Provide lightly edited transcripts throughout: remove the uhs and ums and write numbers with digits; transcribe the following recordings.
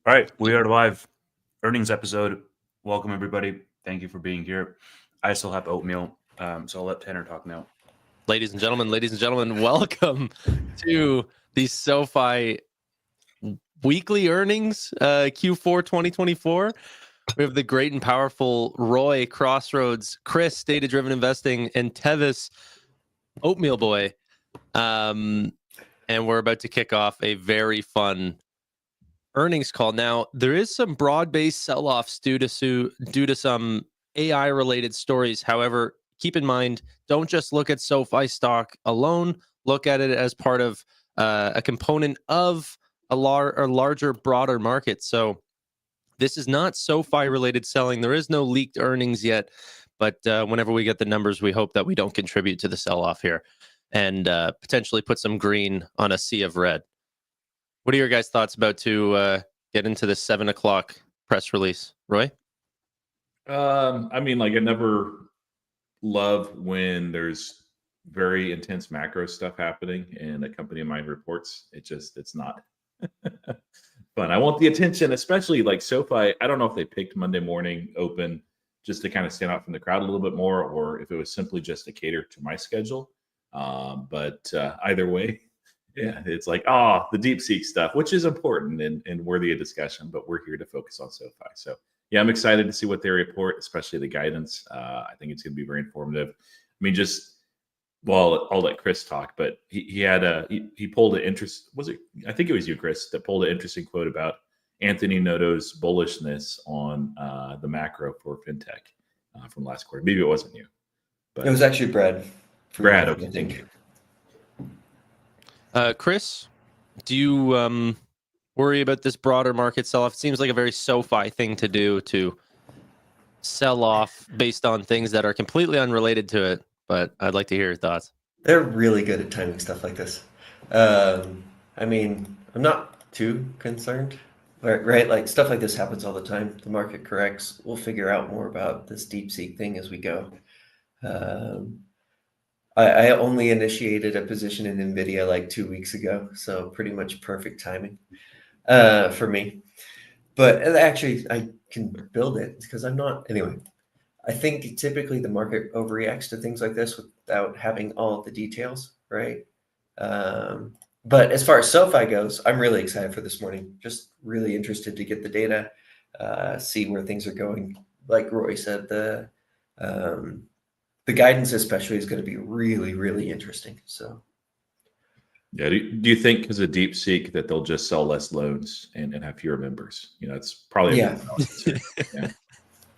All right, we are live. Earnings episode. Welcome, everybody. Thank you for being here. I still have oatmeal, so I'll let Tanner talk now. Ladies and gentlemen, welcome to the SoFi weekly earnings, Q4 2024. We have the great and powerful Roy, Crossroads, Chris, Data-Driven Investing, and Thesis, Oatmeal Boy. And we're about to kick off a very fun earnings call. Now, there is some broad-based sell-offs due to some AI-related stories. However, keep in mind, don't just look at SoFi stock alone. Look at it as part of a component of a larger, broader market. So this is not SoFi-related selling. There is no leaked earnings yet, but whenever we get the numbers, we hope that we don't contribute to the sell-off here and potentially put some green on a sea of red. What are your guys' thoughts about to get into the 7 o'clock press release, Roy? I never love when there's very intense macro stuff happening and a company of mine reports. It's not fun. I want the attention, especially like SoFi. I don't know if they picked Monday morning open just to kind of stand out from the crowd a little bit more, or if it was simply just to cater to my schedule. But either way, yeah, it's like, the DeepSeek stuff, which is important and worthy of discussion, but we're here to focus on SoFi. So yeah, I'm excited to see what they report, especially the guidance. I think it's going to be very informative. I mean, I'll let Chris talk, but he pulled an interest. I think it was you, Chris, that pulled an interesting quote about Anthony Noto's bullishness on the macro for fintech from last quarter. Maybe it wasn't you, but it was actually Brad. Brad, okay, thank you. Chris, do you worry about this broader market sell-off? It seems like a very SoFi thing to do, to sell off based on things that are completely unrelated to it, but I'd like to hear your thoughts. They're really good at timing stuff like this. I'm not too concerned, right? Like stuff like this happens all the time. The market corrects. We'll figure out more about this DeepSeek thing as we go. I only initiated a position in NVIDIA like 2 weeks ago, so pretty much perfect timing for me. But actually, I can build it because I'm not. Anyway, I think typically the market overreacts to things like this without having all of the details, right? But as far as SoFi goes, I'm really excited for this morning. Just really interested to get the data, see where things are going. Like Roy said, the guidance especially is going to be really, really interesting. So, yeah. Do you think because of DeepSeek that they'll just sell less loans and have fewer members? It's probably yeah.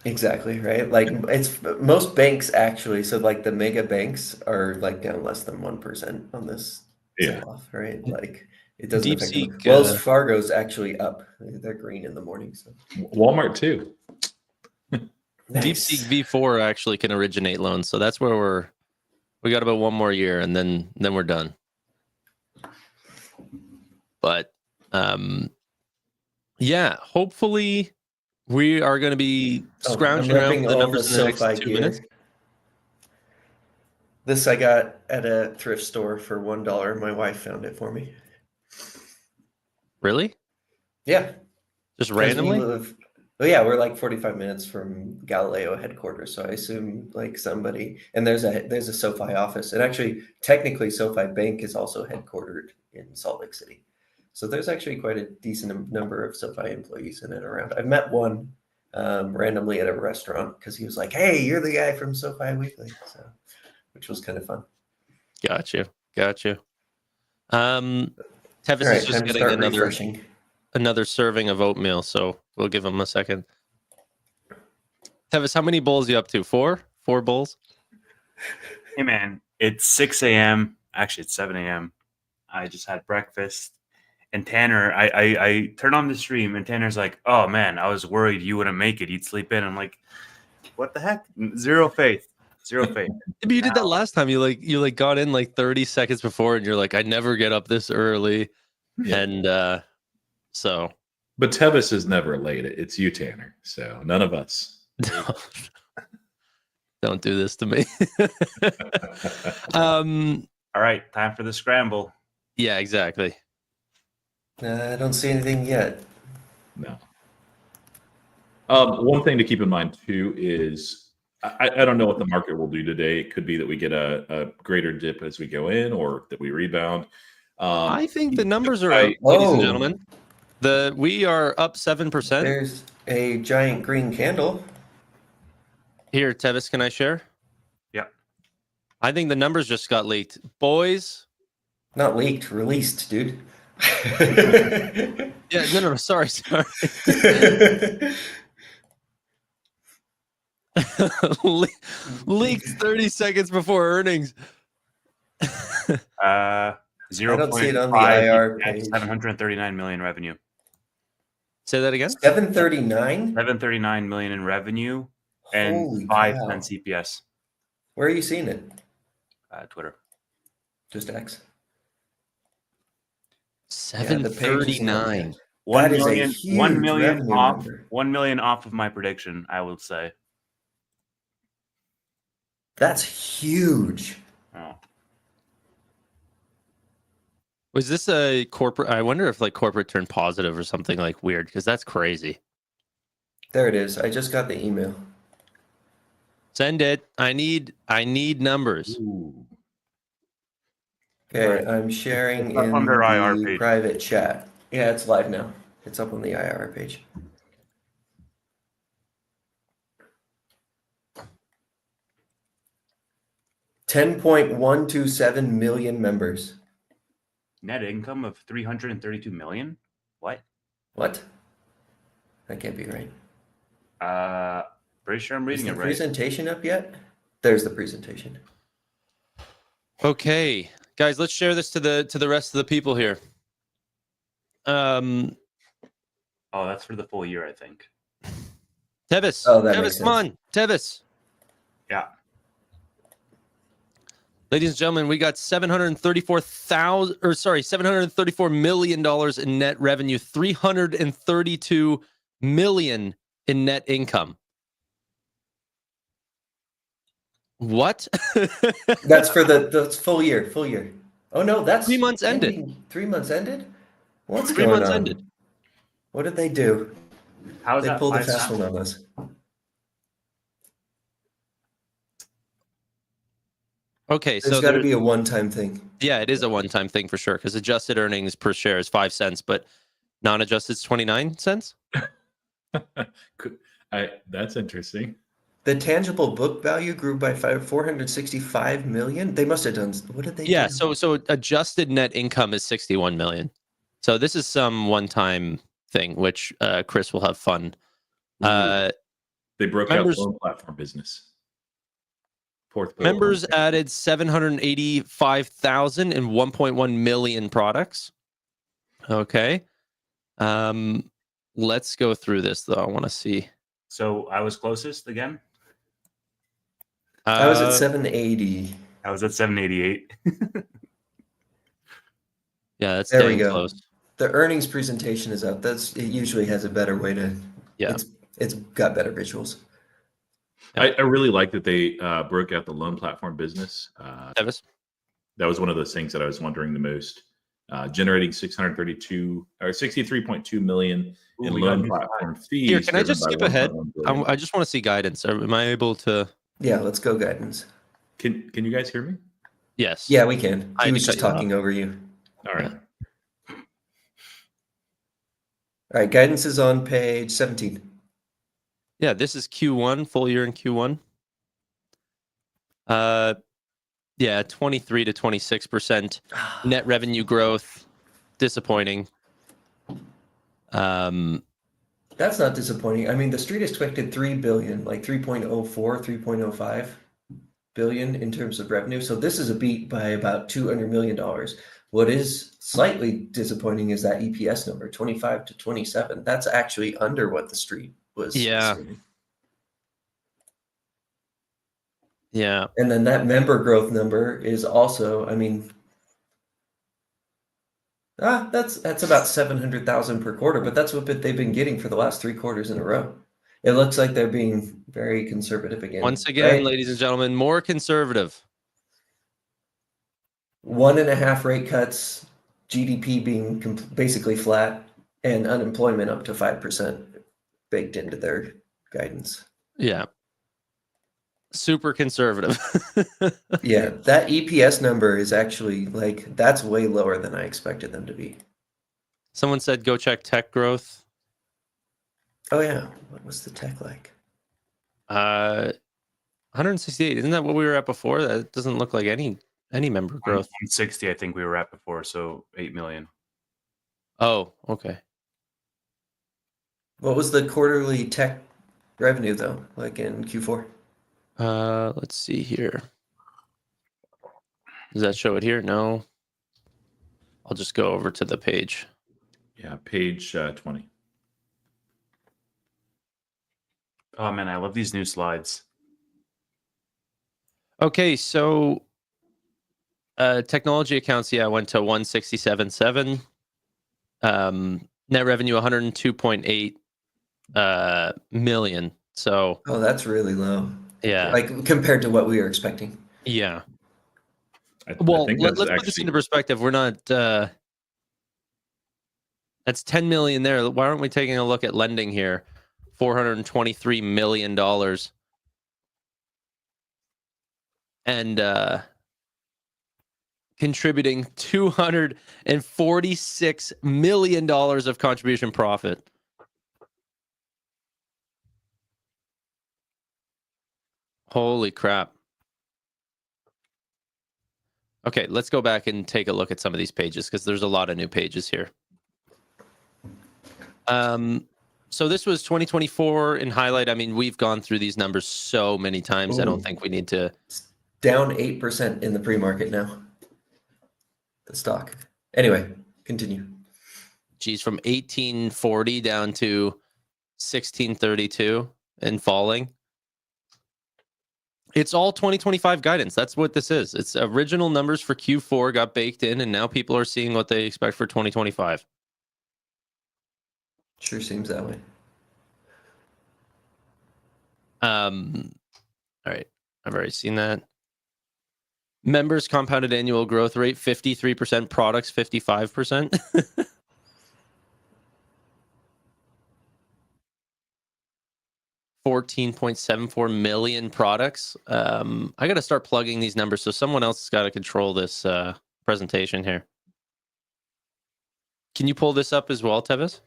Exactly, right? Like it's most banks actually. So like the mega banks are like down less than 1% on this sell-off, right? Like it doesn't affect them. Wells Fargo's actually up. They're green in the morning. So Walmart too. Nice. DeepSeek V4 actually can originate loans, so that's where we got about one more year, and then we're done. But yeah, hopefully we are going to be scrounging around the numbers in the next 2 minutes. This I got at a thrift store for $1. My wife found it for me. Really? Yeah. Just randomly? We're like 45 minutes from Galileo headquarters, so I assume like somebody. And there's a SoFi office, and actually, technically, SoFi Bank is also headquartered in Salt Lake City. So there's actually quite a decent number of SoFi employees in and around. I've met one randomly at a restaurant because he was like, "Hey, you're the guy from SoFi Weekly," so which was kind of fun. Got you. Tevis is just getting another serving of oatmeal, so we'll give him a second. Tevis, how many bowls are you up to? 4 bowls? Hey, man, it's 6 a.m. Actually, it's 7 a.m. I just had breakfast. And Tanner, I turn on the stream, and Tanner's like, "Oh, man, I was worried you wouldn't make it. You'd sleep in." I'm like, what the heck? Zero faith. But you did that last time. You got in like 30 seconds before, and you're like, "I never get up this early." Yeah. And so. But Tevis is never late. It's you, Tanner. So none of us. Don't do this to me. All right, time for the scramble. Yeah, exactly. I don't see anything yet. No. One thing to keep in mind too is I don't know what the market will do today. It could be that we get a greater dip as we go in, or that we rebound. I think the numbers are I- up, ladies and Whoa. gentlemen. We are up 7%. There's a giant green candle. Here, Tevis, can I share? Yeah. I think the numbers just got leaked. Boys. Not leaked, released, dude. Yeah, no, sorry. Leaked 30 seconds before earnings. I don't see it on the IR page. 739 million revenue. Say that again? 739? 739 million in revenue and Holy 5 cow. cents CPS. Where are you seeing it? Twitter. Just X. 739. 1 That is a million, huge 1 million revenue off. number. 1 million off of my prediction, I will say. That's huge. Oh. Was this a corporate? I wonder if like corporate turned positive or something like weird, because that's crazy. There it is. I just got the email. Send it. I need numbers. Ooh. Okay, Right. I'm sharing It's up in on their IR the page. private chat. Yeah, it's live now. It's up on the IR page. $10.127 million members. Net income of 332 million? What? What? That can't be right. Pretty sure I'm Is reading the it right. presentation up yet? There's the presentation. Okay, guys, let's share this to the rest of the people here. Oh, that's for the full year, I think. Tevis. Oh, that Tevis, makes come on. Tevis. Yeah. Ladies and gentlemen, we got $734 million in net revenue, 332 million in net income. What? That's for that's full year. Full year. Oh no, that's 3 months ended. ending. 3 months ended. What's 3 going months on? ended. What did they do? How is They that pulled a 5 fast cents? one on us. Okay, There's so got to be a one-time thing. yeah, it is a one-time thing for sure, because adjusted earnings per share is 5 cents, but non-adjusted is 29 cents. That's interesting. The tangible book value grew by 465 million. They must have done. What did they Yeah, do? so adjusted net income is 61 million. So this is some one-time thing, which Chris will have fun. They broke members- out loan platform business. Fourth pillar. Members added 785,000 and 1.1 million products. Okay. Let's go through this though. I want to see. So I was closest again. I was at 780. I was at 788. Yeah, that's There we dang go. close. The earnings presentation is up. It usually has a better way to. Yeah. It's got better visuals. Yeah. I really like that they broke out the loan platform business. Tevis? That was one of those things that I was wondering the most. Generating 632 or 63.2 million in Ooh, we got loan new platform fees. Here, can I driven just by skip ahead? 1.1 billion. I just want to see guidance. Am I able to? Yeah, let's go guidance. Can you guys hear me? Yes. Yeah, we can. I He had was to just cut you talking over you. All right. All right, guidance is on page 17. Yeah, this is Q1, full year in Q1. Yeah, 23 to 26% net revenue growth. Disappointing. That's not disappointing. I mean, the street expected 3 billion, like 3.04, 3.05 billion in terms of revenue. So this is a beat by about $200 million. What is slightly disappointing is that EPS number, 25 to 27. That's actually under what the street was assuming. Yeah. And then that member growth number is also, I mean, that's about 700,000 per quarter, but that's what they've been getting for the last 3 quarters in a row. It looks like they're being very conservative again. Once again, right? ladies and gentlemen, more conservative. 1.5 rate cuts, GDP being basically flat. and unemployment up to 5% baked into their guidance. Yeah. Super conservative. Yeah, that EPS number is actually like that's way lower than I expected them to be. Someone said go check tech growth. Oh yeah, what was the tech like? 168. Isn't that what we were at before? That doesn't look like any member growth. 160, I think we were at before, so 8 million. Oh, okay. What was the quarterly tech revenue though, like in Q4? Let's see here. Does that show it here? No. I'll just go over to the page. Yeah, page 20. Oh man, I love these new slides. Okay, so technology accounts, yeah, went to 167.7. Net revenue 102.8 million. So Oh, that's really low. yeah. Like compared to what we were expecting. Yeah. I Well, think let's that's put this actually into perspective. We're not that's 10 million there. Why aren't we taking a look at lending here? $423 million. And contributing $246 million of contribution profit. Holy crap. Okay, let's go back and take a look at some of these pages because there's a lot of new pages here. So this was 2024 in highlight. I mean, we've gone through these numbers so many times. I don't Ooh. think we need to. It's down 8% in the pre-market now. The stock. Anyway, continue. Geez, from 1840 down to 1632 and falling. It's all 2025 guidance. That's what this is. It's original numbers for Q4 got baked in, and now people are seeing what they expect for 2025. Sure seems that way. All right. I've already seen that. Members compounded annual growth rate 53%, products 55%. 14.74 million products. I got to start plugging these numbers, so someone else has got to control this presentation here. Can you pull this up as well, Tevis?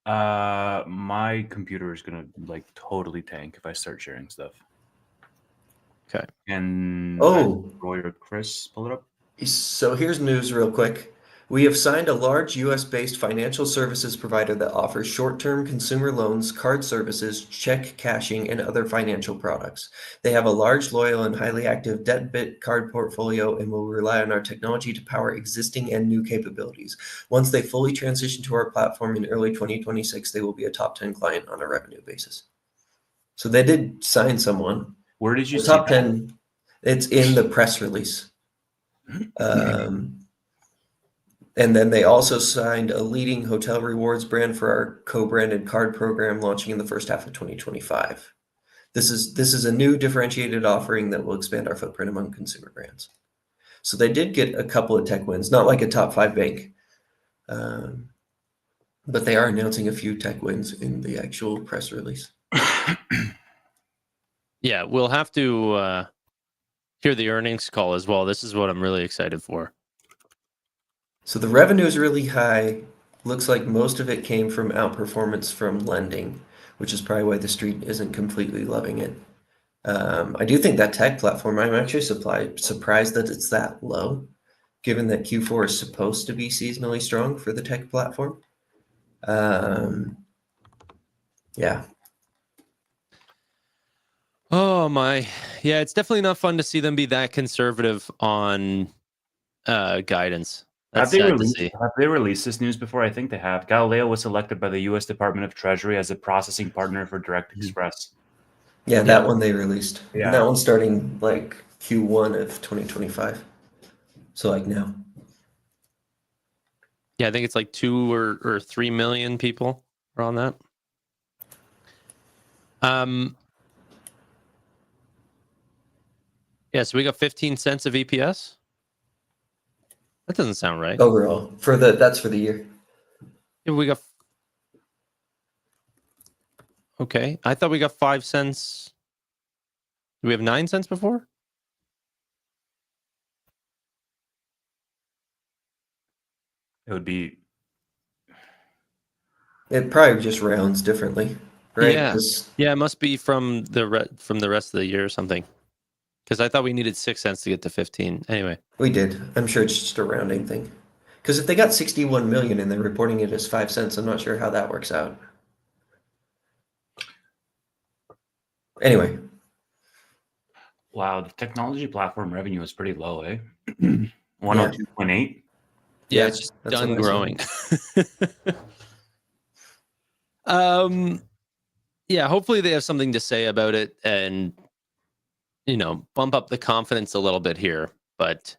My computer is gonna like totally tank if I start sharing stuff. Okay. And Oh. Roy or Chris, pull it up. So here's news real quick. We have signed a large US-based financial services provider that offers short-term consumer loans, card services, check cashing, and other financial products. They have a large, loyal, and highly active debit card portfolio and will rely on our technology to power existing and new capabilities. Once they fully transition to our platform in early 2026, they will be a top 10 client on a revenue basis. So they did sign someone. Where did you The see top that? 10, it's in the press release. And then they also signed a leading hotel rewards brand for our co-branded card program launching in the first half of 2025. This is a new differentiated offering that will expand our footprint among consumer brands. So they did get a couple of tech wins, not like a top 5 bank, but they are announcing a few tech wins in the actual press release. Yeah, we'll have to hear the earnings call as well. This is what I'm really excited for. So the revenue is really high. Looks like most of it came from outperformance from lending, which is probably why the street isn't completely loving it. I do think that tech platform, I'm actually surprised that it's that low, given that Q4 is supposed to be seasonally strong for the tech platform. Yeah. Oh my. Yeah, it's definitely not fun to see them be that conservative on guidance. That's sad to see. Have they released this news before? I think they have. Galileo was selected by the U.S. Department of Treasury as a processing partner for Direct Express. Yeah, that one they released. Yeah. And that one's starting like Q1 of 2025. So like now. Yeah, I think it's like 2 or 3 million people are on that. Yeah, so we got 15 cents of EPS. That doesn't sound right. Overall, that's for the year. Yeah, we got. Okay, I thought we got 5 cents. Do we have 9 cents before? It would be It probably just rounds differently, right? Yeah. 'Cause Yeah, it must be from the rest of the year or something. Because I thought we needed 6 cents to get to 15. Anyway, we did. I'm sure it's just a rounding thing. Because if they got 61 million and they're reporting it as 5 cents, I'm not sure how that works out. Anyway, wow. The technology platform revenue is pretty low, eh? 102.8. yeah, Yeah, it's just that's done what I saw. growing. Yeah, hopefully they have something to say about it and bump up the confidence a little bit here. But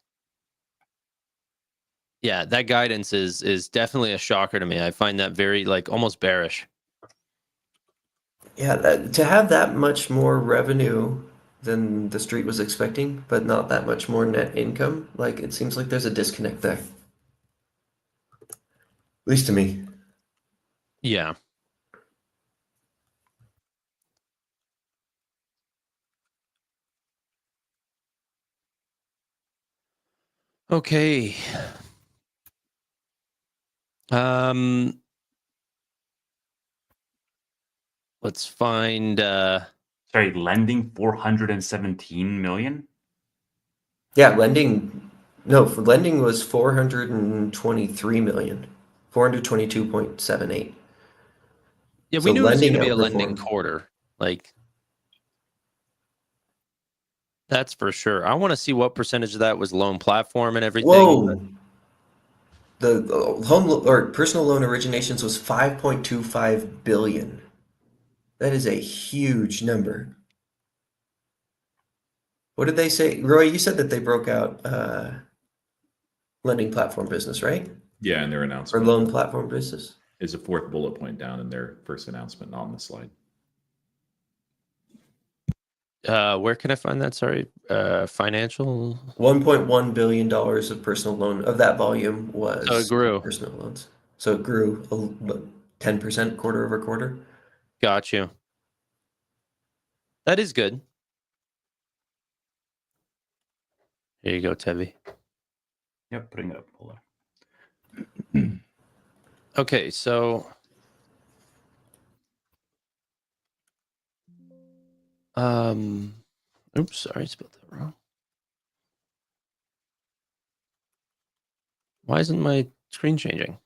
yeah, that guidance is definitely a shocker to me. I find that very almost bearish. Yeah, to have that much more revenue than the street was expecting, but not that much more net income, it seems like there's a disconnect there. At least to me. Yeah. Okay. Let's find Sorry, lending 417 million. Yeah, for lending was 423 million, 422.78. yeah, we So knew it was going lending to be a lending outperformed. quarter. That's for sure. I want to see what percentage of that was loan platform and everything. Whoa. The or personal loan originations was 5.25 billion. That is a huge number. What did they say? Roy, you said that they broke out lending platform business, right? Yeah, and their Or announcement loan platform business. is a fourth bullet point down in their first announcement, not on the slide. Where can I find that? Sorry, financial. $1.1 billion of personal loan of that volume was So it grew. personal loans. So it grew 10% quarter over quarter. Got you. That is good. Here you go, Tevi. Yep, putting it up. Hold on. Okay, so oops, sorry, I spelled that wrong. Why isn't my screen changing?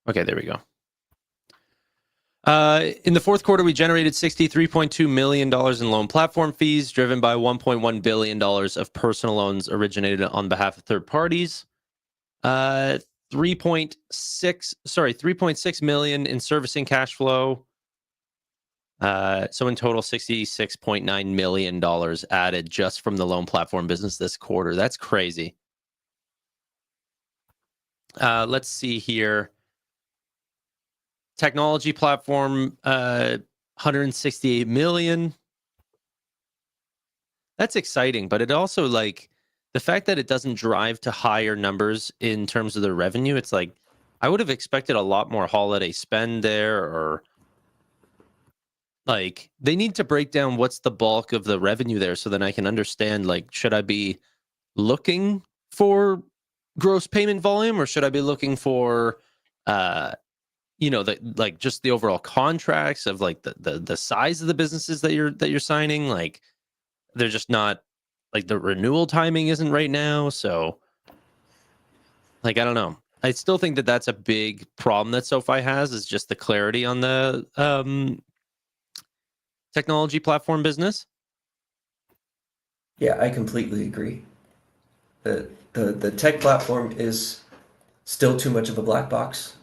Okay, there we go. In the fourth quarter, we generated $63.2 million in loan platform fees, driven by $1.1 billion of personal loans originated on behalf of third parties. 3.6 million in servicing cash flow. So in total, $66.9 million added just from the loan platform business this quarter. That's crazy. Let's see here. Technology platform, 168 million. That's exciting, but it also the fact that it doesn't drive to higher numbers in terms of the revenue. It's I would have expected a lot more holiday spend there, or they need to break down what's the bulk of the revenue there, so then I can understand should I be looking for gross payment volume, or should I be looking for just the overall contracts of the size of the businesses that you're signing. They're just not the renewal timing isn't right now, so I don't know. I still think that that's a big problem that SoFi has, is just the clarity on the technology platform business. Yeah, I completely agree. The tech platform is still too much of a black box.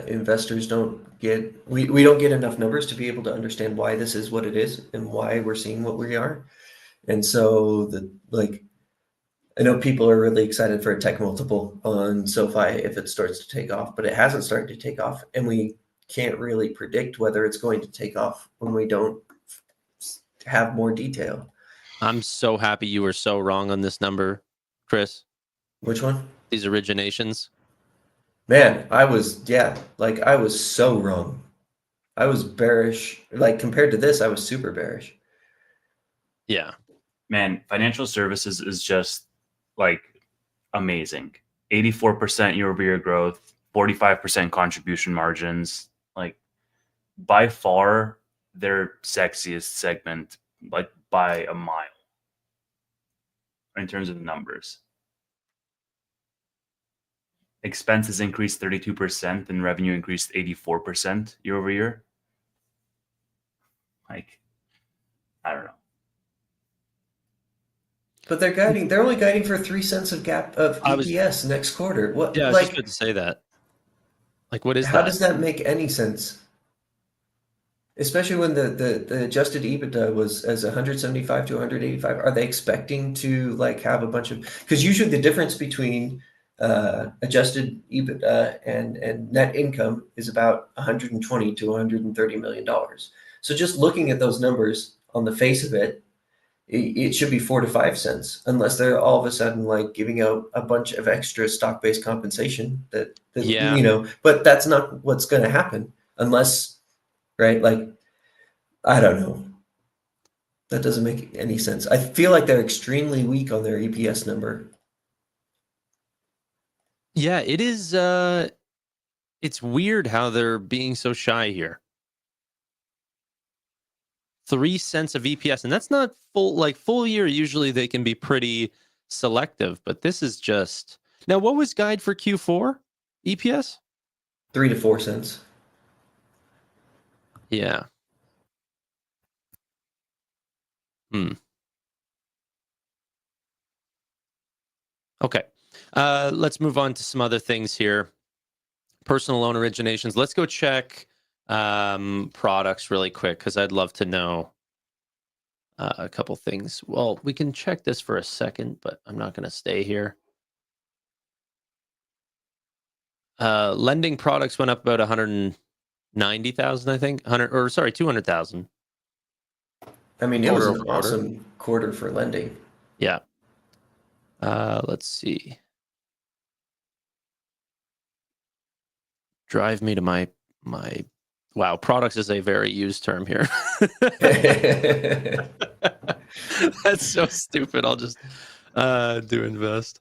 Investors we don't get enough numbers to be able to understand why this is what it is and why we're seeing what we are. And so I know people are really excited for a tech multiple on SoFi if it starts to take off, but it hasn't started to take off, and we can't really predict whether it's going to take off when we don't have more detail. I'm so happy you were so wrong on this number, Chris. Which one? These originations. Man, I was so wrong. I was bearish. Like compared to this, I was super bearish. Yeah. Man, financial services is just like amazing. 84% year-over-year growth, 45% contribution margins. Like by far their sexiest segment, like by a mile in terms of numbers. Expenses increased 32% and revenue increased 84% year over year. Like, I don't know. But they're only guiding for 3 cents of gap of EPS next quarter. What Yeah, I was just about to say that. Like, what is how that? does that make any sense? Especially when the adjusted EBITDA was as 175 to 185. Are they expecting to like have a bunch of, because usually the difference between adjusted EBITDA and net income is about 120 to 130 million dollars. So just looking at those numbers on the face of it, it should be 4 to 5 cents, unless they're all of a sudden like giving out a bunch of extra stock-based compensation that Yeah. you know, but that's not what's going to happen unless, right? Like, I don't know. That doesn't make any sense. I feel like they're extremely weak on their EPS number. Yeah, it is it's weird how they're being so shy here. 3 cents of EPS, and that's not full year. Usually they can be pretty selective, but this is just now. What was guide for Q4 EPS? 3 to 4 cents. Yeah. Okay. Let's move on to some other things here. Personal loan originations. Let's go check products really quick because I'd love to know a couple things. Well, we can check this for a second, but I'm not going to stay here. Lending products went up about 190,000, I think. 200,000. I mean, it was an Quarter-over-quarter. awesome quarter for lending. Yeah. Let's see. Drive me to my wow, products is a very used term here. That's so stupid. I'll just do invest.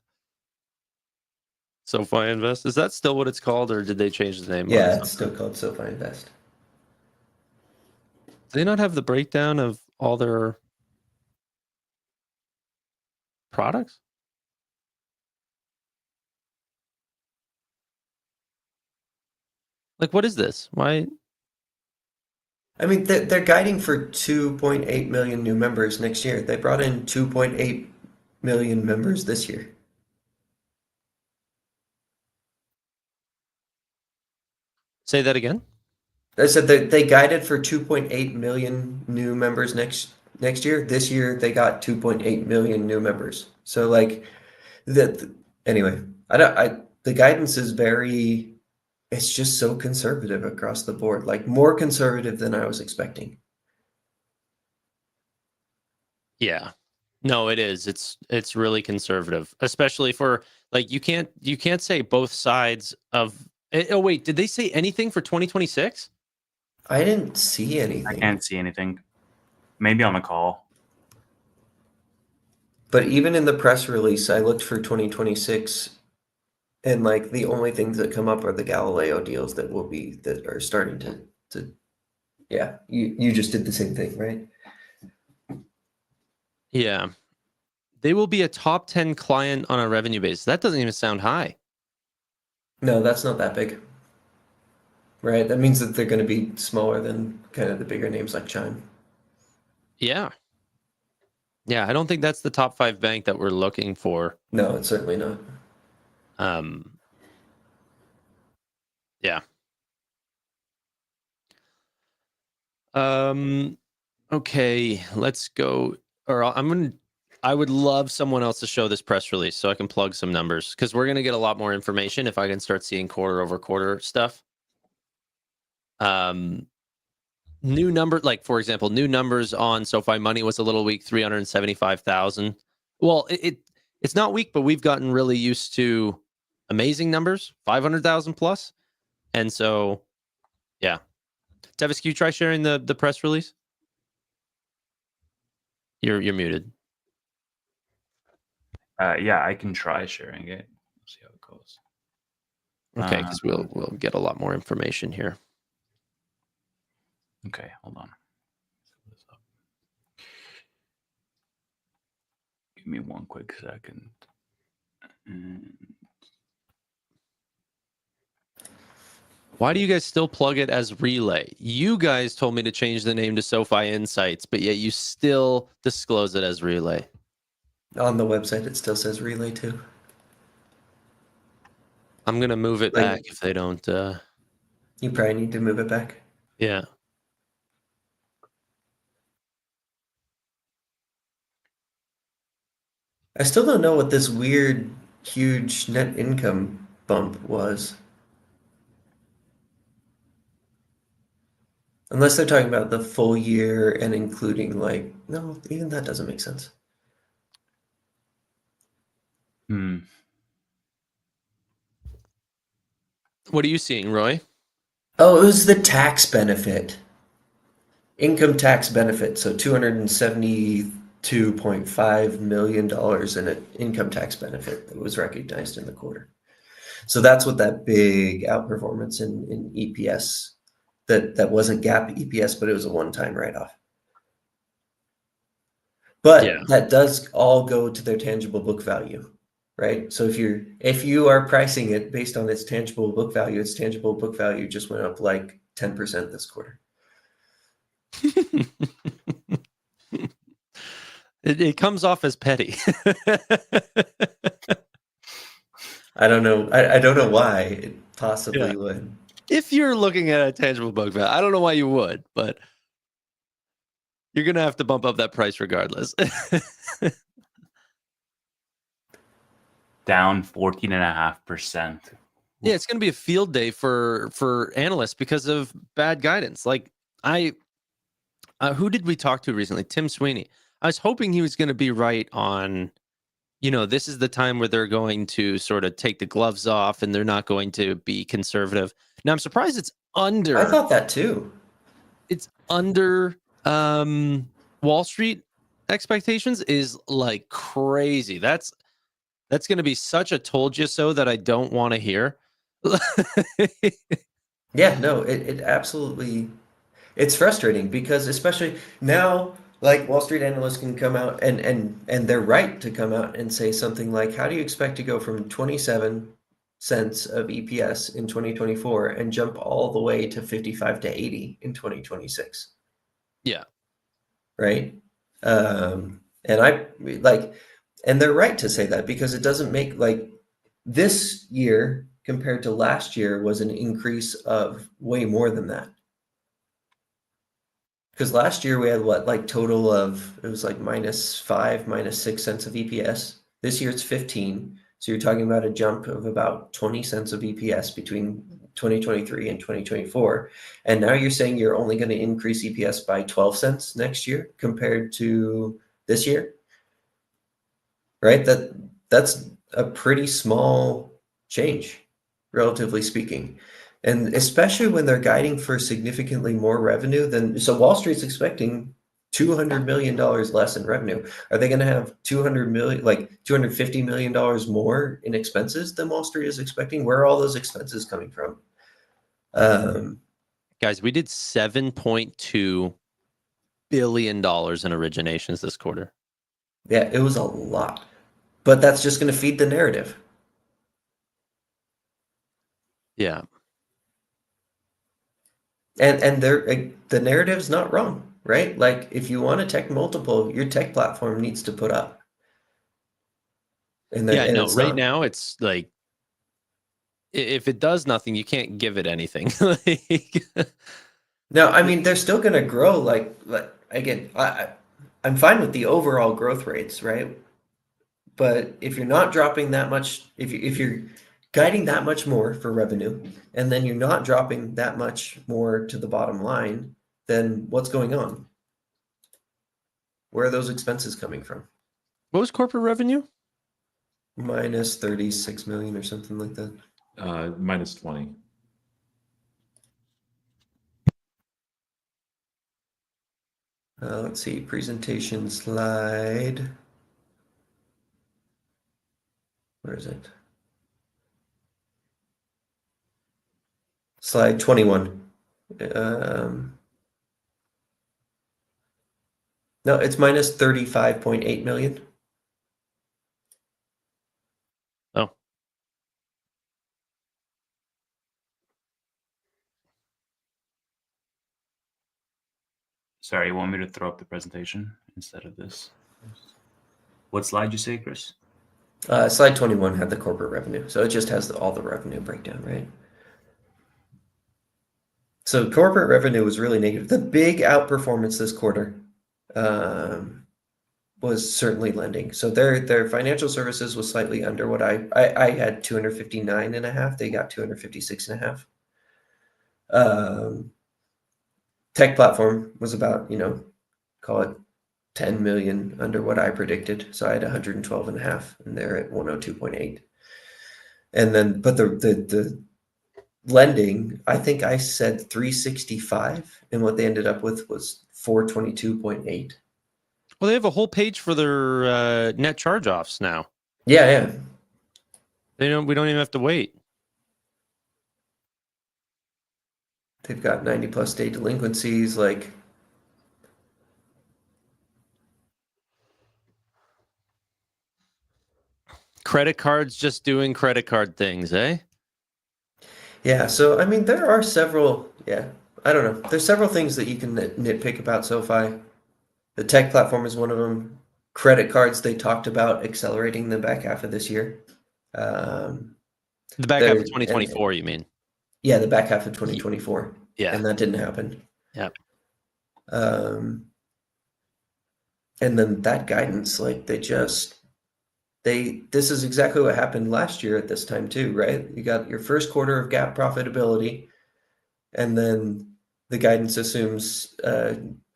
SoFi Invest. Is that still what it's called, or did they change the name? Yeah, it's still called SoFi Invest. Do they not have the breakdown of all their products? Like, what is this? Why? I mean, they're guiding for 2.8 million new members next year. They brought in 2.8 million members this year. Say that again. I said that they guided for 2.8 million new members next year. This year they got 2.8 million new members. So like that anyway, the guidance is very, it's just so conservative across the board, like more conservative than I was expecting. Yeah. No, it is. It's really conservative, especially for like you can't say both sides of. Oh wait, did they say anything for 2026? I didn't see I anything. can't see anything. Maybe on the call. But even in the press release, I looked for 2026, and like the only things that come up are the Galileo deals that are starting to yeah, you just did the same thing, right? Yeah. They will be a top 10 client on a revenue basis. That doesn't even sound high. No, that's not that big. Right? That means that they're going to be smaller than kind of the bigger names like Chime. Yeah. Yeah, I don't think that's the top 5 bank that we're looking for. No, it's certainly not. Yeah. Okay, let's go. Or I would love someone else to show this press release so I can plug some numbers because we're gonna get a lot more information if I can start seeing quarter-over-quarter stuff. New number, like for example, new numbers on SoFi Money was a little weak, 375,000. Well, it's not weak, but we've gotten really used to amazing numbers, 500,000 plus. And so, yeah. Tevis, can you try sharing the press release? You're muted. Yeah, I can try sharing it. We'll see how it goes. Okay, because we'll get a lot more information here. Okay, hold on. Give me one quick second. Why do you guys still plug it as Relay? You guys told me to change the name to SoFi Insights, but yet you still disclose it as Relay. On the website, it still says Relay 2. I'm going to move it Like- back if they don't. You probably need to move it back. Yeah. I still don't know what this weird, huge net income bump was. Unless they're talking about the full year and including like, no, even that doesn't make sense. What are you seeing, Roy? Oh, it was the tax benefit. Income tax benefit. So $272.5 million in an income tax benefit that was recognized in the quarter. So that's what that big outperformance in EPS, that wasn't GAAP EPS, but it was a one-time write-off. But Yeah. that does all go to their tangible book value, right? So if you are pricing it based on its tangible book value just went up like 10% this quarter. It comes off as petty. I don't know. I don't know why it possibly would. If you're looking at a tangible book value, I don't know why you would, but you're going to have to bump up that price regardless. Down 14.5%. Yeah, it's going to be a field day for analysts because of bad guidance. Like who did we talk to recently? Tim Sweeney. I was hoping he was going to be right on, this is the time where they're going to sort of take the gloves off and they're not going to be conservative. Now, I'm surprised it's under. I thought that too. It's under Wall Street expectations is like crazy. That's going to be such a told you so that I don't want to hear. Yeah, no, it absolutely, it's frustrating because especially now, like Wall Street analysts can come out and they're right to come out and say something like, how do you expect to go from 27 cents of EPS in 2024 and jump all the way to 55 to 80 in 2026? Yeah. Right. And they're right to say that because it doesn't make like this year compared to last year was an increase of way more than that. Because last year we had total of, it was like -5, -6 cents of EPS. This year it's 15. So you're talking about a jump of about 20 cents of EPS between 2023 and 2024. And now you're saying you're only going to increase EPS by 12 cents next year compared to this year. Right? That's a pretty small change, relatively speaking. And especially when they're guiding for significantly more revenue so Wall Street's expecting $200 million less in revenue. Are they going to have $250 million more in expenses than Wall Street is expecting? Where are all those expenses coming from? Guys, we did $7.2 billion in originations this quarter. Yeah, it was a lot. But that's just going to feed the narrative. Yeah. And the narrative's not wrong, right? Like if you want a tech multiple, your tech platform needs to put up. Right now it's like if it does nothing, you can't give it anything. No, I mean they're still going to grow. Like again, I'm fine with the overall growth rates, right? But if you're not dropping that much, if you're guiding that much more for revenue, and then you're not dropping that much more to the bottom line, then what's going on? Where are those expenses coming from? What was corporate revenue? minus 36 million or something like that. Minus 20. Let's see, presentation slide. Where is it? Slide 21. No, it's minus 35.8 million. Oh, Sorry, you want me to throw up the presentation instead of this? What slide you say, Chris? Slide 21 had the corporate revenue. So it just has all the revenue breakdown, right? So corporate revenue was really negative. The big outperformance this quarter was certainly lending. So their financial services was slightly under what I had 259.5. They got 256.5. Tech platform was about, call it 10 million under what I predicted. So I had 112.5 and they're at 102.8. And then, but the lending, I think I said 365 and what they ended up with was 422.8. well, they have a whole page for their net charge-offs now. Yeah. We don't even have to wait. They've got 90 plus day delinquencies. Like, Credit cards just doing credit card things, eh? yeah. So, I mean, there are several, I don't know. There's several things that you can nitpick about SoFi. The tech platform is one of them. Credit cards, they talked about accelerating the back half of this year. The back half of 2024, you mean? Yeah, the back half of 2024. Yeah. And that didn't happen. Yep. And then that guidance, like this is exactly what happened last year at this time too, right? You got your first quarter of GAAP profitability, and then the guidance assumes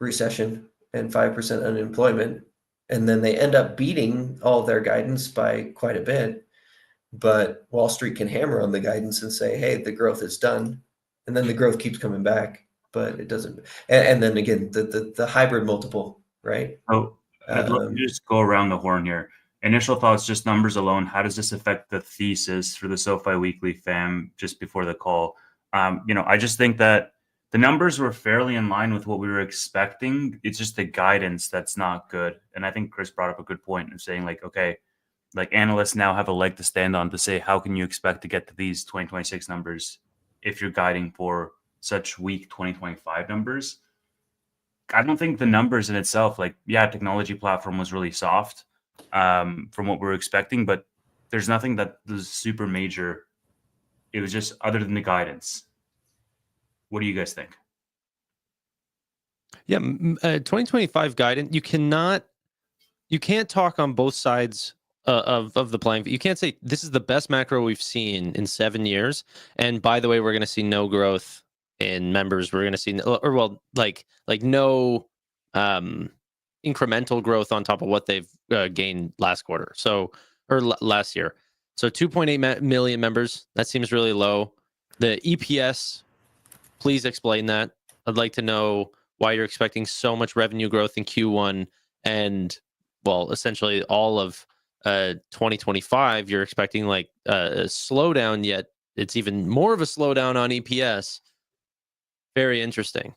recession and 5% unemployment, and then they end up beating all their guidance by quite a bit. But Wall Street can hammer on the guidance and say, hey, the growth is done. And then the growth keeps coming back, but it doesn't. And then again, the hybrid multiple, right? Oh, I'd love to just go around the horn here. Initial thoughts, just numbers alone. How does this affect the thesis for the SoFi Weekly fam just before the call? I just think that the numbers were fairly in line with what we were expecting. It's just the guidance that's not good. And I think Chris brought up a good point of saying, like, okay, like analysts now have a leg to stand on to say, how can you expect to get to these 2026 numbers if you're guiding for such weak 2025 numbers? I don't think the numbers in itself, technology platform was really soft from what we were expecting, but there's nothing that was super major. It was just other than the guidance. What do you guys think? Yeah, 2025 guidance. You can't talk on both sides of the playing field. You can't say this is the best macro we've seen in 7 years, and by the way, we're going to see no growth in members. We're going to see, no incremental growth on top of what they've gained last quarter. Last year. So 2.8 million members. That seems really low. The EPS, please explain that. I'd like to know why you're expecting so much revenue growth in Q1 and, well, essentially all of 2025. You're expecting like a slowdown, yet it's even more of a slowdown on EPS. Very interesting.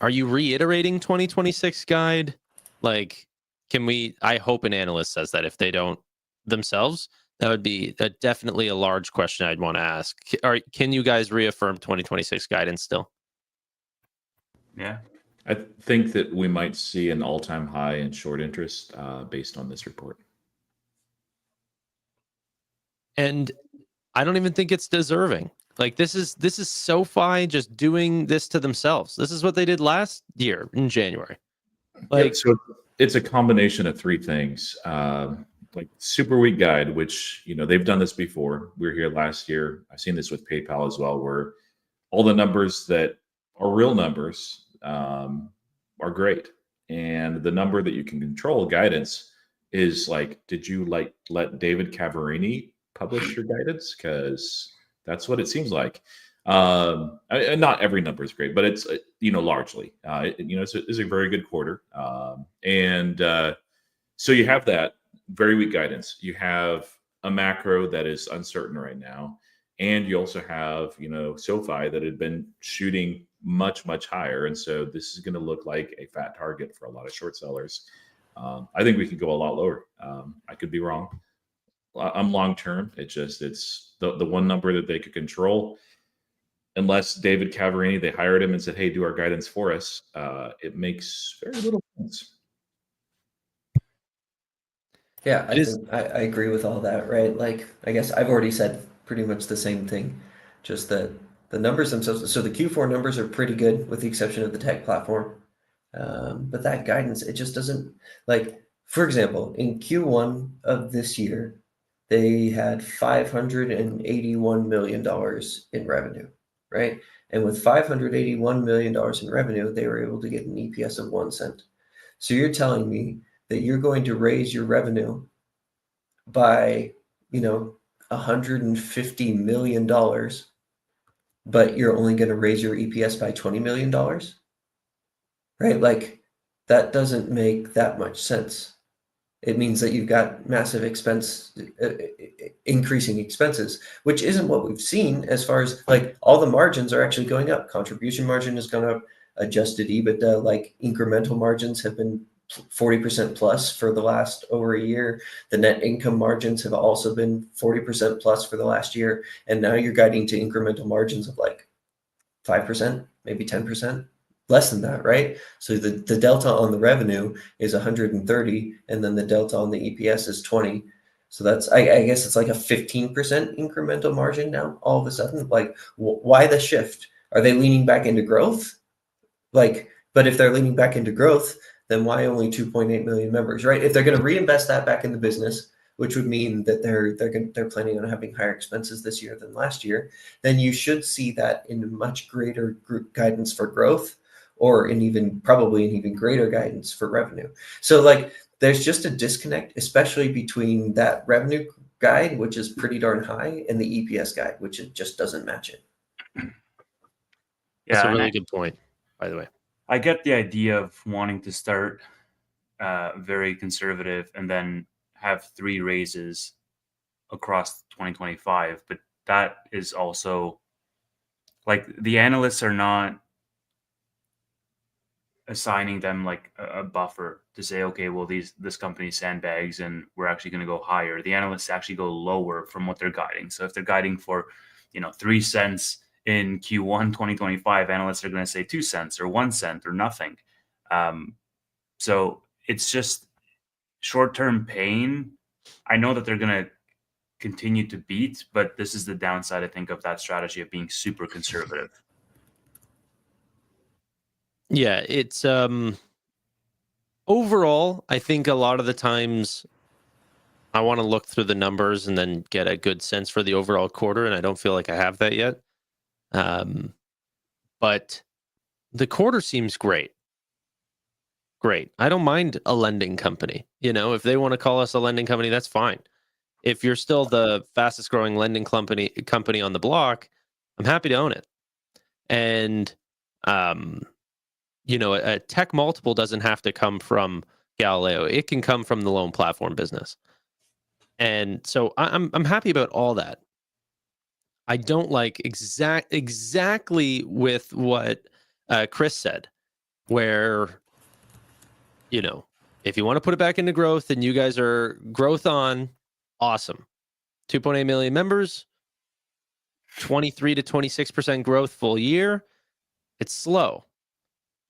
Are you reiterating 2026 guide? Like, I hope an analyst says that. If they don't themselves, that would be definitely a large question I'd want to ask. Can you guys reaffirm 2026 guidance still? Yeah. I think that we might see an all-time high in short interest based on this report. And I don't even think it's deserving. Like, this is SoFi just doing this to themselves. This is what they did last year in January. So it's a combination of three things. Like super weak guide, which, they've done this before. We were here last year. I've seen this with PayPal as well, where all the numbers that are real numbers are great. And the number that you can control, guidance, is like, did you let David Cavarini publish your guidance? Because that's what it seems like. Not every number is great, but it's largely it's a very good quarter. So you have that very weak guidance. You have a macro that is uncertain right now, and you also have SoFi that had been shooting much higher, and so this is going to look like a fat target for a lot of short sellers. I think we could go a lot lower. I could be wrong. I'm long term. It's the one number that they could control. Unless David Cavarini, they hired him and said, "Hey, do our guidance for us." It makes very little sense. Yeah, I think I agree with all that, right? Like, I guess I've already said pretty much the same thing, just that the numbers themselves. So the Q4 numbers are pretty good, with the exception of the tech platform. But that guidance, it just doesn't like. For example, in Q1 of this year, they had $581 million in revenue, right? And with $581 million in revenue, they were able to get an EPS of 1 cent. So you're telling me that you're going to raise your revenue by, $150 million, but you're only going to raise your EPS by $20 million, right? Like, that doesn't make that much sense. It means that you've got massive increasing expenses, which isn't what we've seen as far as like all the margins are actually going up. Contribution margin has gone up, adjusted EBITDA, like incremental margins have been 40% plus for the last over a year. The net income margins have also been 40% plus for the last year. And now you're guiding to incremental margins of like 5%, maybe 10%. Less than that, right? So the delta on the revenue is 130, and then the delta on the EPS is 20. So that's I guess it's like a 15% incremental margin now. All of a sudden, like why the shift? Are they leaning back into growth? Like, but if they're leaning back into growth, then why only 2.8 million members, right? If they're going to reinvest that back in the business, which would mean that they're planning on having higher expenses this year than last year, then you should see that in much greater group guidance for growth, or probably an even greater guidance for revenue. So like there's just a disconnect, especially between that revenue guide, which is pretty darn high, and the EPS guide, which it just doesn't match it. That's a really good point, by the way. I get the idea of wanting to start very conservative and then have 3 raises across 2025, but that is also like the analysts are not assigning them like a buffer to say, okay, well, this company sandbags and we're actually going to go higher. The analysts actually go lower from what they're guiding. So if they're guiding for 3 cents in Q1 2025, analysts are going to say 2 cents or 1 cent or nothing. So it's just short-term pain. I know that they're going to continue to beat, but this is the downside, I think, of that strategy of being super conservative. Yeah, it's overall, I think a lot of the times I want to look through the numbers and then get a good sense for the overall quarter, and I don't feel like I have that yet. But the quarter seems great. Great. I don't mind a lending company. If they want to call us a lending company, that's fine. If you're still the fastest growing lending company on the block, I'm happy to own it. And a tech multiple doesn't have to come from Galileo. It can come from the loan platform business. And so I'm happy about all that. I don't like exactly with what Chris said, where, if you want to put it back into growth and you guys are growth on, awesome. 2.8 million members, 23 to 26% growth full year. It's slow.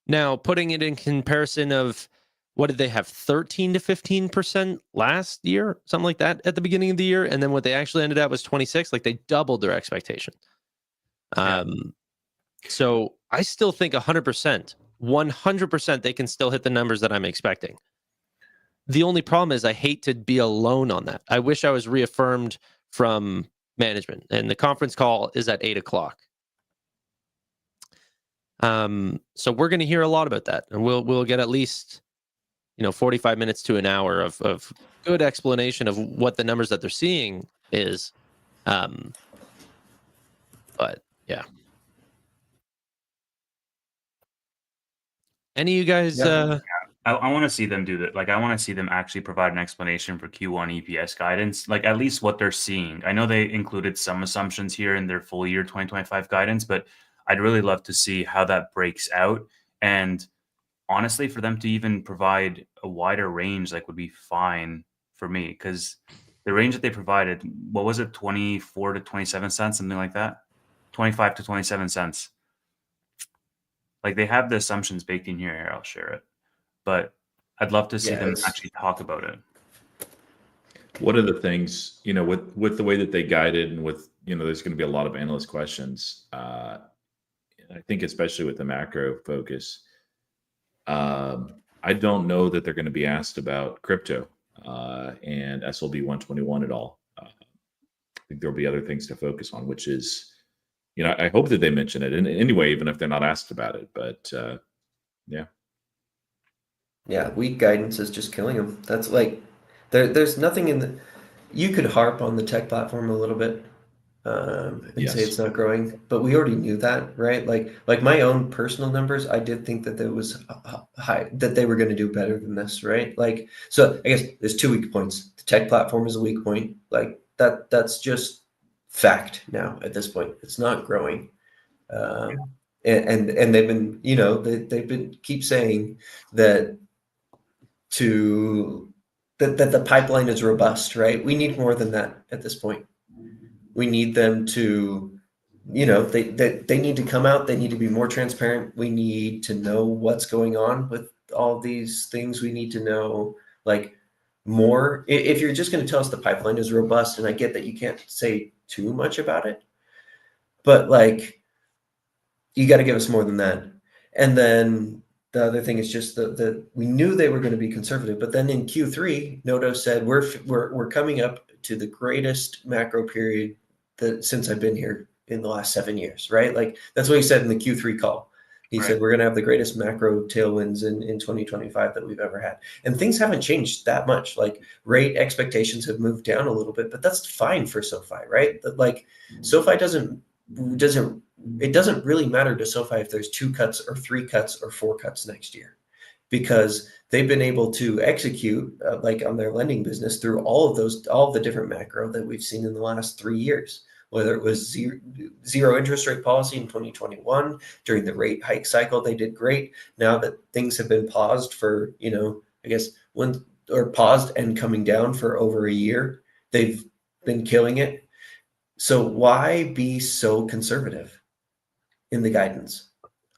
Now, putting it in comparison of what did they have, 13 to 15% last year, something like that at the beginning of the year, and then what they actually ended up was 26. Like they doubled their expectation. So I still think 100% they can still hit the numbers that I'm expecting. The only problem is I hate to be alone on that. I wish I was reaffirmed from management, and the conference call is at 8:00. So we're going to hear a lot about that, and we'll get at least 45 minutes to an hour of good explanation of what the numbers that they're seeing is. But yeah. Any of you guys? Yeah. I want to see them do that. Like, I want to see them actually provide an explanation for Q1 EPS guidance, like at least what they're seeing. I know they included some assumptions here in their full year 2025 guidance, but I'd really love to see how that breaks out. And honestly, for them to even provide a wider range, like, would be fine for me, because the range that they provided, what was it, 24 to 27 cents, something like that, 25 to 27 cents. Like, they have the assumptions baked in here. I'll share it, but I'd love to see Yeah, them it's actually talk about it. One of the things, with the way that they guided, and with, there's going to be a lot of analyst questions. I think especially with the macro focus, I don't know that they're going to be asked about crypto and SLB 121 at all. I think there'll be other things to focus on, which is, I hope that they mention it in any way, even if they're not asked about it. But yeah. Yeah, weak guidance is just killing them. That's like there's nothing in the. You could harp on the tech platform a little bit, and say Yes. it's not growing, but we already knew that, right? Like my own personal numbers, I did think that there was high that they were going to do better than this, right? Like, so I guess there's two weak points. The tech platform is a weak point, like that's just fact now at this point. It's not growing. And they've been, they've been keep saying that that the pipeline is robust, right? We need more than that at this point. We need them to, they need to come out. They need to be more transparent. We need to know what's going on with all these things. We need to know, like, more. If you're just going to tell us the pipeline is robust, and I get that you can't say too much about it, but like, you got to give us more than that. And then the other thing is just that we knew they were going to be conservative, but then in Q3, Noto said we're coming up to the greatest macro period that since I've been here in the last 7 years, right? Like, that's what he said in the Q3 call. He said we're going to have the greatest macro tailwinds in 2025 that we've ever had, and things haven't changed that much. Like, rate expectations have moved down a little bit, but that's fine for SoFi, right? Like, SoFi doesn't it doesn't really matter to SoFi if there's 2 cuts or 3 cuts or 4 cuts next year, because they've been able to execute like on their lending business through all of the different macro that we've seen in the last 3 years, whether it was zero interest rate policy in 2021 during the rate hike cycle. They did great. Now that things have been paused for, I guess paused and coming down for over a year, they've been killing it. So why be so conservative in the guidance?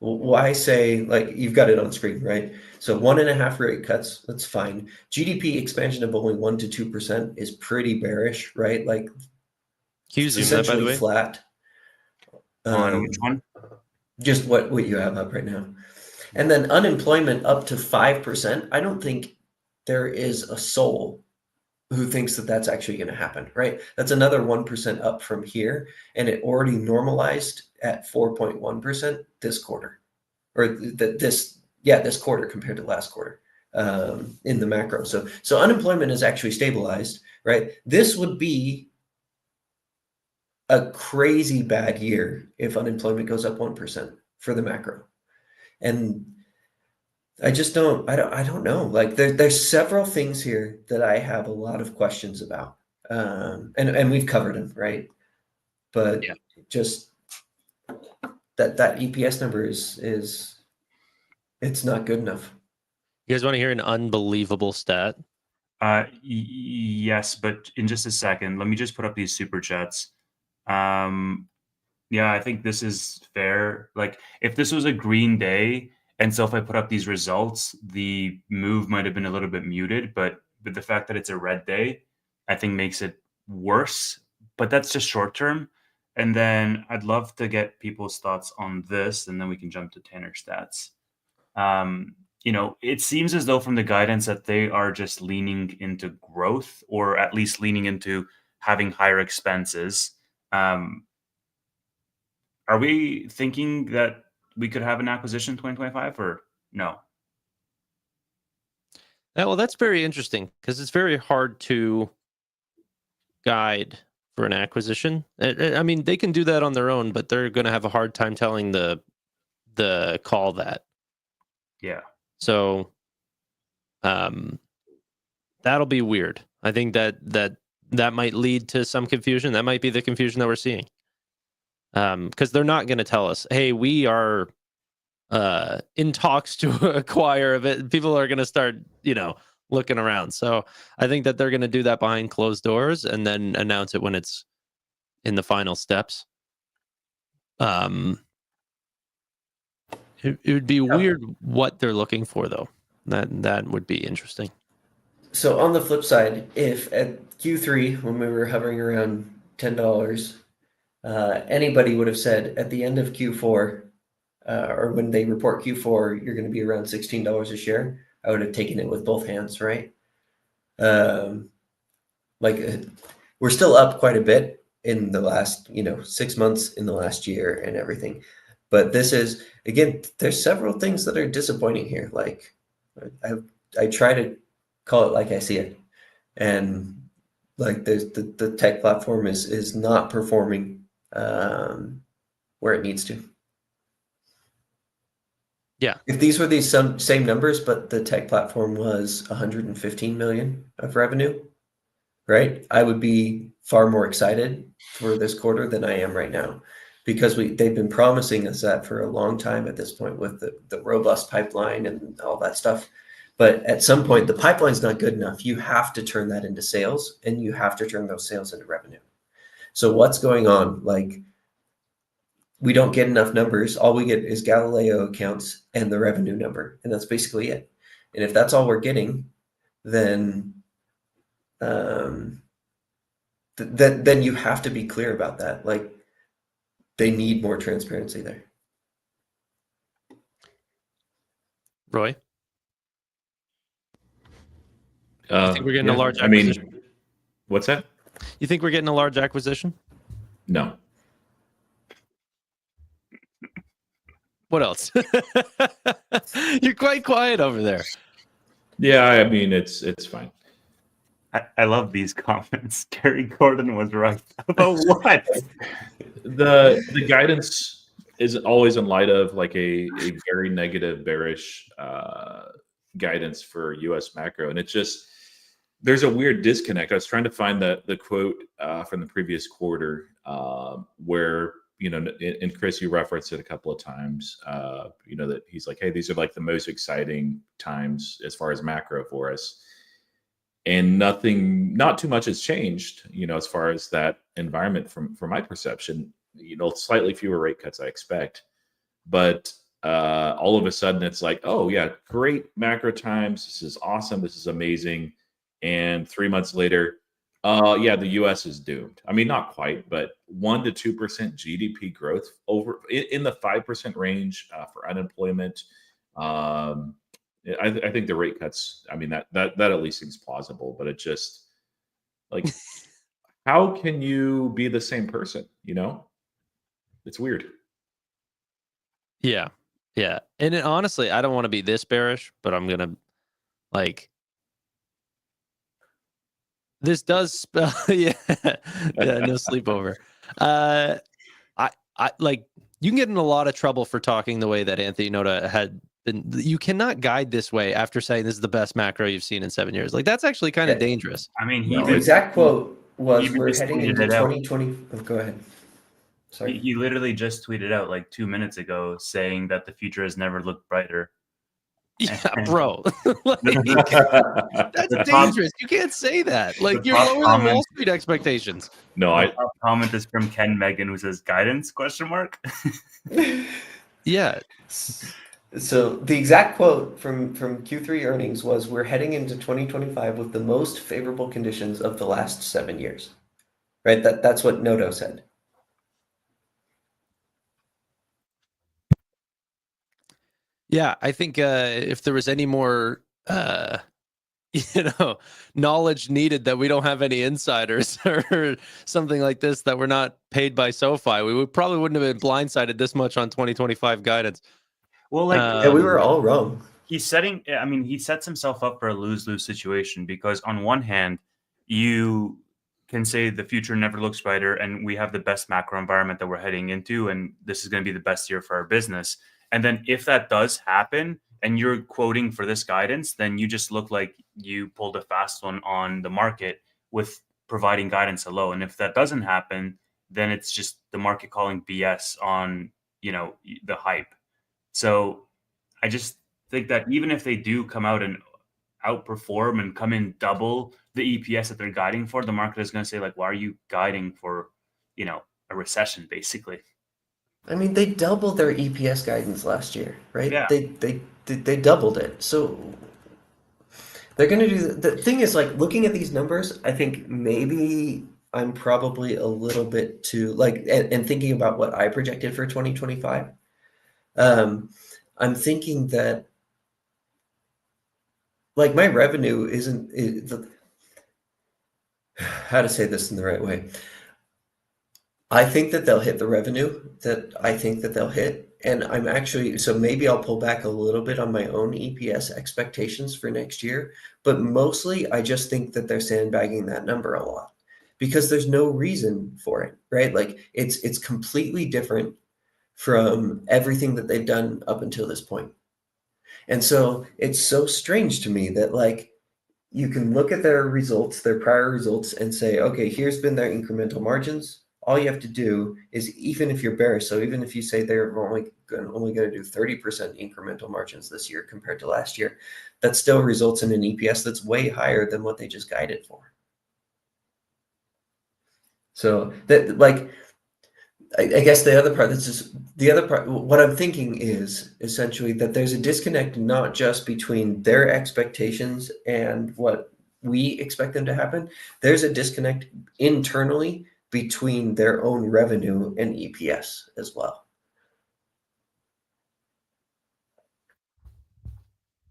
Why say, like, you've got it on screen, right? So 1.5 rate cuts, that's fine. GDP expansion of only 1% to 2% is pretty bearish, right? Like, Q's it's that, by the essentially way. flat. On which one? Just what you have up right now. And then unemployment up to 5%. I don't think there is a soul who thinks that that's actually going to happen, right? That's another 1% up from here, and it already normalized at 4.1% this quarter, or this quarter compared to last quarter in the macro. So unemployment is actually stabilized, right? This would be a crazy bad year if unemployment goes up 1% for the macro, and I don't know. Like, there's several things here that I have a lot of questions about. And we've covered them, right? But Yeah. just that EPS number is it's not good enough. You guys want to hear an unbelievable stat? Yes, but in just a second, let me just put up these super chats. Yeah, I think this is fair. Like, if this was a green day, and so if I put up these results, the move might have been a little bit muted, but the fact that it's a red day, I think makes it worse. But that's just short term. And then I'd love to get people's thoughts on this, and then we can jump to Tanner stats. It seems as though from the guidance that they are just leaning into growth, or at least leaning into having higher expenses. Are we thinking that we could have an acquisition in 2025, or no? Yeah, well, that's very interesting because it's very hard to guide for an acquisition. I mean, they can do that on their own, but they're going to have a hard time telling the call that. Yeah. So, that'll be weird. I think that might lead to some confusion. That might be the confusion that we're seeing. Because they're not going to tell us, hey, we are in talks to acquire of it. People are going to start, looking around. So I think that they're going to do that behind closed doors and then announce it when it's in the final steps. It would be weird what they're looking for, though. That would be interesting. So on the flip side, if at Q3 when we were hovering around $10, anybody would have said at the end of Q4, or when they report Q4, you're going to be around $16 a share, I would have taken it with both hands, right? We're still up quite a bit in the last, 6 months, in the last year and everything. But this is, again, there's several things that are disappointing here. Like I try to call it like I see it. And like there's the tech platform is not performing where it needs to. Yeah. If these were these same numbers, but the tech platform was 115 million of revenue, right? I would be far more excited for this quarter than I am right now, because they've been promising us that for a long time at this point with the robust pipeline and all that stuff. But at some point, the pipeline's not good enough. You have to turn that into sales, and you have to turn those sales into revenue. So what's going on? Like, we don't get enough numbers. All we get is Galileo accounts and the revenue number, and that's basically it. And if that's all we're getting, then then you have to be clear about that. Like, they need more transparency there. Roy? You think we're getting a large acquisition? What's that? You think we're getting a large acquisition? No. What else? You're quite quiet over there. Yeah, I mean it's fine. I love these comments. Terry Gordon was right. About what? The guidance is always in light of like a very negative, bearish guidance for U.S. macro, and it's just there's a weird disconnect. I was trying to find the quote from the previous quarter where, and Chris, you referenced it a couple of times, that he's like, hey, these are like the most exciting times as far as macro for us. And not too much has changed, as far as that environment from my perception, slightly fewer rate cuts I expect. But all of a sudden it's like, oh yeah, great macro times. This is awesome. This is amazing. And 3 months later, the U.S. is doomed. I mean, not quite, but 1 to 2% GDP growth over in the 5% range for unemployment. I think the rate cuts, I mean, that at least seems plausible, but it just like, how can you be the same person? It's weird. Yeah. Yeah. And honestly, I don't want to be this bearish, but I'm going to this does spell, no sleepover. I you can get in a lot of trouble for talking the way that Anthony Noda had been. You cannot guide this way after saying this is the best macro you've seen in 7 years. Like, that's actually kind of dangerous. I mean, the exact quote was, we're heading into 2020. Oh, go ahead. Sorry. He literally just tweeted out like 2 minutes ago saying that the future has never looked brighter. Yeah, bro. That's dangerous. You can't say that. Like, you're lower than Wall Street expectations. No, the comment is from Ken Megan, who says guidance ? Yeah. So the exact quote from Q3 earnings was, we're heading into 2025 with the most favorable conditions of the last 7 years. Right? That's what Nodo said. Yeah, I think if there was any more, knowledge needed that we don't have any insiders or something like this, that we're not paid by SoFi, we probably wouldn't have been blindsided this much on 2025 guidance. Well, we were all wrong. he sets himself up for a lose-lose situation, because on one hand, you can say the future never looks brighter and we have the best macro environment that we're heading into, and this is going to be the best year for our business. And then if that does happen and you're quoting for this guidance, then you just look like you pulled a fast one on the market with providing guidance low. And if that doesn't happen, then it's just the market calling BS on, the hype. So I just think that even if they do come out and outperform and come in double the EPS that they're guiding for, the market is going to say, like, why are you guiding for, a recession, basically? I mean, they doubled their EPS guidance last year, right? Yeah. They doubled it. So they're going to do the thing is, like, looking at these numbers, I think maybe I'm probably a little bit too, like, and thinking about what I projected for 2025. I'm thinking that, like, my revenue how to say this in the right way. I think that they'll hit the revenue that I think that they'll hit. And I'm actually, so maybe I'll pull back a little bit on my own EPS expectations for next year. But mostly, I just think that they're sandbagging that number a lot because there's no reason for it, right? Like, it's completely different from everything that they've done up until this point. And so it's so strange to me that, like, you can look at their results, their prior results, and say, okay, here's been their incremental margins. All you have to do is, even if you're bearish, so even if you say they're only going to do 30% incremental margins this year compared to last year, that still results in an EPS that's way higher than what they just guided for. So that, like, I guess the other part, what I'm thinking is essentially that there's a disconnect, not just between their expectations and what we expect them to happen. There's a disconnect internally between their own revenue and EPS as well.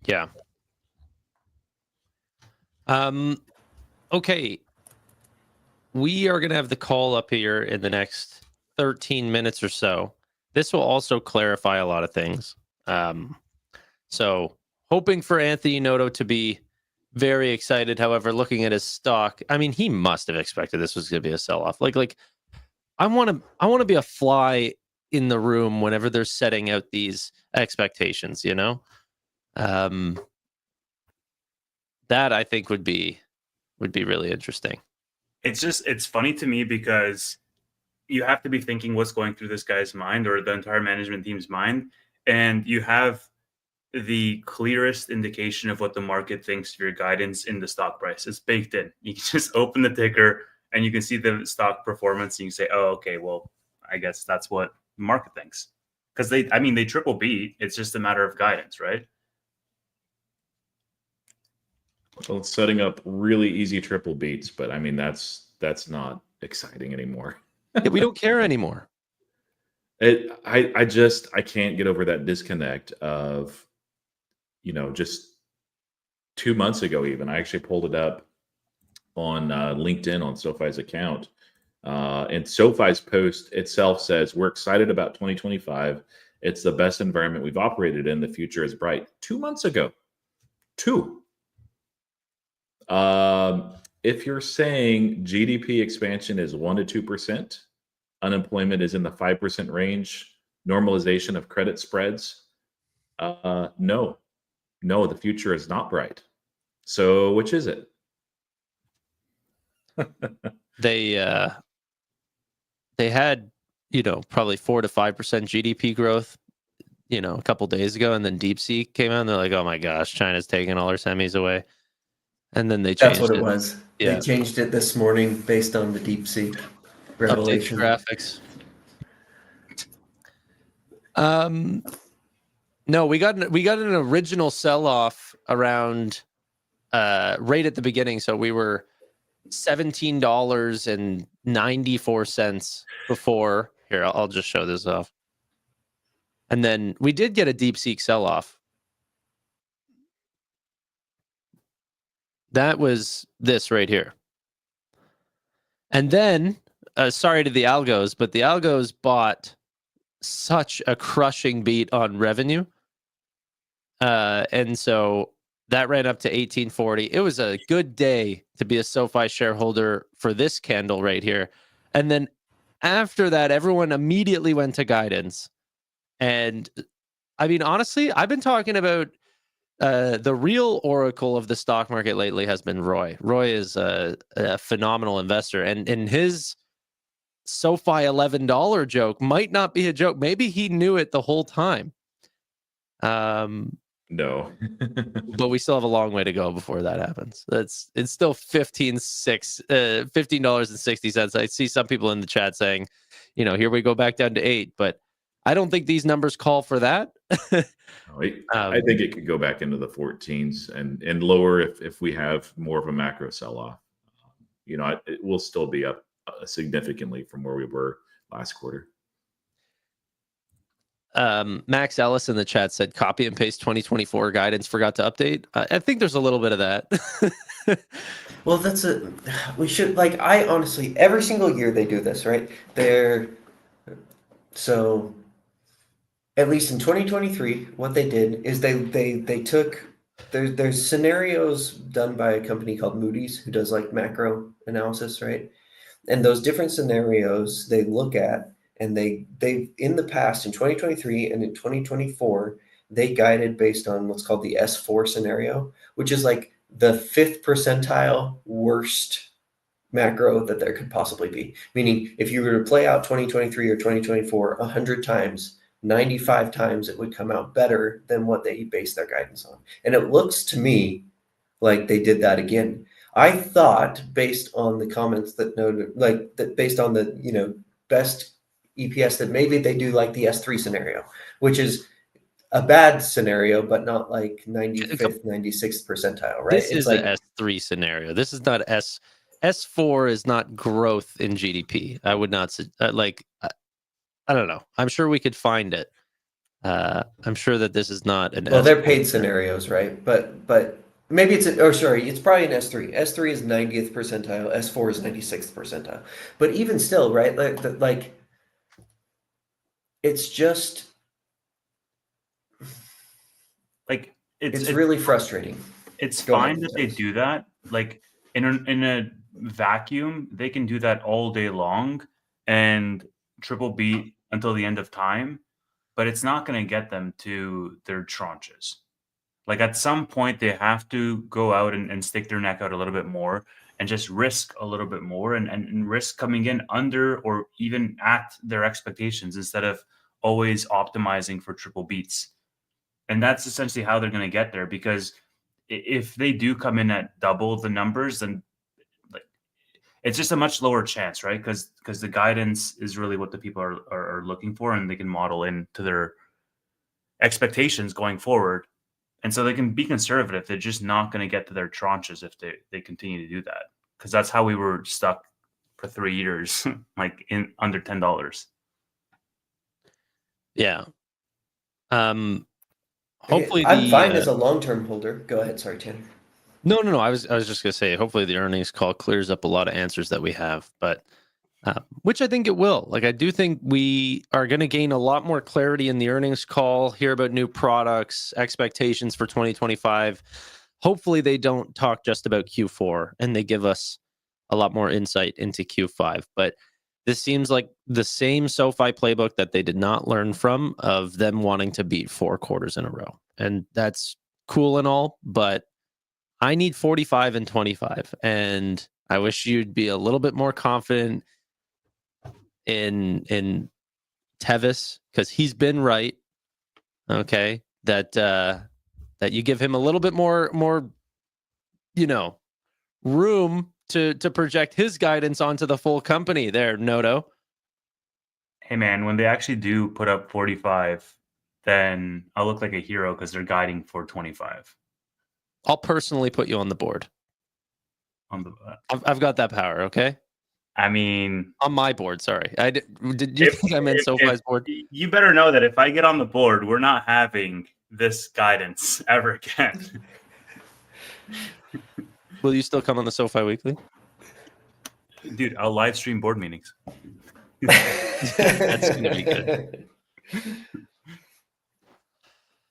Yeah. Okay. We are going to have the call up here in the next 13 minutes or so. This will also clarify a lot of things. So hoping for Anthony Noto to be very excited. However, looking at his stock, I mean, he must have expected this was going to be a sell-off. Like I want to be a fly in the room whenever they're setting out these expectations, that I think would be really interesting. It's funny to me because you have to be thinking what's going through this guy's mind or the entire management team's mind. And you have the clearest indication of what the market thinks of your guidance in the stock price. It's baked in. You can just open the ticker and you can see the stock performance and you say, oh, okay, well, I guess that's what the market thinks. Because they triple beat. It's just a matter of guidance, right? Well, it's setting up really easy triple beats, but I mean, that's not exciting anymore. Yeah, we don't care anymore. I can't get over that disconnect of, just 2 months ago, even I actually pulled it up on LinkedIn on Sofi's account. And Sofi's post itself says, we're excited about 2025. It's the best environment we've operated in. The future is bright. 2 months ago. If you're saying GDP expansion is 1% to 2%, unemployment is in the 5% range, normalization of credit spreads, no, the future is not bright. So which is it? They had, probably 4 to 5% GDP growth, a couple days ago, and then DeepSeek came out and they're like, oh my gosh, China's taking all our semis away. And then they changed That's what it was. Yeah. They changed it this morning based on the DeepSeek revelation. Update the graphics. No, we got an original sell-off around right at the beginning. So we were $17.94 before. Here, I'll just show this off. And then we did get a DeepSeek sell-off. That was this right here. And then, sorry to the algos, but the algos bought such a crushing beat on revenue And so that ran up to 1840. It was a good day to be a SoFi shareholder for this candle right here. And then after that, everyone immediately went to guidance. And I mean, honestly, I've been talking about the real oracle of the stock market lately has been Roy. Roy is a phenomenal investor, and his SoFi $11 joke might not be a joke. Maybe he knew it the whole time. No. But we still have a long way to go before that happens. It's still $15.60. I see some people in the chat saying, here we go back down to 8, but I don't think these numbers call for that. I think it could go back into the 14s and lower if we have more of a macro sell-off. It will still be up significantly from where we were last quarter. Max Ellis in the chat said copy and paste 2024 guidance, forgot to update. I think there's a little bit of that. Well, we should, I honestly, every single year they do this, right? So at least in 2023, what they did is they took, there's scenarios done by a company called Moody's who does macro analysis, right? And those different scenarios they look at, and they in the past, in 2023 and in 2024, they guided based on what's called the S4 scenario, which is the 5th percentile worst macro that there could possibly be. Meaning, if you were to play out 2023 or 2024 100 times, 95 times it would come out better than what they based their guidance on. And it looks to me like they did that again. I thought, based on the comments that noted, that based on the best EPS, that maybe they do the S3 scenario, which is a bad scenario, but not 95th, 96th percentile, right? This is an S3 scenario. This is not S4 is not growth in GDP. I would not I don't know. I'm sure we could find it. I'm sure that this is not an. Well, they're paid scenarios, right? But maybe it's it's probably an S3. S3 is 90th percentile. S4 is 96th percentile. But even still, right? It's just it's really frustrating. It's fine that they do that. In a vacuum, they can do that all day long and triple beat until the end of time, but it's not going to get them to their tranches. At some point, they have to go out and stick their neck out a little bit more and just risk a little bit more and risk coming in under or even at their expectations instead of always optimizing for triple beats. And that's essentially how they're going to get there, because if they do come in at double the numbers, then it's just a much lower chance, right? Because the guidance is really what the people are looking for, and they can model into their expectations going forward. And so they can be conservative. They're just not going to get to their tranches if they continue to do that, because that's how we were stuck for 3 years, in under $10. Yeah. Hopefully, I'm fine as a long-term holder. Go ahead. Sorry, Tanner. No. I was just gonna say, hopefully the earnings call clears up a lot of answers that we have, but which I think it will. I do think we are going to gain a lot more clarity in the earnings call, hear about new products, expectations for 2025. Hopefully they don't talk just about Q4 and they give us a lot more insight into Q5. But this seems like the same SoFi playbook that they did not learn from, of them wanting to beat 4 quarters in a row. And that's cool and all, but I need 45 and 25. And I wish you'd be a little bit more confident in Thesis, because he's been right. Okay. That you give him a little bit more room to project his guidance onto the full company there, Noto. Hey man, when they actually do put up 45, then I'll look like a hero because they're guiding for 25. I'll personally put you on the board. I've got that power, okay? I mean, on my board, sorry. Did you think I meant SoFi's board? You better know that if I get on the board, we're not having this guidance ever again. Will you still come on the SoFi Weekly? Dude, I'll live stream board meetings. That's going to be good.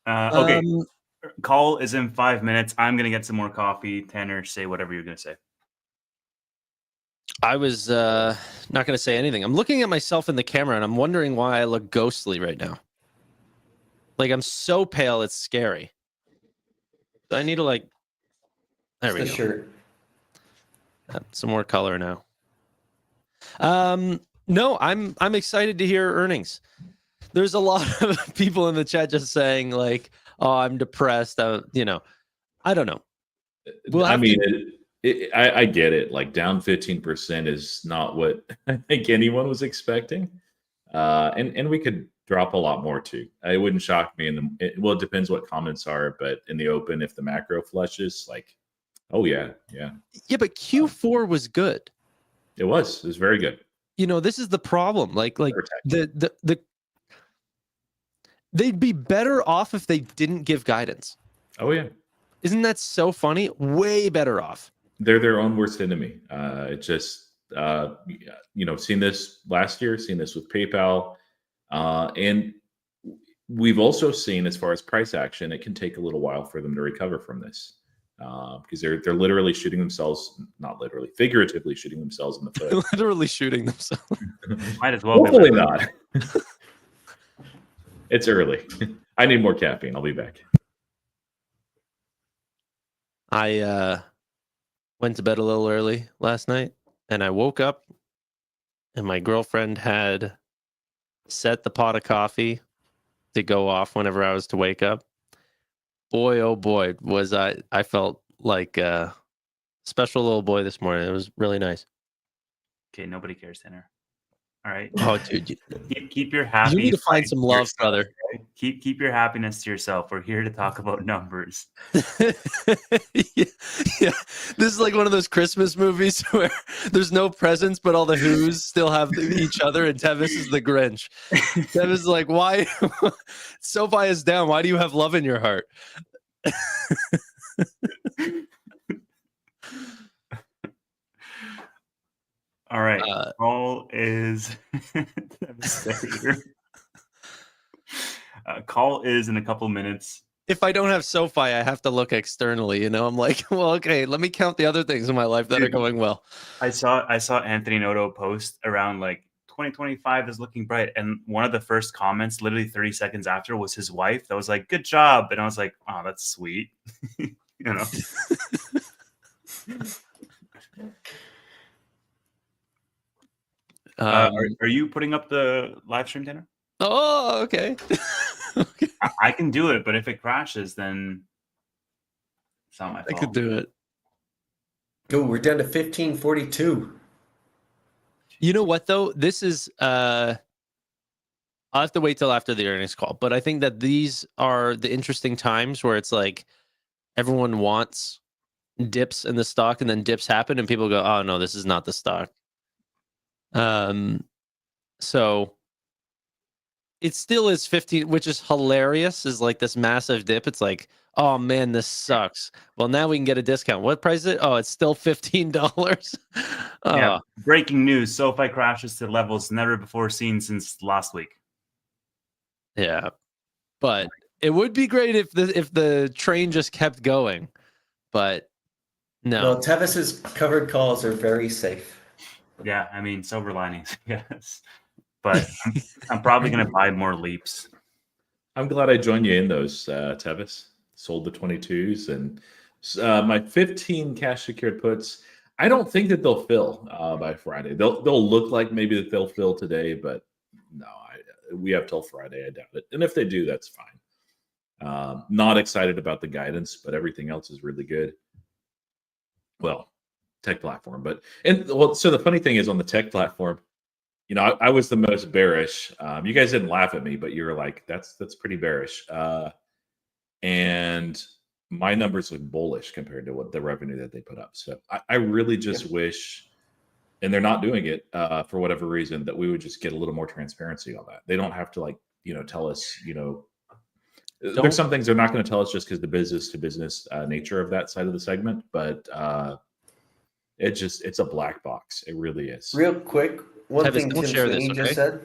Okay. Call is in 5 minutes. I'm gonna get some more coffee. Tanner, say whatever you're gonna say. I was not going to say anything. I'm looking at myself in the camera and I'm wondering why I look ghostly right now. Like I'm so pale, it's scary. I need to like. There It's we the go. shirt. Some more color now. No, I'm excited to hear earnings. There's a lot of people in the chat just saying like, "Oh, I'm depressed." You know, I don't know. I mean, I get it. Like down 15% is not what I think anyone was expecting, and we could drop a lot more too. It wouldn't shock me. Well, it depends what comments are, but in the open, if the macro flushes, like, oh yeah. But Q4 was good. It was very good. You know, this is the problem. Like the they'd be better off if they didn't give guidance. Oh yeah. Isn't that so funny? Way better off. They're their own worst enemy. It's just seen this last year, seen this with PayPal, and we've also seen, as far as price action, it can take a little while for them to recover from this, because they're literally shooting themselves, not literally, figuratively shooting themselves in the foot. Literally shooting themselves. Might as well. Hopefully not. It's early. I need more caffeine. I'll be back. I went to bed a little early last night, and I woke up, and my girlfriend had set the pot of coffee to go off whenever I was to wake up. Boy, oh boy, was I felt like a special little boy this morning. It was really nice. Okay, nobody cares, Tanner. All right. Oh, dude, keep your happy. you need to find some love, yourself, brother. right? Keep your happiness to yourself. We're here to talk about numbers. yeah. This is like one of those Christmas movies where there's no presents, but all the Who's still have each other, and Tevis is the Grinch. Tevis is like, why? Sofi is down. Why do you have love in your heart? All right. Call is call is in a couple minutes. If I don't have Sofi, I have to look externally. You know, I'm like, well, okay, let me count the other things in my life that are going well. I saw Anthony Noto post around like 2025 is looking bright, and one of the first comments, literally 30 seconds after, was his wife that was like, "Good job," and I was like, "Oh, that's sweet," you know. Are you putting up the live stream, Tanner? Oh, okay. Okay. I can do it, but if it crashes, then it's not my fault. I could do it. Oh, we're down to 1542. You know what, though? This is I'll have to wait till after the earnings call, but I think that these are the interesting times where it's like everyone wants dips in the stock, and then dips happen and people go, "Oh no, this is not the stock." So it still is 15, which is hilarious, is like this massive dip. It's like, oh man, this sucks. Well, now we can get a discount. What price is it? Oh, it's still $15. Yeah. Breaking news: SoFi crashes to levels never before seen since last week. Yeah, but it would be great if the train just kept going. But no. Well, Tevis's covered calls are very safe. Yeah, I mean, silver linings, yes. But I'm probably going to buy more leaps. I'm glad I joined you in those, Tevis. Sold the 22s, and my 15 cash secured puts. I don't think that they'll fill by Friday. They'll look like maybe that they'll fill today, but no, we have till Friday. I doubt it. And if they do, that's fine. Not excited about the guidance, but everything else is really good. Well, tech platform, so the funny thing is, on the tech platform, you know, I was the most bearish. You guys didn't laugh at me, but you were like, that's pretty bearish. And my numbers look bullish compared to what the revenue that they put up. So I really just wish, and they're not doing it for whatever reason, that we would just get a little more transparency on that. They don't have to, like, you know, tell us, you know, there's some things they're not going to tell us just because the business to business nature of that side of the segment, but it's a black box. It really is. Real quick, one Tevis, thing Tim Sweeney just said.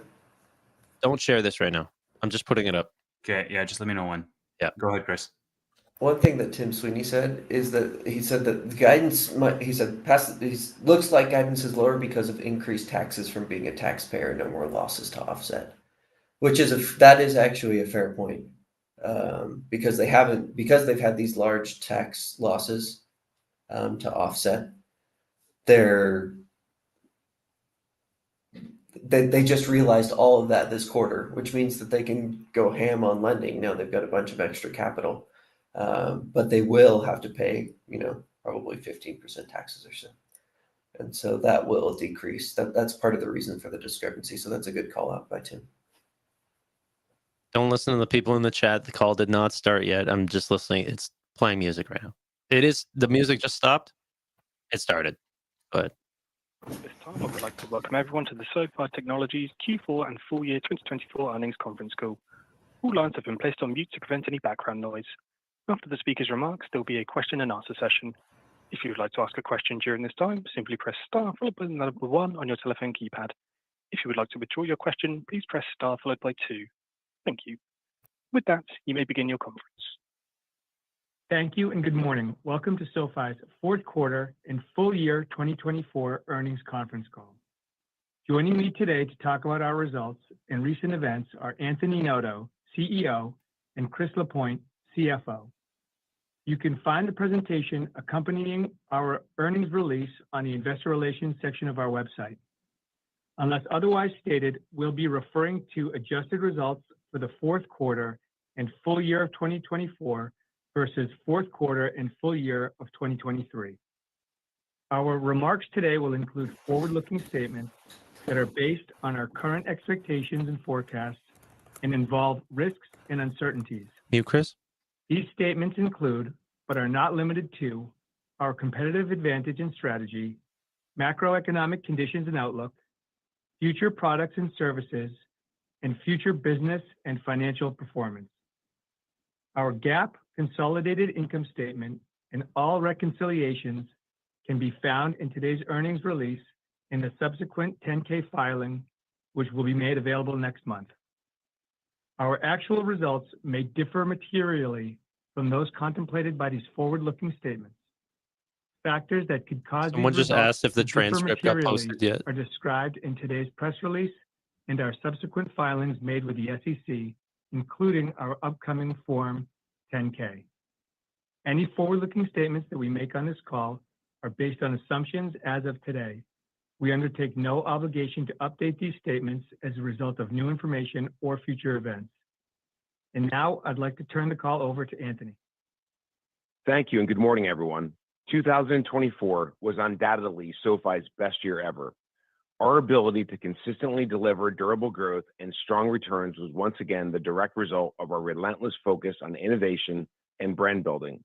Don't share this right now. I'm just putting it up. Okay, yeah, just let me know when. Yeah. Go ahead, Chris. One thing that Tim Sweeney said is that he said that the guidance looks like guidance is lower because of increased taxes from being a taxpayer, no more losses to offset, that is actually a fair point, because they've had these large tax losses to offset. They just realized all of that this quarter, which means that they can go ham on lending. Now they've got a bunch of extra capital, but they will have to pay, probably 15% taxes or so. And so that will decrease. That's part of the reason for the discrepancy. So that's a good call out by Tim. Don't listen to the people in the chat. The call did not start yet. I'm just listening. It's playing music right now. The music just stopped. It started, but This time, I would like to welcome everyone to the SoFi Technologies Q4 and full year 2024 earnings conference call. All lines have been placed on mute to prevent any background noise. After the speaker's remarks, there will be a question and answer session. If you would like to ask a question during this time, simply press star followed by the number 1 on your telephone keypad. If you would like to withdraw your question, please press star followed by 2. Thank you. With that, you may begin your conference. Thank you and good morning. Welcome to SoFi's fourth quarter and full year 2024 earnings conference call. Joining me today to talk about our results and recent events are Anthony Noto, CEO, and Chris Lapointe, CFO. You can find the presentation accompanying our earnings release on the investor relations section of our website. Unless otherwise stated, we'll be referring to adjusted results for the fourth quarter and full year of 2024 versus fourth quarter and full year of 2023. Our remarks today will include forward-looking statements that are based on our current expectations and forecasts and involve risks and uncertainties. mute, Chris. These statements include, but are not limited to, our competitive advantage and strategy, macroeconomic conditions and outlook, future products and services, and future business and financial performance. Our GAAP consolidated income statement and all reconciliations can be found in today's earnings release and the subsequent 10-K filing, which will be made available next month. Our actual results may differ materially from those contemplated by these forward-looking statements. Factors that could cause Someone these just results asked if the to differ transcript got materially posted yet. are described in today's press release and our subsequent filings made with the SEC, including our upcoming Form 10-K. Any forward-looking statements that we make on this call are based on assumptions as of today. We undertake no obligation to update these statements as a result of new information or future events. And now I'd like to turn the call over to Anthony. Thank you and good morning, everyone. 2024 was undoubtedly SoFi's best year ever. Our ability to consistently deliver durable growth and strong returns was once again the direct result of our relentless focus on innovation and brand building.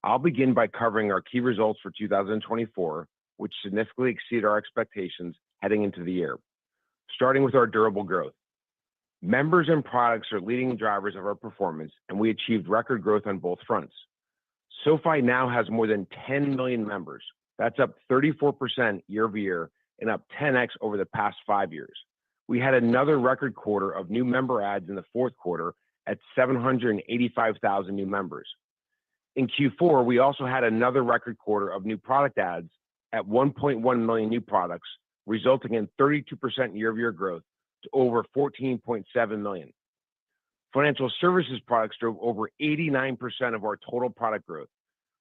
I'll begin by covering our key results for 2024, which significantly exceed our expectations heading into the year. Starting with our durable growth. Members and products are leading drivers of our performance, and we achieved record growth on both fronts. SoFi now has more than 10 million members. That's up 34% year over year and up 10x over the past 5 years. We had another record quarter of new member adds in the fourth quarter at 785,000 new members. In Q4, we also had another record quarter of new product adds at 1.1 million new products, resulting in 32% year-over-year growth to over 14.7 million. Financial services products drove over 89% of our total product growth.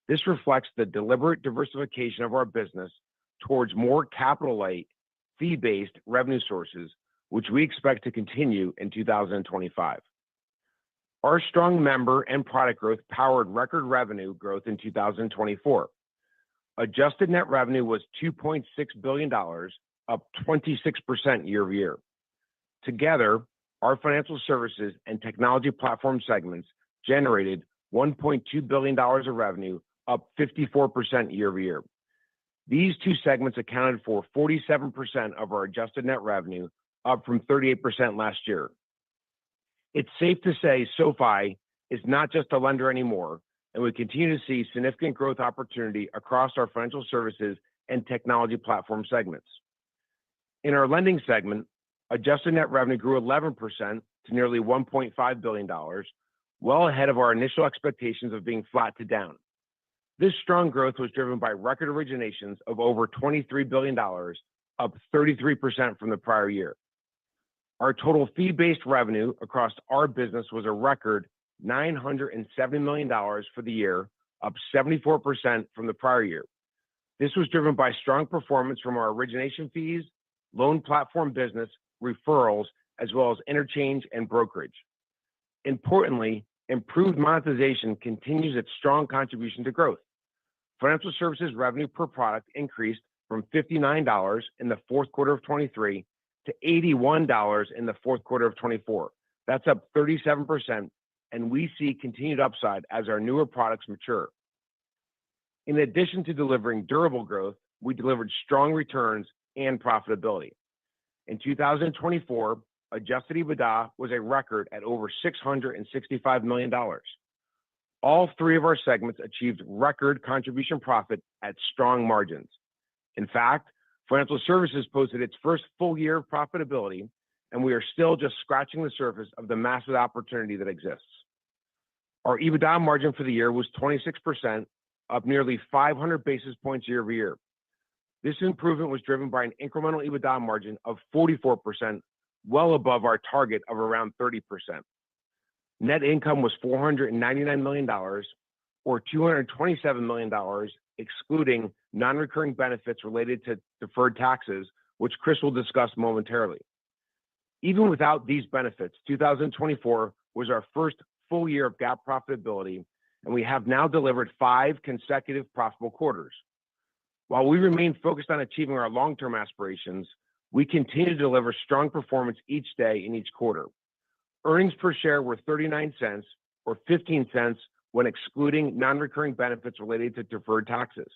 This reflects the deliberate diversification of our business towards more capital-light, fee-based revenue sources, which we expect to continue in 2025. Our strong member and product growth powered record revenue growth in 2024. Adjusted net revenue was $2.6 billion, up 26% year over year. Together, our financial services and technology platform segments generated $1.2 billion of revenue, up 54% year over year. These two segments accounted for 47% of our adjusted net revenue, up from 38% last year. It's safe to say SoFi is not just a lender anymore, and we continue to see significant growth opportunity across our financial services and technology platform segments. In our lending segment, adjusted net revenue grew 11% to nearly $1.5 billion, well ahead of our initial expectations of being flat to down. This strong growth was driven by record originations of over $23 billion, up 33% from the prior year. Our total fee-based revenue across our business was a record $970 million for the year, up 74% from the prior year. This was driven by strong performance from our origination fees, loan platform business, referrals, as well as interchange and brokerage. Importantly, improved monetization continues its strong contribution to growth. Financial services revenue per product increased from $59 in the fourth quarter of 23 to $81 in the fourth quarter of 24. That's up 37%, and we see continued upside as our newer products mature. In addition to delivering durable growth, we delivered strong returns and profitability. In 2024, adjusted EBITDA was a record at over $665 million. All three of our segments achieved record contribution profit at strong margins. In fact, financial services posted its first full year of profitability, and we are still just scratching the surface of the massive opportunity that exists. Our EBITDA margin for the year was 26%, up nearly 500 basis points year over year. This improvement was driven by an incremental EBITDA margin of 44%, well above our target of around 30%. Net income was $499 million, or $227 million, excluding non-recurring benefits related to deferred taxes, which Chris will discuss momentarily. Even without these benefits, 2024 was our first full year of GAAP profitability, and we have now delivered 5 consecutive profitable quarters. While we remain focused on achieving our long-term aspirations, we continue to deliver strong performance each day in each quarter. Earnings per share were 39 cents, or 15 cents when excluding non-recurring benefits related to deferred taxes.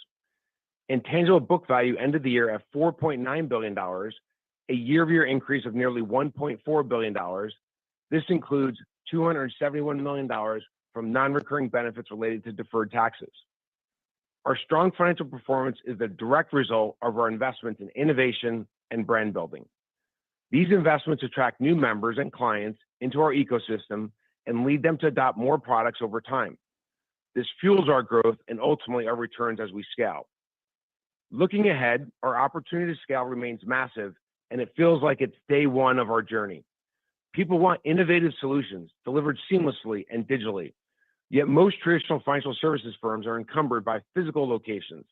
Intangible book value ended the year at $4.9 billion, a year-over-year increase of nearly $1.4 billion. This includes $271 million from non-recurring benefits related to deferred taxes. Our strong financial performance is the direct result of our investments in innovation and brand building. These investments attract new members and clients into our ecosystem and lead them to adopt more products over time. This fuels our growth and ultimately our returns as we scale. Looking ahead, our opportunity to scale remains massive, and it feels like it's day one of our journey. People want innovative solutions delivered seamlessly and digitally. Yet most traditional financial services firms are encumbered by physical locations,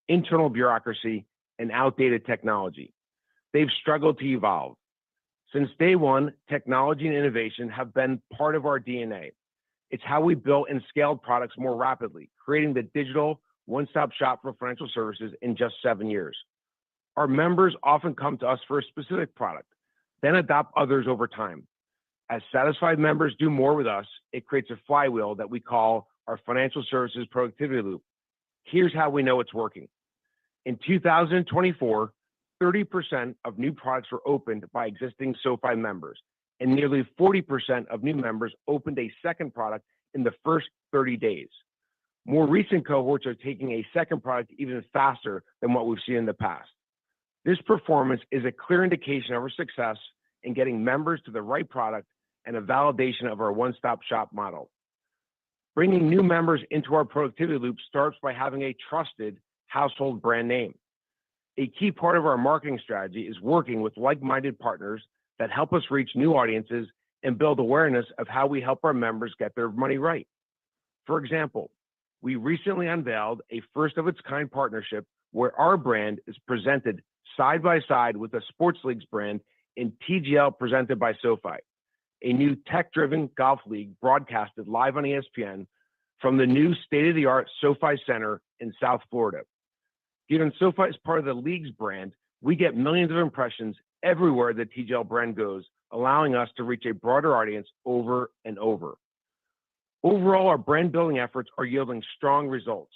internal bureaucracy, and outdated technology. They've struggled to evolve. Since day one, technology and innovation have been part of our DNA. It's how we built and scaled products more rapidly, creating the digital one-stop shop for financial services in just 7 years. Our members often come to us for a specific product, then adopt others over time. As satisfied members do more with us, it creates a flywheel that we call our financial services productivity loop. Here's how we know it's working. In 2024, 30% of new products were opened by existing SoFi members, and nearly 40% of new members opened a second product in the first 30 days. More recent cohorts are taking a second product even faster than what we've seen in the past. This performance is a clear indication of our success in getting members to the right product and a validation of our one-stop shop model. Bringing new members into our productivity loop starts by having a trusted household brand name. A key part of our marketing strategy is working with like-minded partners that help us reach new audiences and build awareness of how we help our members get their money right. For example, we recently unveiled a first-of-its-kind partnership where our brand is presented side by side with the sports league's brand in TGL presented by SoFi, a new tech-driven golf league broadcasted live on ESPN from the new state-of-the-art SoFi Center in South Florida. Given SoFi is part of the league's brand, we get millions of impressions everywhere the TGL brand goes, allowing us to reach a broader audience over and over. Overall, our brand building efforts are yielding strong results.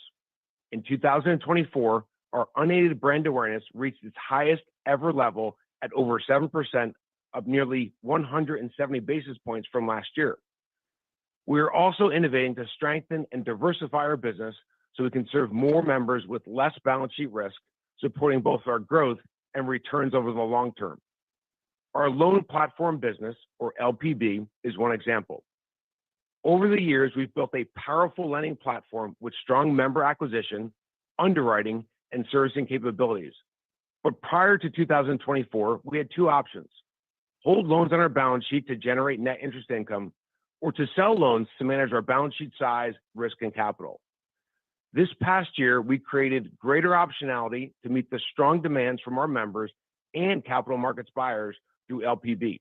In 2024, our unaided brand awareness reached its highest ever level at over 7%, up nearly 170 basis points from last year. We are also innovating to strengthen and diversify our business so we can serve more members with less balance sheet risk, supporting both our growth and returns over the long term. Our loan platform business, or LPB, is one example. Over the years, we've built a powerful lending platform with strong member acquisition, underwriting, and servicing capabilities. But prior to 2024, we had two options: hold loans on our balance sheet to generate net interest income, or to sell loans to manage our balance sheet size, risk, and capital. This past year, we created greater optionality to meet the strong demands from our members and capital markets buyers through LPB.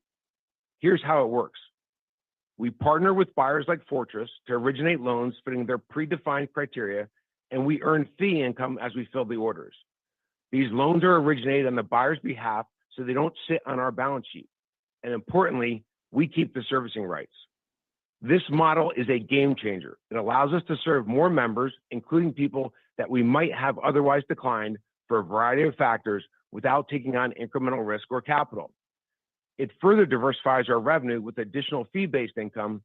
Here's how it works. We partner with buyers like Fortress to originate loans fitting their predefined criteria, and we earn fee income as we fill the orders. These loans are originated on the buyer's behalf, so they don't sit on our balance sheet. And importantly, we keep the servicing rights. This model is a game changer. It allows us to serve more members, including people that we might have otherwise declined for a variety of factors without taking on incremental risk or capital. It further diversifies our revenue with additional fee-based income,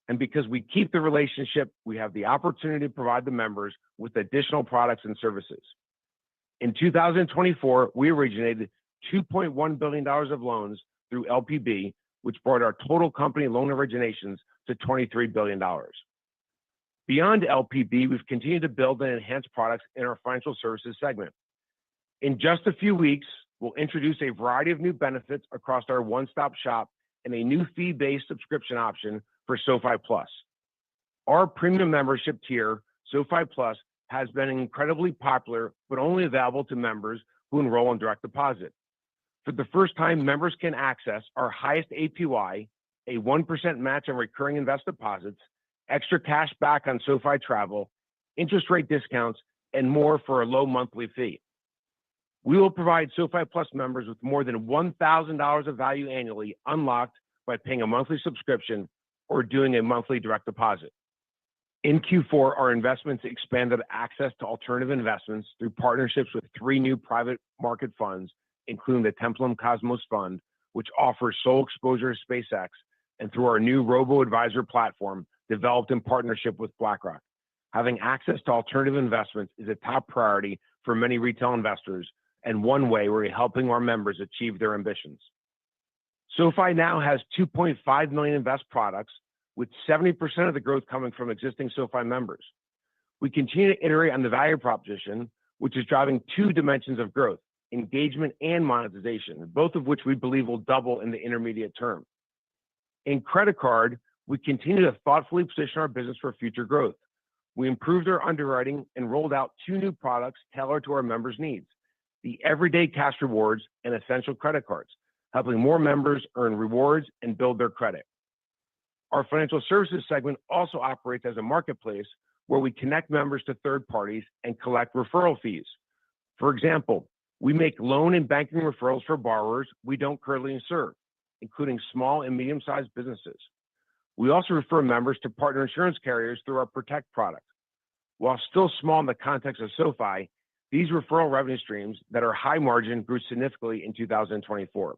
and because we keep the relationship, we have the opportunity to provide the members with additional products and services. In 2024, we originated $2.1 billion of loans through LPB, which brought our total company loan originations to $23 billion. Beyond LPB, we've continued to build and enhance products in our financial services segment. In just a few weeks, we'll introduce a variety of new benefits across our one-stop shop and a new fee-based subscription option for Sofi Plus. Our premium membership tier, Sofi Plus, has been incredibly popular, but only available to members who enroll in direct deposit. For the first time, members can access our highest APY, a 1% match on recurring invest deposits, extra cash back on Sofi travel, interest rate discounts, and more for a low monthly fee. We will provide Sofi Plus members with more than $1,000 of value annually unlocked by paying a monthly subscription or doing a monthly direct deposit. In Q4, our investments expanded access to alternative investments through partnerships with 3 new private market funds, including the Templum Cosmos Fund, which offers sole exposure to SpaceX, and through our new robo-advisor platform developed in partnership with BlackRock. Having access to alternative investments is a top priority for many retail investors, and one way we're helping our members achieve their ambitions. Sofi now has 2.5 million invest products, with 70% of the growth coming from existing Sofi members. We continue to iterate on the value proposition, which is driving 2 dimensions of growth: engagement and monetization, both of which we believe will double in the intermediate term. In credit card, we continue to thoughtfully position our business for future growth. We improved our underwriting and rolled out 2 new products tailored to our members' needs: the Everyday Cash Rewards and Essential Credit Cards, helping more members earn rewards and build their credit. Our financial services segment also operates as a marketplace where we connect members to third parties and collect referral fees. For example, we make loan and banking referrals for borrowers we don't currently serve, including small and medium-sized businesses. We also refer members to partner insurance carriers through our Protect product. While still small in the context of Sofi, these referral revenue streams that are high margin grew significantly in 2024.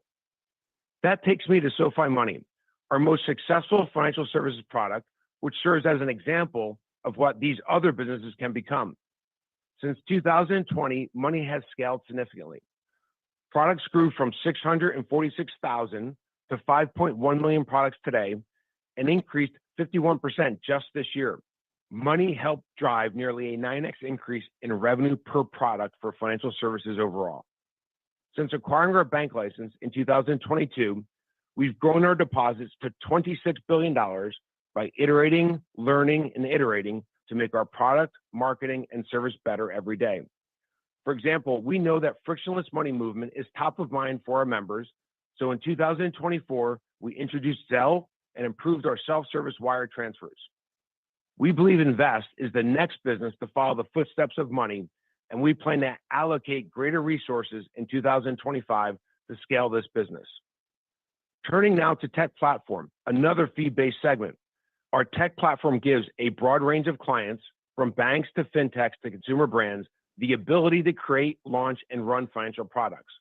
That takes me to Sofi Money, our most successful financial services product, which serves as an example of what these other businesses can become. Since 2020, Money has scaled significantly. Products grew from 646,000 to 5.1 million products today and increased 51% just this year. Money helped drive nearly a 9x increase in revenue per product for financial services overall. Since acquiring our bank license in 2022, we've grown our deposits to $26 billion by iterating, learning, and iterating to make our product, marketing, and service better every day. For example, we know that frictionless money movement is top of mind for our members, so in 2024, we introduced Zelle and improved our self-service wire transfers. We believe Invest is the next business to follow the footsteps of Money, and we plan to allocate greater resources in 2025 to scale this business. Turning now to Tech Platform, another fee-based segment. Our Tech Platform gives a broad range of clients, from banks to fintechs to consumer brands, the ability to create, launch, and run financial products.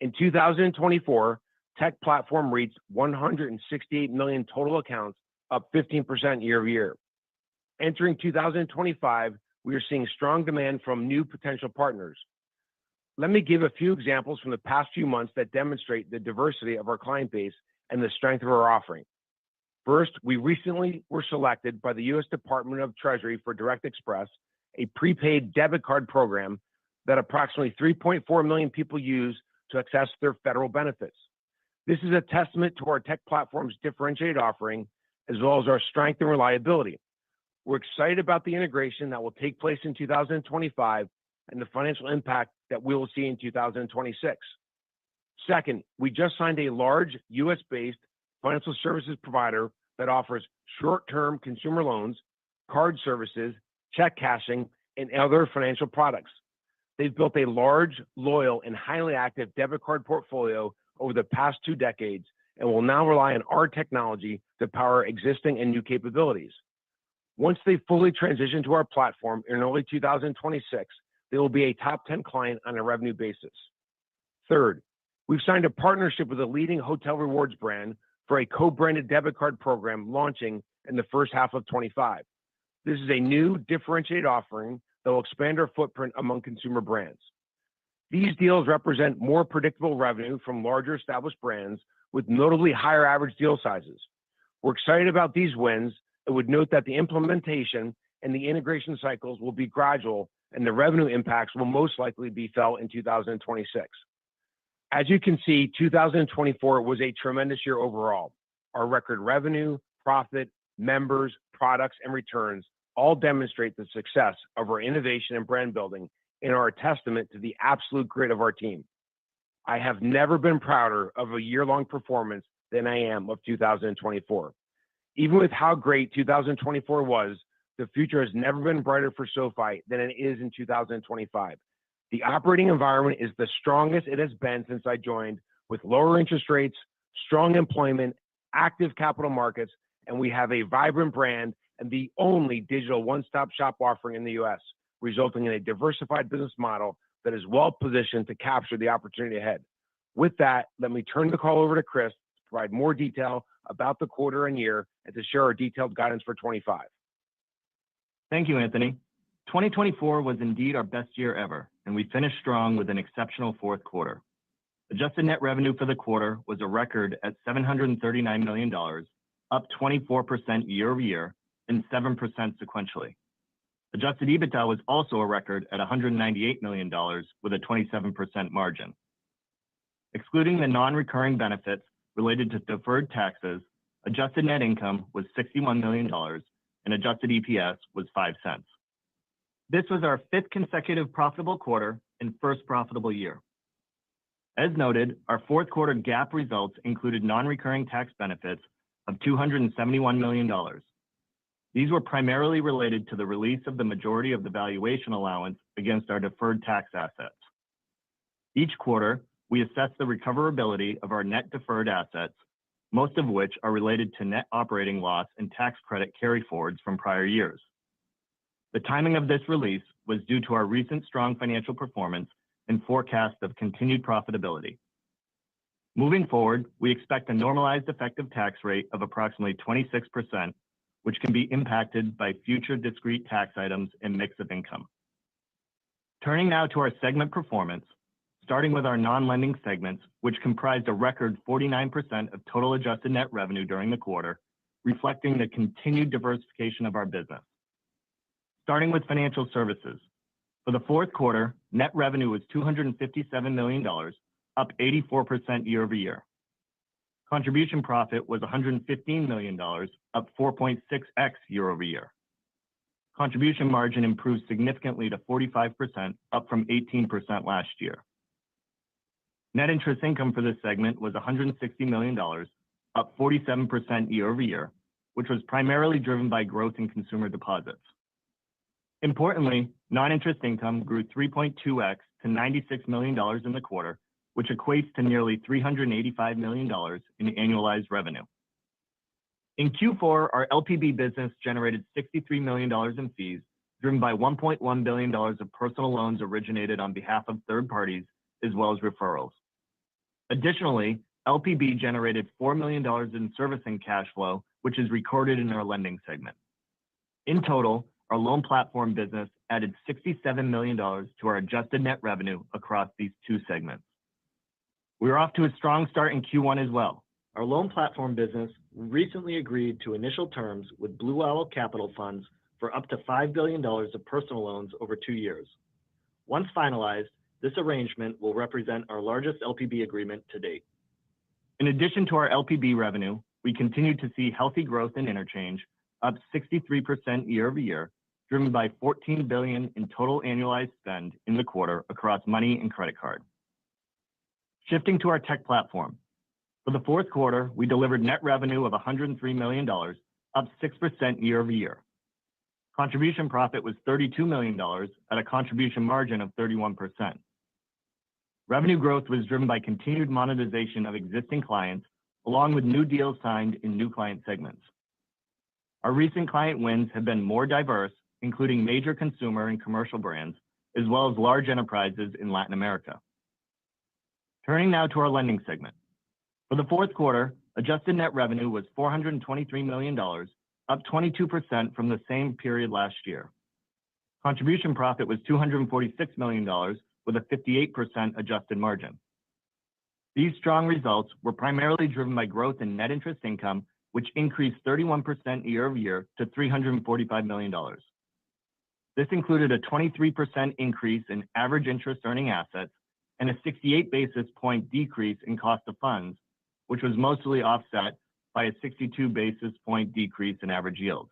In 2024, Tech Platform reached 168 million total accounts, up 15% year over year. Entering 2025, we are seeing strong demand from new potential partners. Let me give a few examples from the past few months that demonstrate the diversity of our client base and the strength of our offering. First, we recently were selected by the U.S. Department of Treasury for Direct Express, a prepaid debit card program that approximately 3.4 million people use to access their federal benefits. This is a testament to our tech platform's differentiated offering, as well as our strength and reliability. We're excited about the integration that will take place in 2025 and the financial impact that we will see in 2026. Second, we just signed a large U.S.-based financial services provider that offers short-term consumer loans, card services, check cashing, and other financial products. They've built a large, loyal, and highly active debit card portfolio over the past 2 decades and will now rely on our technology to power existing and new capabilities. Once they fully transition to our platform in early 2026, they will be a top 10 client on a revenue basis. Third, we've signed a partnership with a leading hotel rewards brand for a co-branded debit card program launching in the first half of 25. This is a new differentiated offering that will expand our footprint among consumer brands. These deals represent more predictable revenue from larger established brands with notably higher average deal sizes. We're excited about these wins and would note that the implementation and the integration cycles will be gradual and the revenue impacts will most likely be felt in 2026. As you can see, 2024 was a tremendous year overall. Our record revenue, profit, members, products, and returns all demonstrate the success of our innovation and brand building and are a testament to the absolute grit of our team. I have never been prouder of a year-long performance than I am of 2024. Even with how great 2024 was, the future has never been brighter for SoFi than it is in 2025. The operating environment is the strongest it has been since I joined, with lower interest rates, strong employment, active capital markets, and we have a vibrant brand and the only digital one-stop shop offering in the U.S., resulting in a diversified business model that is well positioned to capture the opportunity ahead. With that, let me turn the call over to Chris to provide more detail about the quarter and year and to share our detailed guidance for 25. Thank you, Anthony. 2024 was indeed our best year ever, and we finished strong with an exceptional fourth quarter. Adjusted net revenue for the quarter was a record at $739 million, up 24% year over year and 7% sequentially. Adjusted EBITDA was also a record at $198 million with a 27% margin. Excluding the non-recurring benefits related to deferred taxes, adjusted net income was $61 million and adjusted EPS was 5 cents. This was our 5th consecutive profitable quarter and first profitable year. As noted, our fourth quarter GAAP results included non-recurring tax benefits of $271 million. These were primarily related to the release of the majority of the valuation allowance against our deferred tax assets. Each quarter, we assess the recoverability of our net deferred assets, most of which are related to net operating loss and tax credit carryforwards from prior years. The timing of this release was due to our recent strong financial performance and forecast of continued profitability. Moving forward, we expect a normalized effective tax rate of approximately 26%, which can be impacted by future discrete tax items and mix of income. Turning now to our segment performance, starting with our non-lending segments, which comprised a record 49% of total adjusted net revenue during the quarter, reflecting the continued diversification of our business. Starting with financial services. For the fourth quarter, net revenue was $257 million, up 84% year over year. Contribution profit was $115 million, up 4.6x year over year. Contribution margin improved significantly to 45%, up from 18% last year. Net interest income for this segment was $160 million, up 47% year over year, which was primarily driven by growth in consumer deposits. Importantly, non-interest income grew 3.2x to $96 million in the quarter, which equates to nearly $385 million in annualized revenue. In Q4, our LPB business generated $63 million in fees, driven by $1.1 billion of personal loans originated on behalf of third parties, as well as referrals. Additionally, LPB generated $4 million in servicing cash flow, which is recorded in our lending segment. In total, our loan platform business added $67 million to our adjusted net revenue across these two segments. We are off to a strong start in Q1 as well. Our loan platform business we recently agreed to initial terms with Blue Owl Capital Funds for up to $5 billion of personal loans over 2 years. Once finalized, this arrangement will represent our largest LPB agreement to date. In addition to our LPB revenue, we continue to see healthy growth in interchange, up 63% year over year, driven by $14 billion in total annualized spend in the quarter across money and credit card. Shifting to our tech platform. For the fourth quarter, we delivered net revenue of $103 million, up 6% year over year. Contribution profit was $32 million at a contribution margin of 31%. Revenue growth was driven by continued monetization of existing clients, along with new deals signed in new client segments. Our recent client wins have been more diverse, including major consumer and commercial brands, as well as large enterprises in Latin America. Turning now to our lending segment. For the fourth quarter, adjusted net revenue was $423 million, up 22% from the same period last year. Contribution profit was $246 million, with a 58% adjusted margin. These strong results were primarily driven by growth in net interest income, which increased 31% year over year to $345 million. This included a 23% increase in average interest earning assets and a 68 basis point decrease in cost of funds, which was mostly offset by a 62 basis point decrease in average yields.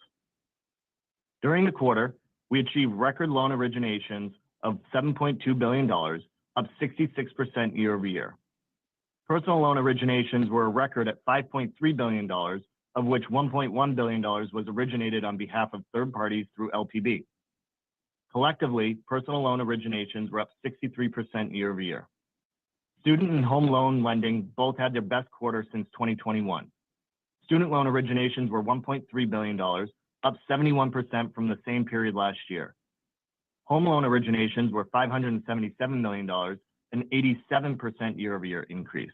During the quarter, we achieved record loan originations of $7.2 billion, up 66% year over year. Personal loan originations were a record at $5.3 billion, of which $1.1 billion was originated on behalf of third parties through LPB. Collectively, personal loan originations were up 63% year over year. Student and home loan lending both had their best quarter since 2021. Student loan originations were $1.3 billion, up 71% from the same period last year. Home loan originations were $577 million, an 87% year-over-year increase.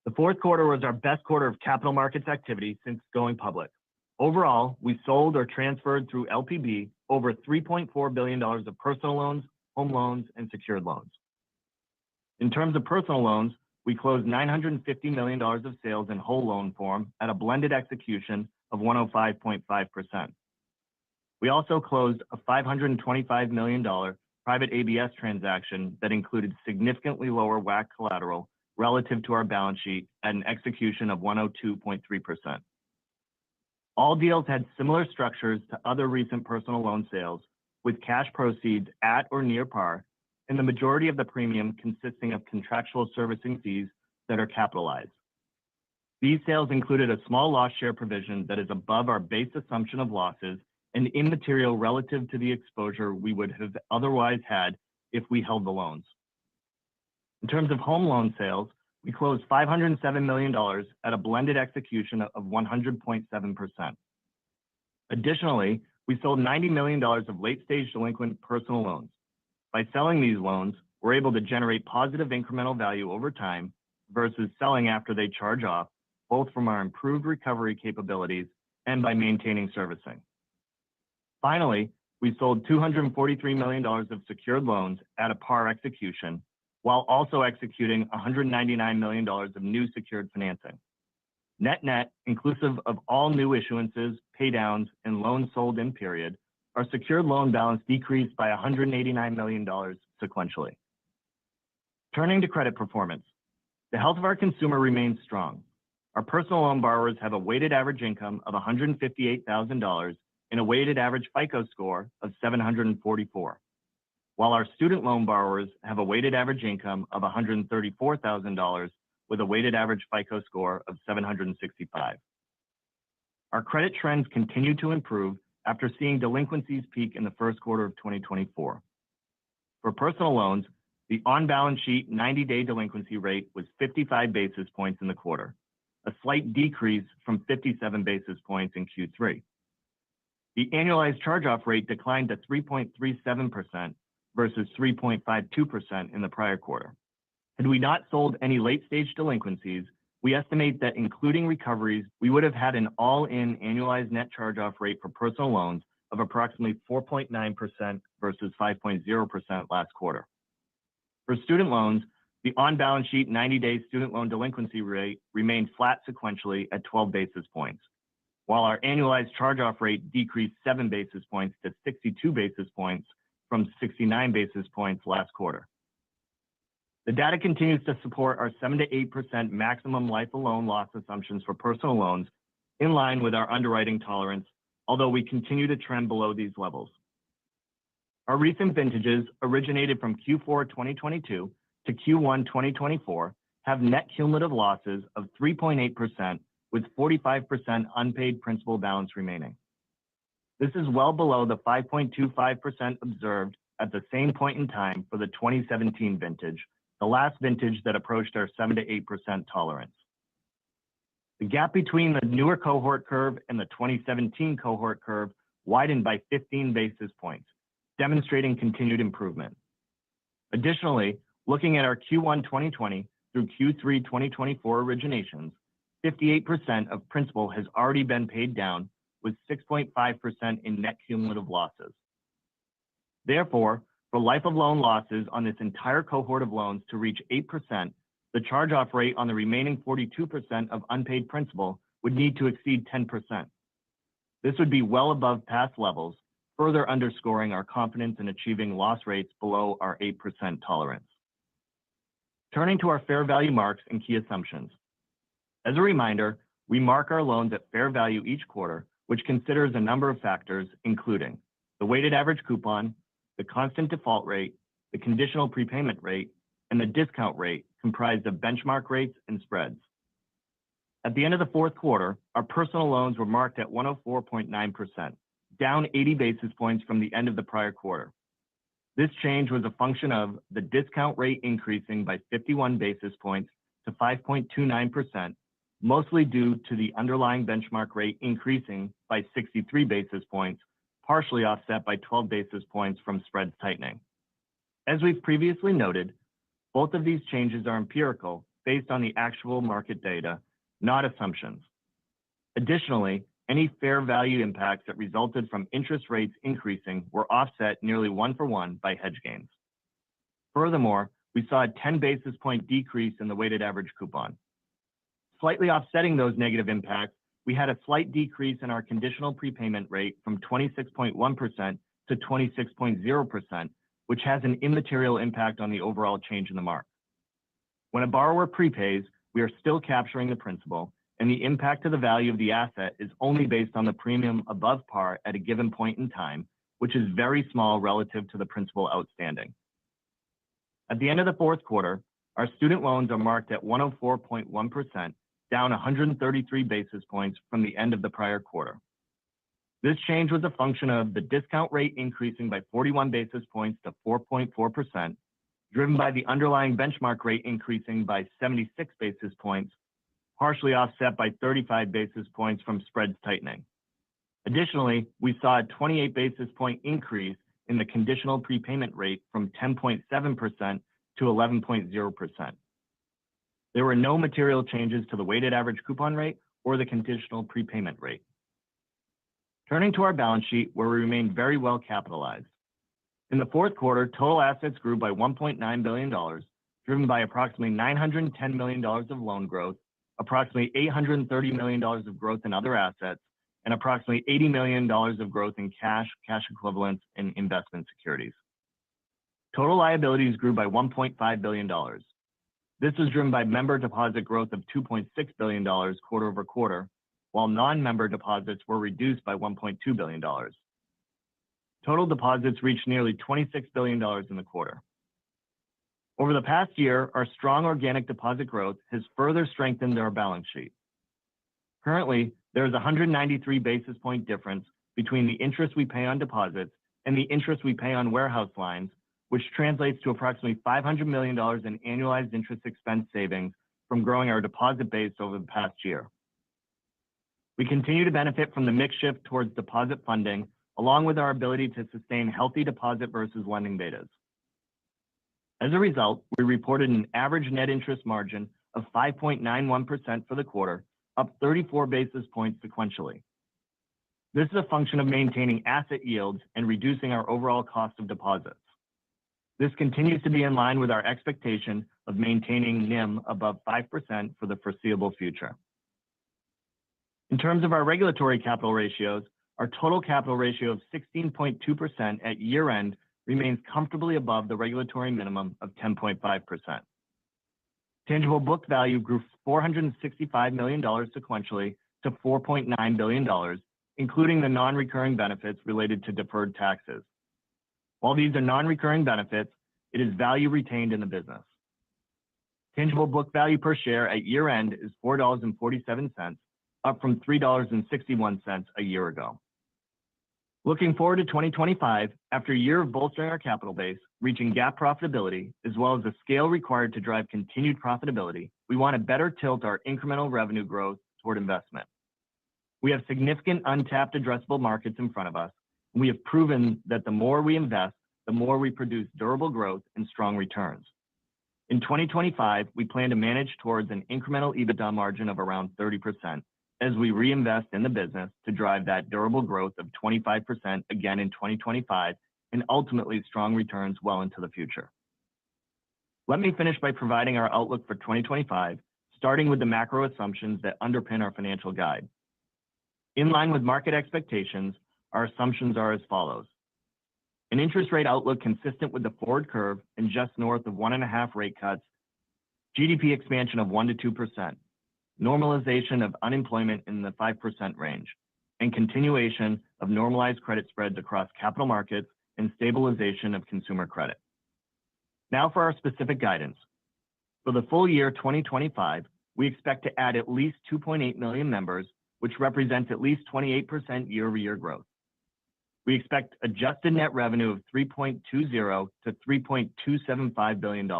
The fourth quarter was our best quarter of capital markets activity since going public. Overall, we sold or transferred through LPB over $3.4 billion of personal loans, home loans, and secured loans. In terms of personal loans, we closed $950 million of sales in whole loan form at a blended execution of 105.5%. We also closed a $525 million private ABS transaction that included significantly lower WAC collateral relative to our balance sheet at an execution of 102.3%. All deals had similar structures to other recent personal loan sales, with cash proceeds at or near par, and the majority of the premium consisting of contractual servicing fees that are capitalized. These sales included a small loss share provision that is above our base assumption of losses and immaterial relative to the exposure we would have otherwise had if we held the loans. In terms of home loan sales, we closed $507 million at a blended execution of 100.7%. Additionally, we sold $90 million of late-stage delinquent personal loans. By selling these loans, we're able to generate positive incremental value over time versus selling after they charge off, both from our improved recovery capabilities and by maintaining servicing. Finally, we sold $243 million of secured loans at a par execution, while also executing $199 million of new secured financing. Net-net, inclusive of all new issuances, paydowns, and loans sold in period, our secured loan balance decreased by $189 million sequentially. Turning to credit performance, the health of our consumer remains strong. Our personal loan borrowers have a weighted average income of $158,000 and a weighted average FICO score of 744, while our student loan borrowers have a weighted average income of $134,000 with a weighted average FICO score of 765. Our credit trends continue to improve after seeing delinquencies peak in the first quarter of 2024. For personal loans, the on-balance sheet 90-day delinquency rate was 55 basis points in the quarter, a slight decrease from 57 basis points in Q3. The annualized charge-off rate declined to 3.37% versus 3.52% in the prior quarter. Had we not sold any late-stage delinquencies, we estimate that including recoveries, we would have had an all-in annualized net charge-off rate for personal loans of approximately 4.9% versus 5.0% last quarter. For student loans, The on-balance sheet 90-day student loan delinquency rate remained flat sequentially at 12 basis points, while our annualized charge-off rate decreased 7 basis points to 62 basis points from 69 basis points last quarter. The data continues to support our 7 to 8% maximum life of loan loss assumptions for personal loans, in line with our underwriting tolerance, although we continue to trend below these levels. Our recent vintages, originated from Q4 2022 to Q1 2024, have net cumulative losses of 3.8%, with 45% unpaid principal balance remaining. This is well below the 5.25% observed at the same point in time for the 2017 vintage, the last vintage that approached our 7 to 8% tolerance. The gap between the newer cohort curve and the 2017 cohort curve widened by 15 basis points, demonstrating continued improvement. Additionally, looking at our Q1 2020 through Q3 2024 originations, 58% of principal has already been paid down, with 6.5% in net cumulative losses. Therefore, for life of loan losses on this entire cohort of loans to reach 8%, the charge-off rate on the remaining 42% of unpaid principal would need to exceed 10%. This would be well above past levels, further underscoring our confidence in achieving loss rates below our 8% tolerance. Turning to our fair value marks and key assumptions. As a reminder, we mark our loans at fair value each quarter, which considers a number of factors, including the weighted average coupon, the constant default rate, the conditional prepayment rate, and the discount rate, comprised of benchmark rates and spreads. At the end of the fourth quarter, our personal loans were marked at 104.9%, down 80 basis points from the end of the prior quarter. This change was a function of the discount rate increasing by 51 basis points to 5.29%, mostly due to the underlying benchmark rate increasing by 63 basis points, partially offset by 12 basis points from spreads tightening. As we've previously noted, both of these changes are empirical based on the actual market data, not assumptions. Additionally, any fair value impacts that resulted from interest rates increasing were offset nearly 1-for-1 by hedge gains. Furthermore, we saw a 10 basis point decrease in the weighted average coupon. Slightly offsetting those negative impacts, we had a slight decrease in our conditional prepayment rate from 26.1% to 26.0%, which has an immaterial impact on the overall change in the mark. When a borrower prepays, we are still capturing the principal, and the impact to the value of the asset is only based on the premium above par at a given point in time, which is very small relative to the principal outstanding. At the end of the fourth quarter, our student loans are marked at 104.1%, down 133 basis points from the end of the prior quarter. This change was a function of the discount rate increasing by 41 basis points to 4.4%, driven by the underlying benchmark rate increasing by 76 basis points, partially offset by 35 basis points from spreads tightening. Additionally, we saw a 28 basis point increase in the conditional prepayment rate from 10.7% to 11.0%. There were no material changes to the weighted average coupon rate or the conditional prepayment rate. Turning to our balance sheet, where we remain very well capitalized. In the fourth quarter, total assets grew by $1.9 billion, driven by approximately $910 million of loan growth, approximately $830 million of growth in other assets, and approximately $80 million of growth in cash, cash equivalents, and investment securities. Total liabilities grew by $1.5 billion. This was driven by member deposit growth of $2.6 billion quarter over quarter, while non-member deposits were reduced by $1.2 billion. Total deposits reached nearly $26 billion in the quarter. Over the past year, our strong organic deposit growth has further strengthened our balance sheet. Currently, there is a 193 basis point difference between the interest we pay on deposits and the interest we pay on warehouse lines, which translates to approximately $500 million in annualized interest expense savings from growing our deposit base over the past year. We continue to benefit from the mix shift towards deposit funding, along with our ability to sustain healthy deposit versus lending betas. As a result, we reported an average net interest margin of 5.91% for the quarter, up 34 basis points sequentially. This is a function of maintaining asset yields and reducing our overall cost of deposits. This continues to be in line with our expectation of maintaining NIM above 5% for the foreseeable future. In terms of our regulatory capital ratios, our total capital ratio of 16.2% at year-end remains comfortably above the regulatory minimum of 10.5%. Tangible book value grew $465 million sequentially to $4.9 billion, including the non-recurring benefits related to deferred taxes. While these are non-recurring benefits, it is value retained in the business. Tangible book value per share at year-end is $4.47, up from $3.61 a year ago. Looking forward to 2025, after a year of bolstering our capital base, reaching GAAP profitability, as well as the scale required to drive continued profitability, we want to better tilt our incremental revenue growth toward investment. We have significant untapped addressable markets in front of us, and we have proven that the more we invest, the more we produce durable growth and strong returns. In 2025, we plan to manage towards an incremental EBITDA margin of around 30% as we reinvest in the business to drive that durable growth of 25% again in 2025 and ultimately strong returns well into the future. Let me finish by providing our outlook for 2025, starting with the macro assumptions that underpin our financial guide. In line with market expectations, our assumptions are as follows. An interest rate outlook consistent with the forward curve and just north of 1.5 rate cuts, GDP expansion of 1 to 2%, normalization of unemployment in the 5% range, and continuation of normalized credit spreads across capital markets and stabilization of consumer credit. Now for our specific guidance. For the full year 2025, we expect to add at least 2.8 million members, which represents at least 28% year-over-year growth. We expect adjusted net revenue of $3.20 to $3.275 billion,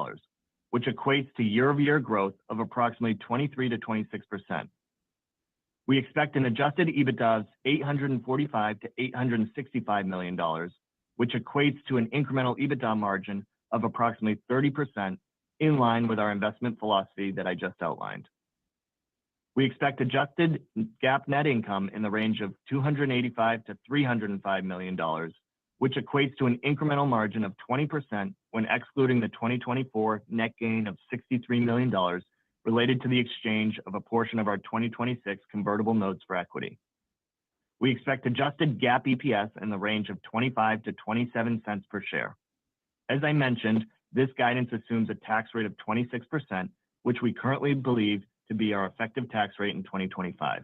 which equates to year-over-year growth of approximately 23 to 26%. We expect an adjusted EBITDA of $845 to $865 million, which equates to an incremental EBITDA margin of approximately 30% in line with our investment philosophy that I just outlined. We expect adjusted GAAP net income in the range of $285 to $305 million, which equates to an incremental margin of 20% when excluding the 2024 net gain of $63 million related to the exchange of a portion of our 2026 convertible notes for equity. We expect adjusted GAAP EPS in the range of 25 to 27 cents per share. As I mentioned, this guidance assumes a tax rate of 26%, which we currently believe to be our effective tax rate in 2025.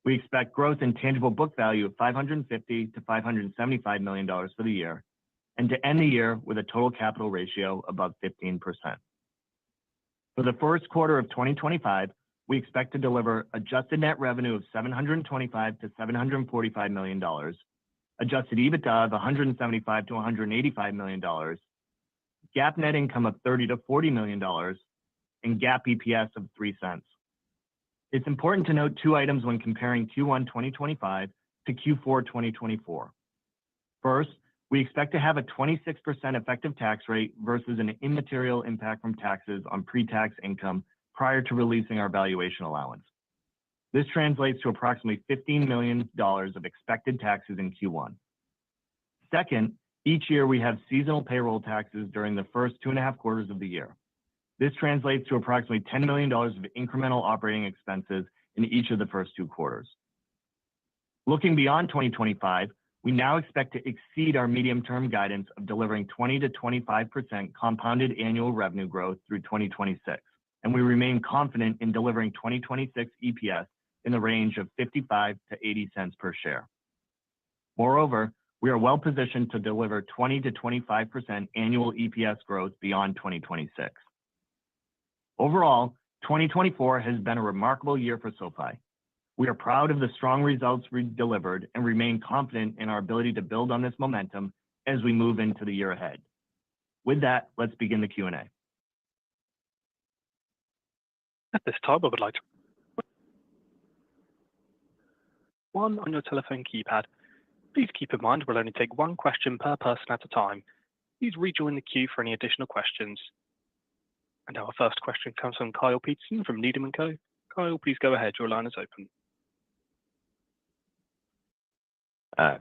We expect growth in tangible book value of $550 to $575 million for the year, and to end the year with a total capital ratio above 15%. For the first quarter of 2025, we expect to deliver adjusted net revenue of $725 to $745 million, adjusted EBITDA of $175 to $185 million, GAAP net income of $30 to $40 million, and GAAP EPS of 3 cents. It's important to note two items when comparing Q1 2025 to Q4 2024. First, we expect to have a 26% effective tax rate versus an immaterial impact from taxes on pre-tax income prior to releasing our valuation allowance. This translates to approximately $15 million of expected taxes in Q1. Second, each year we have seasonal payroll taxes during the first 2.5 quarters of the year. This translates to approximately $10 million of incremental operating expenses in each of the first 2 quarters. Looking beyond 2025, we now expect to exceed our medium-term guidance of delivering 20 to 25% compounded annual revenue growth through 2026, and we remain confident in delivering 2026 EPS in the range of 55 to 80 cents per share. Moreover, we are well positioned to deliver 20 to 25% annual EPS growth beyond 2026. Overall, 2024 has been a remarkable year for SoFi. We are proud of the strong results we delivered and remain confident in our ability to build on this momentum as we move into the year ahead. With that, let's begin the Q&A. At this time, I would like to one on your telephone keypad. Please keep in mind we'll only take one question per person at a time. Please rejoin the queue for any additional questions. And our first question comes from Kyle Peterson from Needham & Co. Kyle, please go ahead. Your line is open.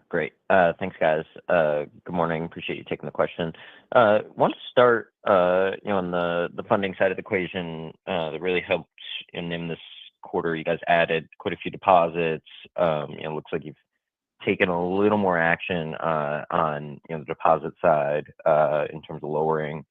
Great. Thanks, guys. Good morning. Appreciate you taking the question. Want to start, on the funding side of the equation, that really helped in NIM this quarter. You guys added quite a few deposits. Looks like you've taken a little more action on the deposit side in terms of lowering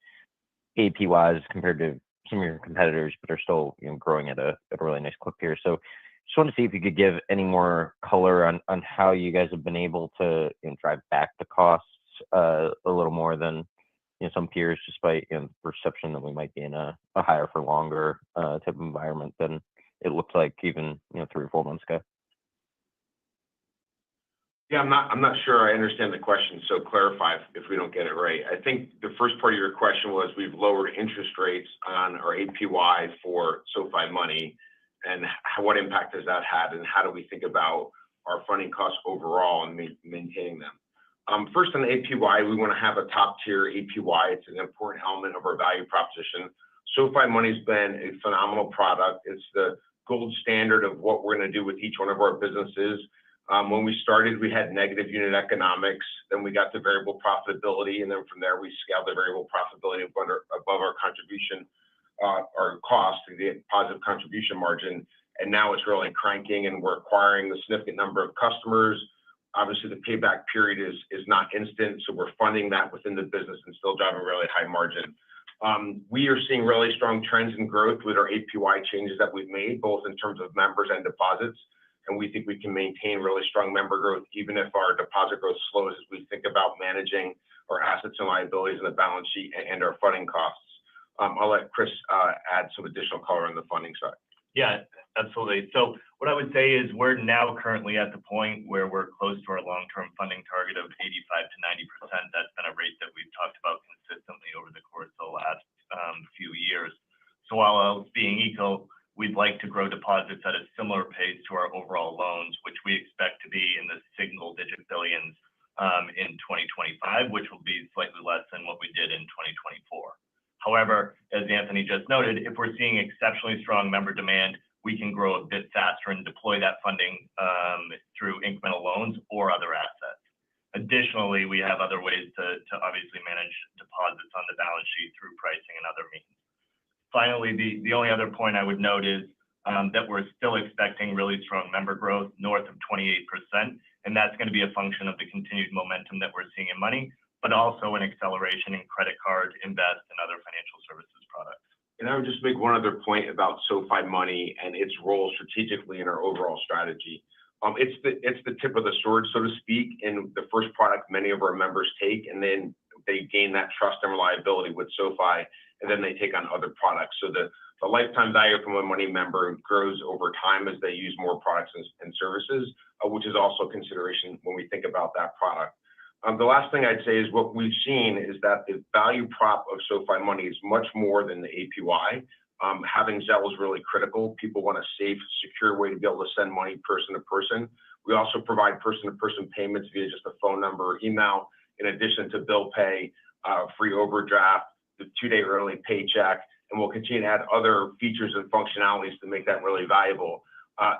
APYs compared to some of your competitors, but are still growing at a really nice clip here. So just want to see if you could give any more color on how you guys have been able to drive back the costs a little more than some peers, despite the perception that we might be in a higher for longer type of environment than it looked like even 3 or 4 months ago. Yeah, I'm not sure I understand the question, so clarify if we don't get it right. I think the first part of your question was we've lowered interest rates on our APY for SoFi Money, and what impact has that had, and how do we think about our funding costs overall and maintaining them? First, on the APY, we want to have a top-tier APY. It's an important element of our value proposition. SoFi Money's been a phenomenal product. It's the gold standard of what we're going to do with each one of our businesses. When we started, we had negative unit economics. Then we got to variable profitability, and then from there we scaled the variable profitability above our contribution, our cost to the positive contribution margin. And now it's really cranking, and we're acquiring a significant number of customers. Obviously, the payback period is not instant, so we're funding that within the business and still driving really high margin. We are seeing really strong trends in growth with our APY changes that we've made, both in terms of members and deposits. And we think we can maintain really strong member growth, even if our deposit growth slows as we think about managing our assets and liabilities in the balance sheet and our funding costs. I'll let Chris add some additional color on the funding side. Yeah, absolutely. So what I would say is we're now currently at the point where we're close to our long-term funding target of 85 to 90%. That's been a rate that we've talked about consistently over the course of the last few years. So while else being equal, we'd like to grow deposits at a similar pace to our overall loans, which we expect to be in the single-digit billions in 2025, which will be slightly less than what we did in 2024. However, as Anthony just noted, if we're seeing exceptionally strong member demand, we can grow a bit faster and deploy that funding through incremental loans or other assets. Additionally, we have other ways to obviously manage deposits on the balance sheet through pricing and other means. Finally, the only other point I would note is that we're still expecting really strong member growth north of 28%, and that's going to be a function of the continued momentum that we're seeing in Money, but also an acceleration in credit card, Invest, and other financial services products. And I would just make one other point about SoFi Money and its role strategically in our overall strategy. It's the tip of the sword, so to speak, in the first product many of our members take, and then they gain that trust and reliability with SoFi, and then they take on other products. So the lifetime value from a Money member grows over time as they use more products and services, which is also a consideration when we think about that product. The last thing I'd say is what we've seen is that the value prop of SoFi Money is much more than the APY. Having Zelle is really critical. People want a safe, secure way to be able to send money person to person. We also provide person-to-person payments via just a phone number or email, in addition to bill pay, free overdraft, the 2-day early paycheck, and we'll continue to add other features and functionalities to make that really valuable.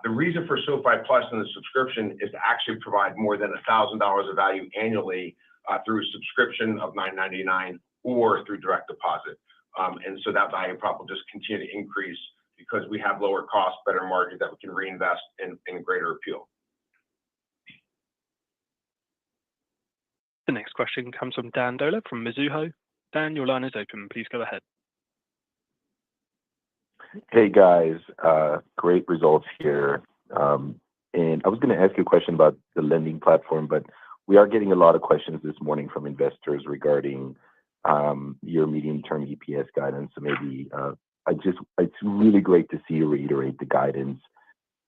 The reason for SoFi Plus and the subscription is to actually provide more than $1,000 of value annually through a subscription of $9.99 or through direct deposit. And so that value prop will just continue to increase because we have lower costs, better margins that we can reinvest in greater appeal. The next question comes from Dan Dolev from Mizuho. Dan, your line is open. Please go ahead. Hey guys, great results here. And I was going to ask you a question about the lending platform, but we are getting a lot of questions this morning from investors regarding your medium-term EPS guidance. So maybe it's really great to see you reiterate the guidance.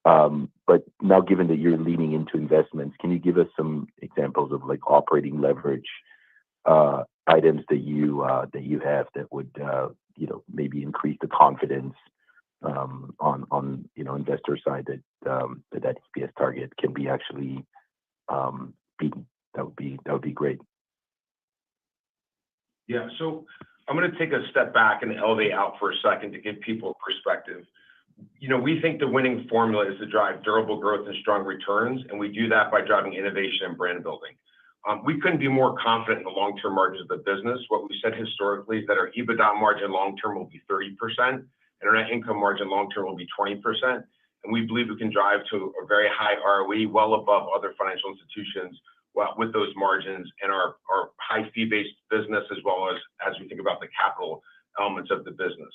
But now, given that you're leaning into investments, can you give us some examples of like operating leverage items that you have that would maybe increase the confidence on investor side that EPS target can be actually beaten? That would be great. Yeah, so I'm going to take a step back and elevate out for a second to give people a perspective. we think the winning formula is to drive durable growth and strong returns, and we do that by driving innovation and brand building. We couldn't be more confident in the long-term margins of the business. What we said historically is that our EBITDA margin long-term will be 30%, and our net income margin long-term will be 20%. And we believe we can drive to a very high ROE, well above other financial institutions with those margins and our high fee-based business, as well as we think about the capital elements of the business.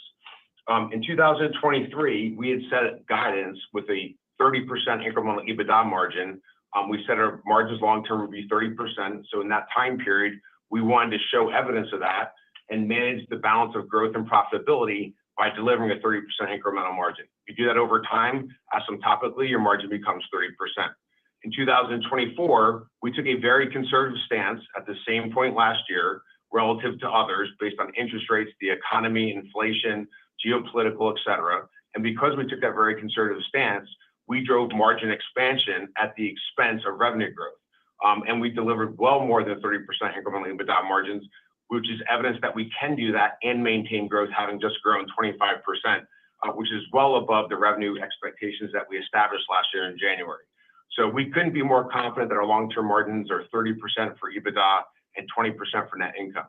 In 2023, we had set guidance with a 30% incremental EBITDA margin. We said our margins long-term would be 30%. So in that time period, we wanted to show evidence of that and manage the balance of growth and profitability by delivering a 30% incremental margin. If you do that over time, asymptotically, your margin becomes 30%. In 2024, we took a very conservative stance at the same point last year relative to others based on interest rates, the economy, inflation, geopolitical, et cetera. And because we took that very conservative stance, we drove margin expansion at the expense of revenue growth. And we delivered well more than 30% incremental EBITDA margins, which is evidence that we can do that and maintain growth, having just grown 25%, which is well above the revenue expectations that we established last year in January. So we couldn't be more confident that our long-term margins are 30% for EBITDA and 20% for net income.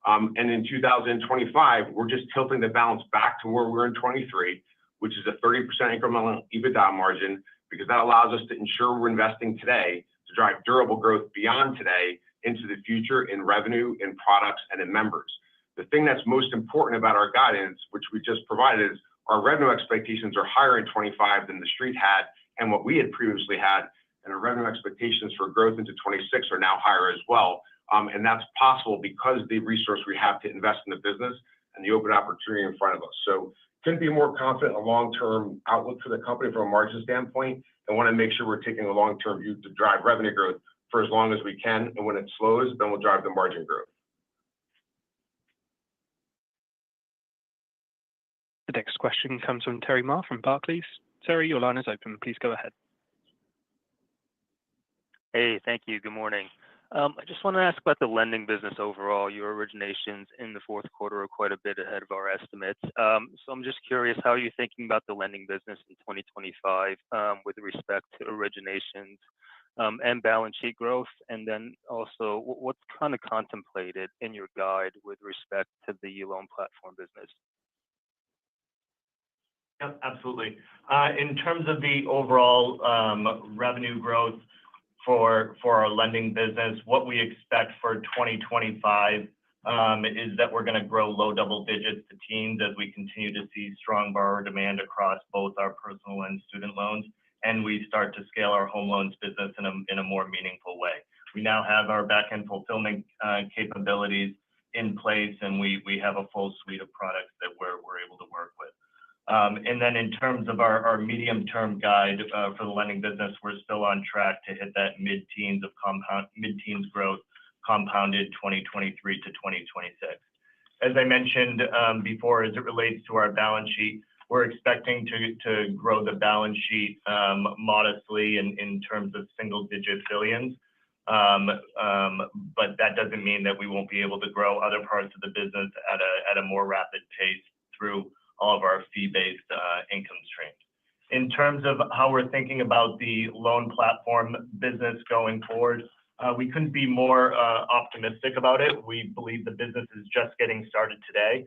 And in 2025, we're just tilting the balance back to where we were in 23, which is a 30% incremental EBITDA margin, because that allows us to ensure we're investing today to drive durable growth beyond today into the future in revenue, in products, and in members. The thing that's most important about our guidance, which we just provided, is our revenue expectations are higher in 25 than the street had and what we had previously had, and our revenue expectations for growth into 26 are now higher as well. And that's possible because of the resource we have to invest in the business and the open opportunity in front of us. So couldn't be more confident in a long-term outlook for the company from a margin standpoint, and want to make sure we're taking a long-term view to drive revenue growth for as long as we can. And when it slows, then we'll drive the margin growth. The next question comes from Terry Ma from Barclays. Terry, your line is open. Please go ahead. Hey, thank you. Good morning. I just want to ask about the lending business overall. Your originations in the fourth quarter are quite a bit ahead of our estimates. So I'm just curious, how are you thinking about the lending business in 2025 with respect to originations and balance sheet growth? And then also, what's kind of contemplated in your guide with respect to the loan platform business? Yep, absolutely. In terms of the overall revenue growth for our lending business, what we expect for 2025 is that we're going to grow low double digits to teens as we continue to see strong borrower demand across both our personal and student loans, and we start to scale our home loans business in a more meaningful way. We now have our back-end fulfillment capabilities in place, and we have a full suite of products that we're able to work with. And then in terms of our medium-term guide for the lending business, we're still on track to hit that mid-teens growth compounded 2023 to 2026. As I mentioned before, as it relates to our balance sheet, we're expecting to grow the balance sheet modestly in terms of single-digit billions. But that doesn't mean that we won't be able to grow other parts of the business at a more rapid pace through all of our fee-based income streams. In terms of how we're thinking about the loan platform business going forward, we couldn't be more optimistic about it. We believe the business is just getting started today.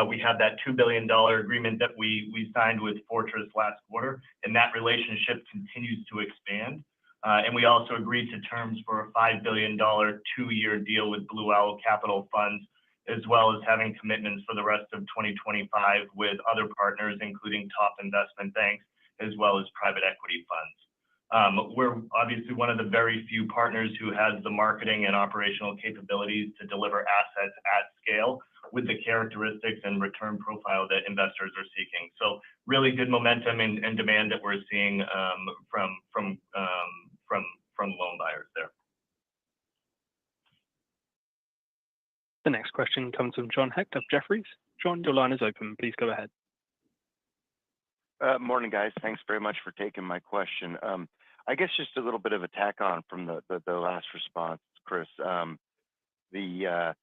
We have that $2 billion agreement that we signed with Fortress last quarter, and that relationship continues to expand. And we also agreed to terms for a $5 billion two-year deal with Blue Owl Capital Funds, as well as having commitments for the rest of 2025 with other partners, including top investment banks, as well as private equity funds. We're obviously one of the very few partners who has the marketing and operational capabilities to deliver assets at scale with the characteristics and return profile that investors are seeking. So really good momentum and demand that we're seeing from loan buyers there. The next question comes from John Hecht of Jefferies. John, your line is open. Please go ahead. Morning, guys. Thanks very much for taking my question. I guess just a little bit of a tack on from the last response, Chris. The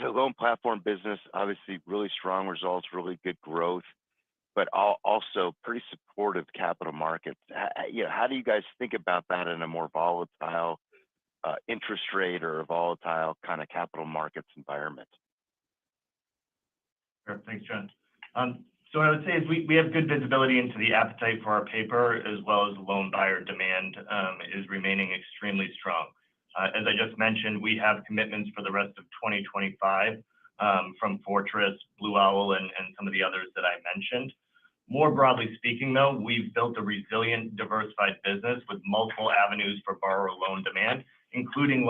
loan platform business, obviously really strong results, really good growth. but also pretty supportive capital markets. How do you guys think about that in a more volatile interest rate or a volatile kind of capital markets environment? Sure. Thanks, John. So what I would say is we have good visibility into the appetite for our paper, as well as loan buyer demand is remaining extremely strong. As I just mentioned, we have commitments for the rest of 2025 from Fortress, Blue Owl, and some of the others that I mentioned. More broadly speaking, though, we've built a resilient, diversified business with multiple avenues for borrower loan demand, including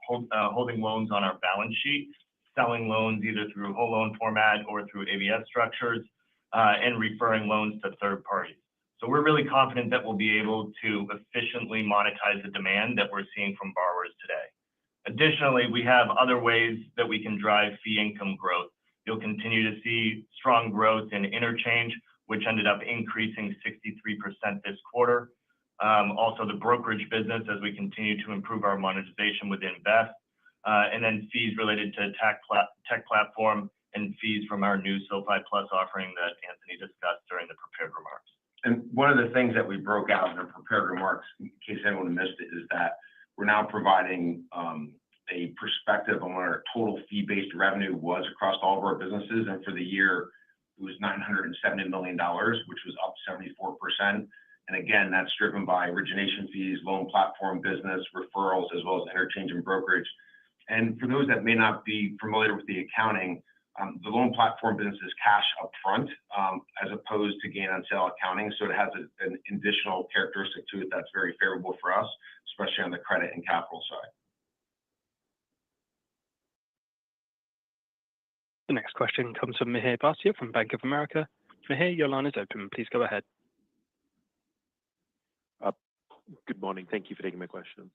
holding loans on our balance sheet, selling loans either through whole loan format or through ABS structures, and referring loans to third parties. So we're really confident that we'll be able to efficiently monetize the demand that we're seeing from borrowers today. Additionally, we have other ways that we can drive fee income growth. You'll continue to see strong growth in interchange, which ended up increasing 63% this quarter. Also, the brokerage business, as we continue to improve our monetization with Invest, and then fees related to tech platform and fees from our new SoFi Plus offering that Anthony discussed during the prepared remarks. And one of the things that we broke out in the prepared remarks, in case anyone missed it, is that we're now providing a perspective on what our total fee-based revenue was across all of our businesses. And for the year, it was $970 million, which was up 74%. And again, that's driven by origination fees, loan platform business, referrals, as well as interchange and brokerage. And for those that may not be familiar with the accounting, the loan platform business is cash upfront as opposed to gain on sale accounting. So it has an additional characteristic to it that's very favorable for us, especially on the credit and capital side. The next question comes from Mihir Bhatia from Bank of America. Mihir, your line is open. Please go ahead. Good morning. Thank you for taking my question.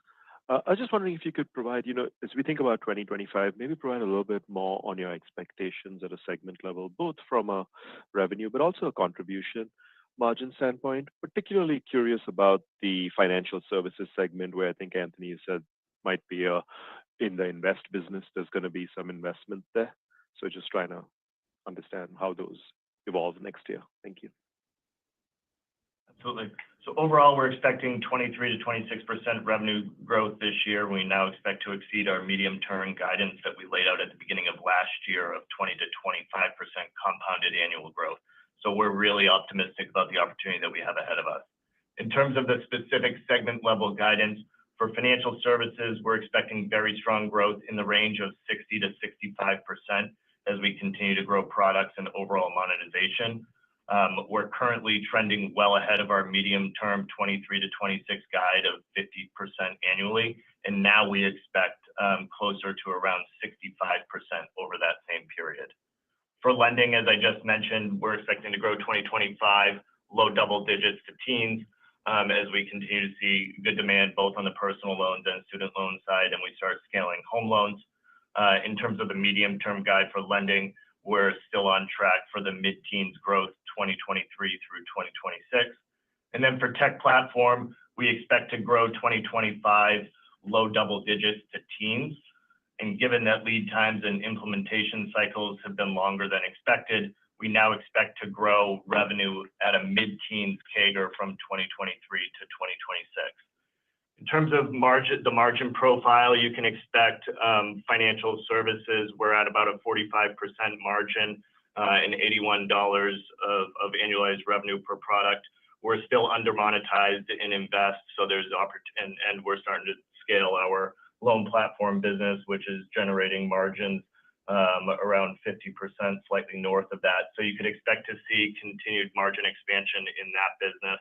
I was just wondering if you could provide, as we think about 2025, maybe provide a little bit more on your expectations at a segment level, both from a revenue, but also a contribution margin standpoint. Particularly curious about the financial services segment, where I think Anthony said might be in the Invest business, there's going to be some investment there. So just trying to understand how those evolve next year. Thank you. Absolutely. So overall, we're expecting 23 to 26% revenue growth this year. We now expect to exceed our medium-term guidance that we laid out at the beginning of last year of 20 to 25% compounded annual growth. So we're really optimistic about the opportunity that we have ahead of us. In terms of the specific segment level guidance for financial services, we're expecting very strong growth in the range of 60 to 65% as we continue to grow products and overall monetization. We're currently trending well ahead of our medium-term 23 to 26 guide of 50% annually, and now we expect closer to around 65% over that same period. For lending, as I just mentioned, we're expecting to grow 2025 low double digits to teens as we continue to see good demand both on the personal loans and student loan side, and we start scaling home loans. In terms of the medium-term guide for lending, we're still on track for the mid-teens growth 2023 through 2026. And then for tech platform, we expect to grow 2025 low double digits to teens. And given that lead times and implementation cycles have been longer than expected, we now expect to grow revenue at a mid-teens CAGR from 2023 to 2026. In terms of the margin profile, you can expect financial services, we're at about a 45% margin and $81 of annualized revenue per product. We're still under monetized in Invest, so there's opportunity, and we're starting to scale our loan platform business, which is generating margins around 50%, slightly north of that. So you could expect to see continued margin expansion in that business.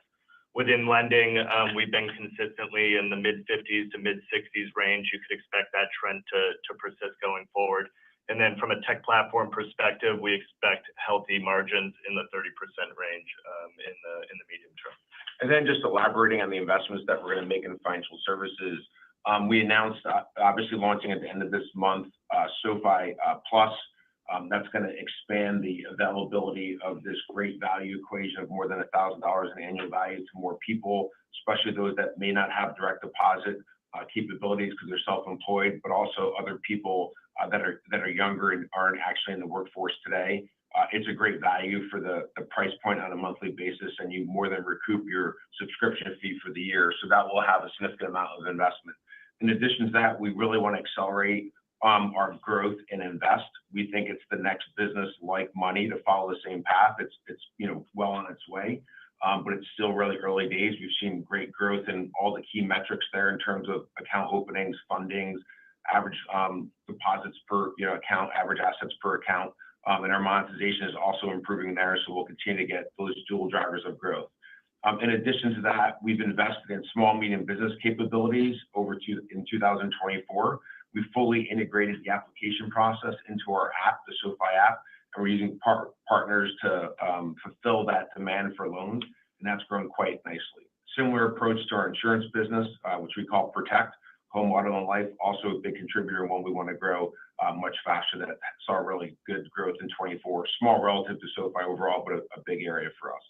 Within lending, we've been consistently in the mid-50s to mid-60s range. You could expect that trend to persist going forward. And then from a tech platform perspective, we expect healthy margins in the 30% range in the medium term. And then just elaborating on the investments that we're going to make in financial services, we announced, obviously launching at the end of this month, SoFi Plus. That's going to expand the availability of this great value equation of more than $1,000 in annual value to more people, especially those that may not have direct deposit capabilities because they're self-employed, but also other people that are younger and aren't actually in the workforce today. it's a great value for the price point on a monthly basis, and you more than recoup your subscription fee for the year. So that will have a significant amount of investment. In addition to that, we really want to accelerate our growth and invest. We think it's the next business like money to follow the same path. It's well on its way, but it's still really early days. We've seen great growth in all the key metrics there in terms of account openings, fundings, average deposits per account, average assets per account, and our monetization is also improving there. So we'll continue to get those dual drivers of growth. In addition to that, we've invested in small, medium business capabilities in 2024. We fully integrated the application process into our app, the SoFi app, and we're using partners to fulfill that demand for loans, and that's grown quite nicely. Similar approach to our insurance business, which we call Protect, home, auto, and life, also a big contributor and one we want to grow much faster. That saw really good growth in 24, small relative to SoFi overall, but a big area for us.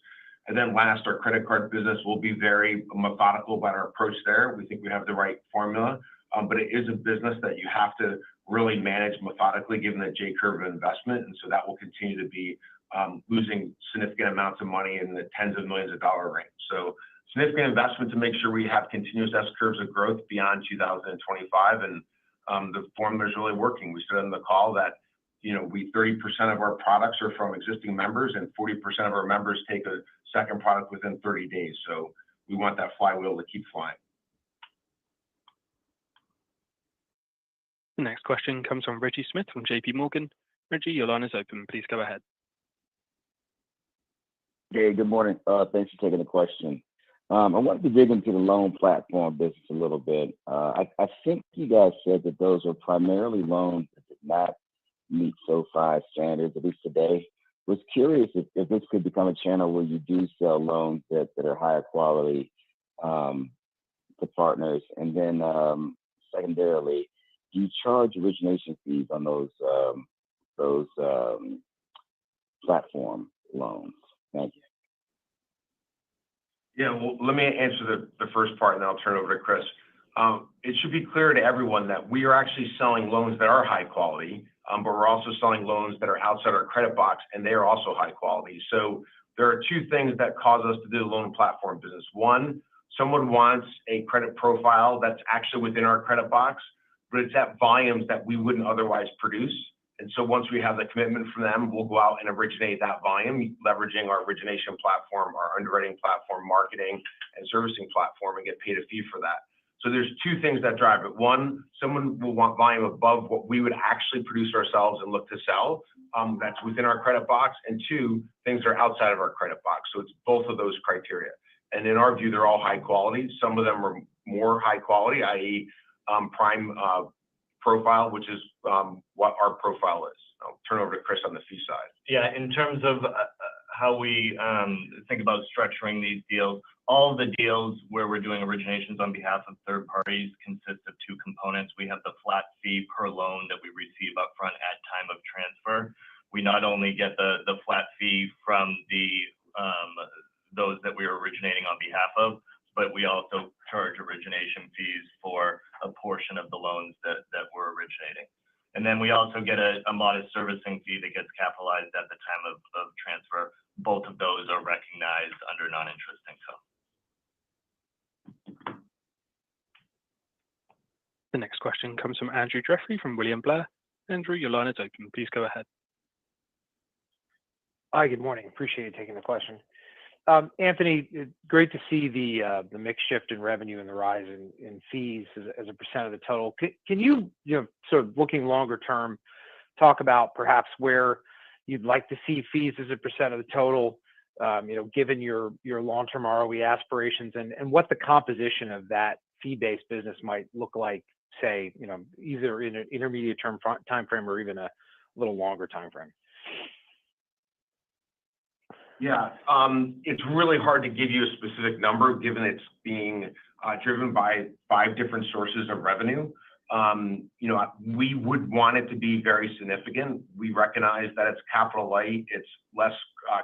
And then last, our credit card business will be very methodical about our approach there. We think we have the right formula, but it is a business that you have to really manage methodically given the J-curve of investment. And so that will continue to be losing significant amounts of money in the tens of millions of dollars range. So significant investment to make sure we have continuous S-curves of growth beyond 2025. And the formula is really working. We said on the call that 30% of our products are from existing members and 40% of our members take a second product within 30 days. So we want that flywheel to keep flying. The next question comes from Reggie Smith from JP Morgan. Reggie, your line is open. Please go ahead. Hey, good morning. Thanks for taking the question. I wanted to dig into the loan platform business a little bit. I think you guys said that those are primarily loans that did not meet SoFi standards, at least today. Was curious if this could become a channel where you do sell loans that are higher quality to partners. And then secondarily, do you charge origination fees on those platform loans? Thank you. Yeah, well, let me answer the first part, and then I'll turn it over to Chris. It should be clear to everyone that we are actually selling loans that are high quality, but we're also selling loans that are outside our credit box, and they are also high quality. So there are two things that cause us to do the loan platform business. One, someone wants a credit profile that's actually within our credit box, but it's at volumes that we wouldn't otherwise produce. And so once we have the commitment from them, we'll go out and originate that volume, leveraging our origination platform, our underwriting platform, marketing, and servicing platform, and get paid a fee for that. So there's two things that drive it. One, someone will want volume above what we would actually produce ourselves and look to sell. That's within our credit box. And two, things are outside of our credit box. So it's both of those criteria. And in our view, they're all high quality. Some of them are more high quality, i.e. prime profile, which is what our profile is. I'll turn over to Chris on the fee side. Yeah, in terms of how we think about structuring these deals, all of the deals where we're doing originations on behalf of third parties consist of two components. We have the flat fee per loan that we receive upfront at time of transfer. We not only get the flat fee from those that we are originating on behalf of, but we also charge origination fees for a portion of the loans that we're originating. And then we also get a modest servicing fee that gets capitalized at the time of transfer. Both of those are recognized under non-interest income. The next question comes from Andrew Jeffrey from William Blair. Andrew, your line is open. Please go ahead. Hi, good morning. Appreciate you taking the question. Anthony, great to see the mix shift in revenue and the rise in fees as a percent of the total. Can you, sort of looking longer term, talk about perhaps where you'd like to see fees as a percent of the total, given your long-term ROE aspirations, and what the composition of that fee-based business might look like, say, either in an intermediate term time frame or even a little longer time frame? Yeah, it's really hard to give you a specific number given it's being driven by 5 different sources of revenue. We would want it to be very significant. We recognize that it's capital light, it's less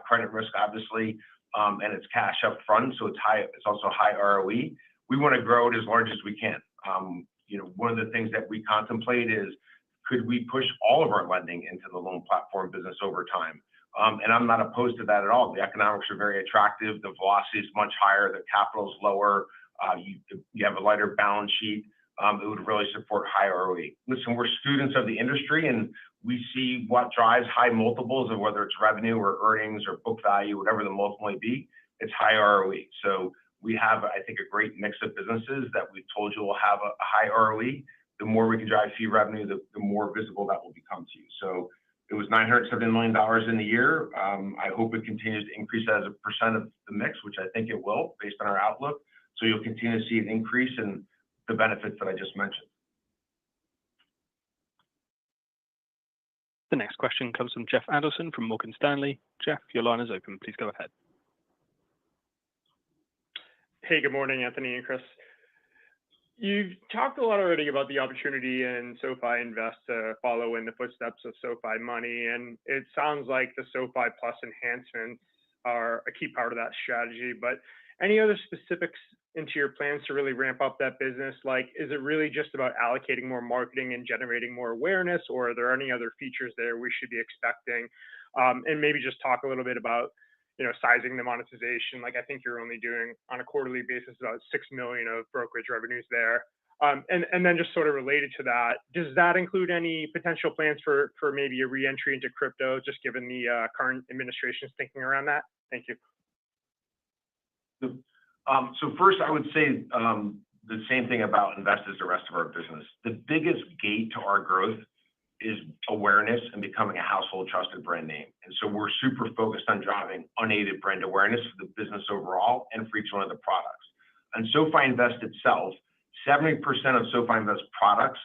credit risk, obviously, and it's cash up front, so it's high. It's also high ROE. We want to grow it as large as we can. One of the things that we contemplate is, could we push all of our lending into the loan platform business over time? And I'm not opposed to that at all. The economics are very attractive. The velocity is much higher. The capital is lower. You have a lighter balance sheet. It would really support high ROE. Listen, we're students of the industry, and we see what drives high multiples of whether it's revenue or earnings or book value, whatever the multiple may be. It's high ROE. So we have, I think, a great mix of businesses that we've told you will have a high ROE. The more we can drive fee revenue, the more visible that will become to you. So it was $970 million in the year. I hope it continues to increase as a percent of the mix, which I think it will based on our outlook. So you'll continue to see an increase in the benefits that I just mentioned. The next question comes from Jeff Adelson from Morgan Stanley. Jeff, your line is open. Please go ahead. Hey, good morning, Anthony and Chris. You've talked a lot already about the opportunity in SoFi Invest to follow in the footsteps of SoFi Money, and it sounds like the SoFi Plus enhancements are a key part of that strategy. But any other specifics into your plans to really ramp up that business? Like, is it really just about allocating more marketing and generating more awareness, or are there any other features there we should be expecting? And maybe just talk a little bit about, sizing the monetization. Like, I think you're only doing on a quarterly basis about $6 million of brokerage revenues there. And then just sort of related to that, does that include any potential plans for maybe a re-entry into crypto, just given the current administration's thinking around that? Thank you. So first, I would say the same thing about Invest as the rest of our business. The biggest gate to our growth is awareness and becoming a household trusted brand name. And so we're super focused on driving unaided brand awareness for the business overall and for each one of the products. And SoFi Invest itself, 70% of SoFi Invest products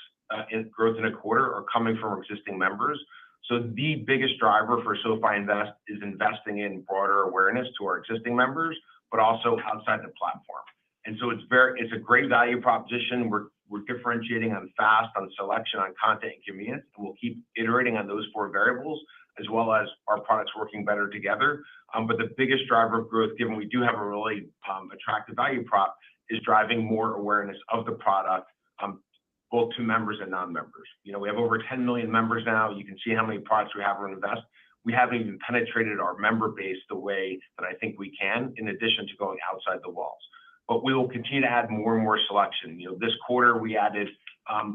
in growth in a quarter are coming from existing members. So the biggest driver for SoFi Invest is investing in broader awareness to our existing members, but also outside the platform. And so it's a great value proposition. We're differentiating on fast, on selection, on content and convenience, and we'll keep iterating on those 4 variables, as well as our products working better together. But the biggest driver of growth, given we do have a really attractive value prop, is driving more awareness of the product, both to members and non-members. We have over 10 million members now. You can see how many products we have on Invest. We haven't even penetrated our member base the way that I think we can, in addition to going outside the walls. But we will continue to add more and more selection. This quarter, we added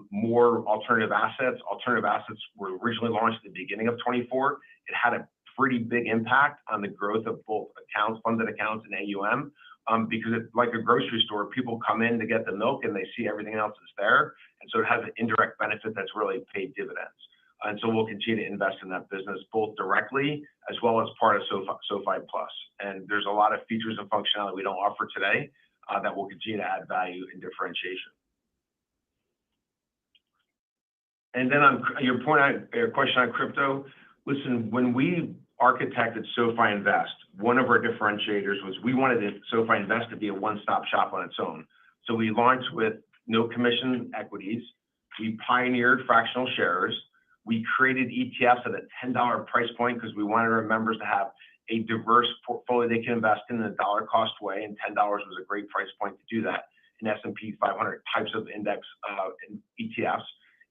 more alternative assets. Alternative assets were originally launched at the beginning of 24. It had a pretty big impact on the growth of both accounts, funded accounts, and AUM, because it's like a grocery store. People come in to get the milk, and they see everything else is there. And so it has an indirect benefit that's really paid dividends. And so we'll continue to invest in that business, both directly as well as part of SoFi Plus. And there's a lot of features and functionality we don't offer today that will continue to add value and differentiation. And then on your question on crypto, listen, when we architected SoFi Invest, one of our differentiators was we wanted SoFi Invest to be a one-stop shop on its own. So we launched with no commission equities. We pioneered fractional shares. We created ETFs at a $10 price point because we wanted our members to have a diverse portfolio they can invest in a dollar cost way, and $10 was a great price point to do that in S&P 500 types of index ETFs.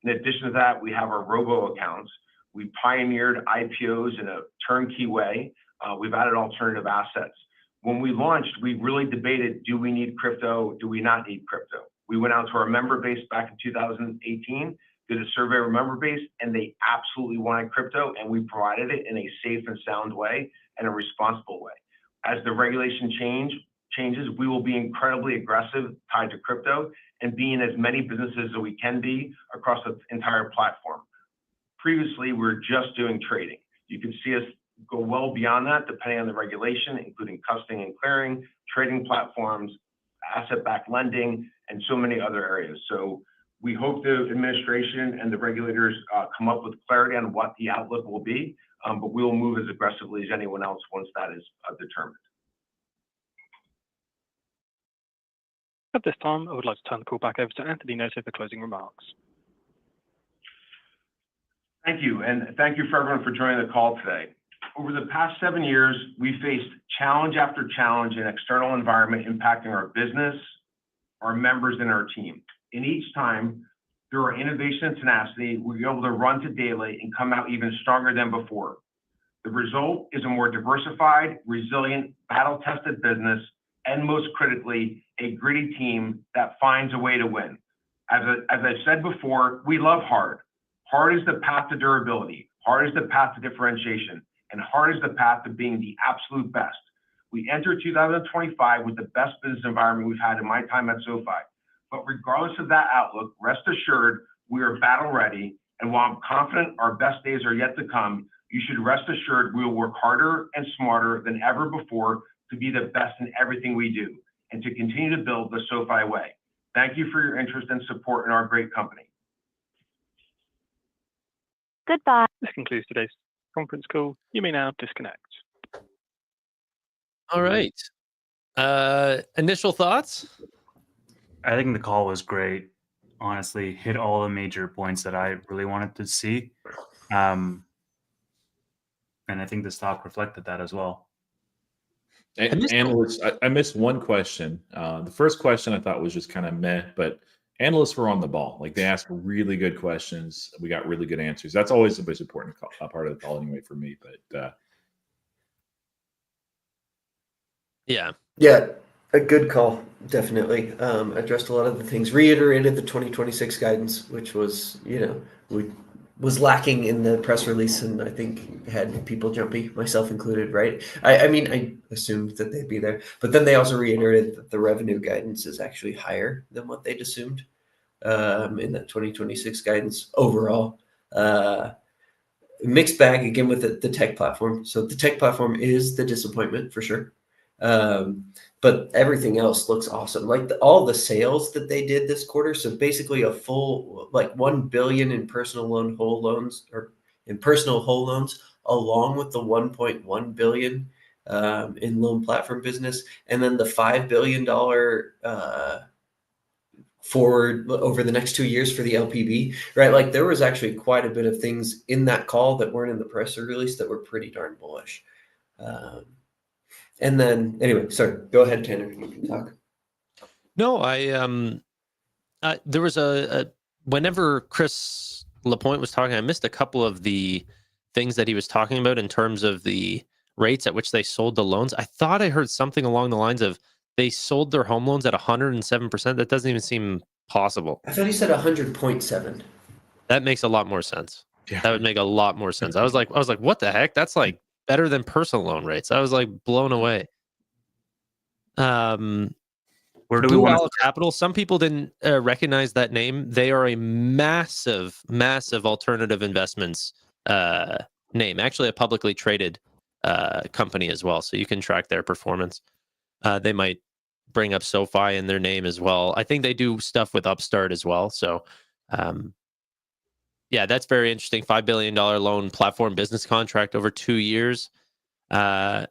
In addition to that, we have our robo accounts. We pioneered IPOs in a turnkey way. We've added alternative assets. When we launched, we really debated, do we need crypto? Do we not need crypto? We went out to our member base back in 2018, did a survey of our member base, and they absolutely wanted crypto, and we provided it in a safe and sound way and a responsible way. As the regulation changes, we will be incredibly aggressive tied to crypto and be in as many businesses as we can be across the entire platform. Previously, we were just doing trading. You can see us go well beyond that, depending on the regulation, including custody and clearing, trading platforms, asset-backed lending, and so many other areas. So we hope the administration and the regulators come up with clarity on what the outlook will be, but we will move as aggressively as anyone else once that is determined. At this time, I would like to turn the call back over to Anthony Noto for closing remarks. Thank you, and thank you for everyone for joining the call today. Over the past 7 years, we faced challenge after challenge in external environment impacting our business, our members, and our team. And each time, through our innovation and tenacity, we were able to run to daily and come out even stronger than before. The result is a more diversified, resilient, battle-tested business, and most critically, a gritty team that finds a way to win. As I've said before, we love hard. Hard is the path to durability. Hard is the path to differentiation. And hard is the path to being the absolute best. We enter 2025 with the best business environment we've had in my time at SoFi. But regardless of that outlook, rest assured, we are battle ready. And while I'm confident our best days are yet to come, you should rest assured we will work harder and smarter than ever before to be the best in everything we do and to continue to build the SoFi way. Thank you for your interest and support in our great company. Goodbye. This concludes today's conference call. You may now disconnect. All right. Initial thoughts? I think the call was great. Honestly, hit all the major points that I really wanted to see. And I think the stock reflected that as well. Analysts, I missed one question. The first question I thought was just kind of meh, but analysts were on the ball. Like they asked really good questions. We got really good answers. That's always the most important part of the call anyway for me. But yeah, a good call, definitely. Addressed a lot of the things, reiterated the 2026 guidance, which was, was lacking in the press release, and I think had people jumpy, myself included, right? I mean, I assumed that they'd be there, but then they also reiterated that the revenue guidance is actually higher than what they'd assumed in that 2026 guidance overall. Mixed bag again with the tech platform. So the tech platform is the disappointment for sure. But everything else looks awesome. Like all the sales that they did this quarter. So basically a full, like 1 billion in personal loan whole loans or in personal whole loans, along with the 1.1 billion in loan platform business. And then the $5 billion forward over the next 2 years for the LPB, right? Like there was actually quite a bit of things in that call that weren't in the press release that were pretty darn bullish. And then, anyway, sorry, go ahead, Tanner. You can talk. No, there was whenever Chris Lapointe was talking, I missed a couple of the things that he was talking about in terms of the rates at which they sold the loans. I thought I heard something along the lines of they sold their home loans at 107%. That doesn't even seem possible. I thought he said 100.7. That makes a lot more sense. Yeah. That would make a lot more sense. I was like, what the heck? That's like better than personal loan rates. I was like blown away. Where do we Blue want Owl Capital? Some people didn't recognize that name. They are a massive alternative investments name. Actually, a publicly traded company as well, so you can track their performance. They might bring up SoFi in their name as well. I think they do stuff with Upstart as well. So, yeah, that's very interesting. $5 billion loan platform business contract over 2 years. Yeah,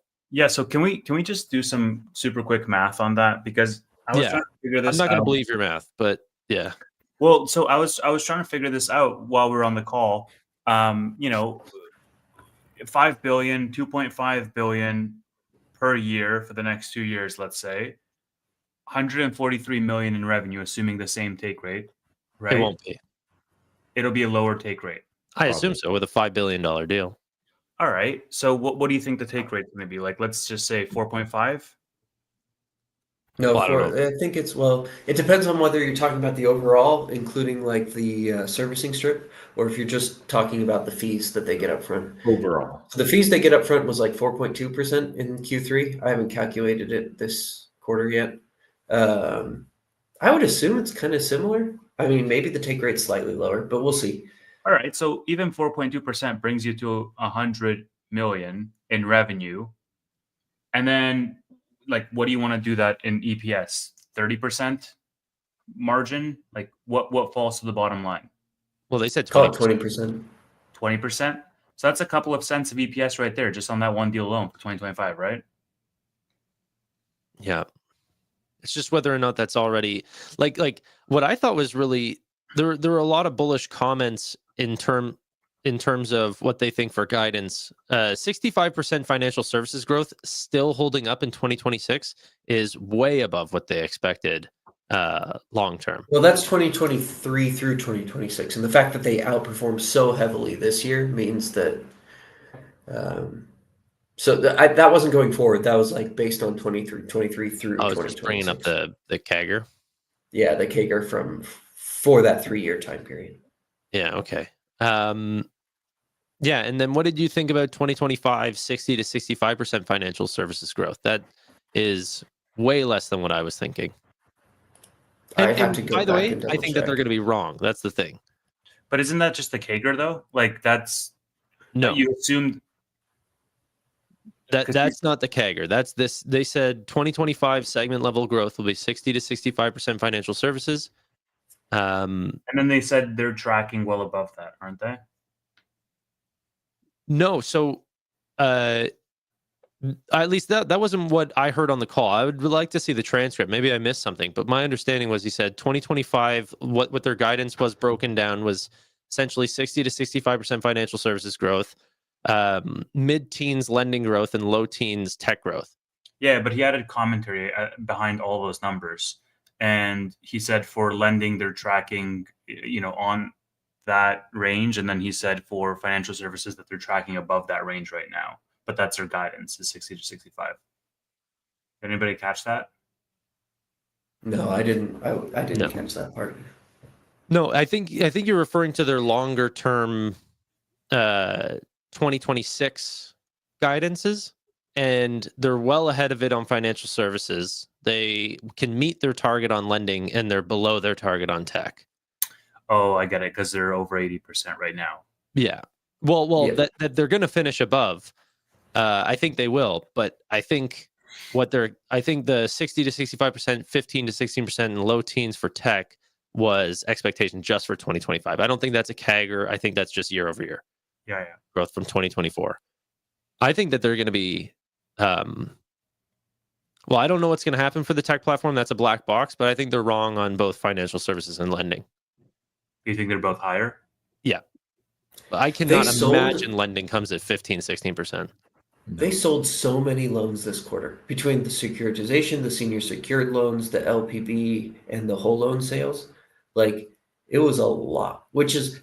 so can we just do some super quick math on that? Because I was trying to figure this out. I'm not going to believe your math, but yeah. Well, so I was trying to figure this out while we were on the call. 5 billion, 2.5 billion per year for the next 2 years, let's say. 143 million in revenue, assuming the same take rate, right? It won't be. It'll be a lower take rate. I assume so with a $5 billion deal. All right. So what do you think the take rate is going to be? Like, let's just say 4.5? No, I think it's, it depends on whether you're talking about the overall, including like the servicing strip, or if you're just talking about the fees that they get up front. Overall. So the fees they get up front was like 4.2% in Q3. I haven't calculated it this quarter yet. I would assume it's kind of similar. I mean, maybe the take rate's slightly lower, but we'll see. All right. So even 4.2% brings you to 100 million in revenue. And then, like, what do you want to do that in EPS? 30% margin? Like, what falls to the bottom line? Well, they said 20%. 20%? So that's a couple of cents of EPS right there, just on that one deal alone for 2025, right? Yeah. It's just whether or not that's already like what I thought was really there were a lot of bullish comments in terms of what they think for guidance. 65% financial services growth still holding up in 2026 is way above what they expected long term. Well, that's 2023 through 2026. And the fact that they outperformed so heavily this year means that So that wasn't going forward. That was like based on 23 through I was just bringing up 2026. the CAGR. Yeah, the CAGR for that 3-year time period. Yeah. Okay. Yeah. And then what did you think about 2025, 60 to 65% financial services growth? That is way less than what I was thinking. I had to And go by the back way, and I double think that they're check. going to be wrong. That's the thing. But isn't that just the CAGR though? Like that's No, you assumed that's not the CAGR. That's this. They said 2025 segment level growth will be 60 to 65% financial services. and then they said they're tracking well above that, aren't they? No, so at least that wasn't what I heard on the call. I would like to see the transcript. Maybe I missed something, but my understanding was he said 2025. What their guidance was broken down was essentially 60 to 65% financial services growth, mid-teens lending growth, and low teens tech growth. Yeah, but he added commentary behind all those numbers, and he said for lending they're tracking, on that range, and then he said for financial services that they're tracking above that range right now. But that's their guidance is 60 to 65. Did anybody catch that? No, I didn't. I didn't No. catch that part. No, I think you're referring to their longer term 2026 guidances, and they're well ahead of it on financial services. They can meet their target on lending, and they're below their target on tech. Oh, I get it, because they're over 80% right now. Yeah. Well, Yeah. that they're going to finish above. I think they will, but I think the 60 to 65%, 15 to 16%, and low teens for tech was expectation just for 2025. I don't think that's a CAGR. I think that's just year over year. Yeah. Growth from 2024. I think that they're going to be, well, I don't know what's going to happen for the tech platform. That's a black box, but I think they're wrong on both financial services and lending. You think they're both higher? Yeah. I cannot imagine lending comes at 15, 16%. They sold so many loans this quarter between the securitization, the senior secured loans, the LPB, and the whole loan sales. Like it was a lot,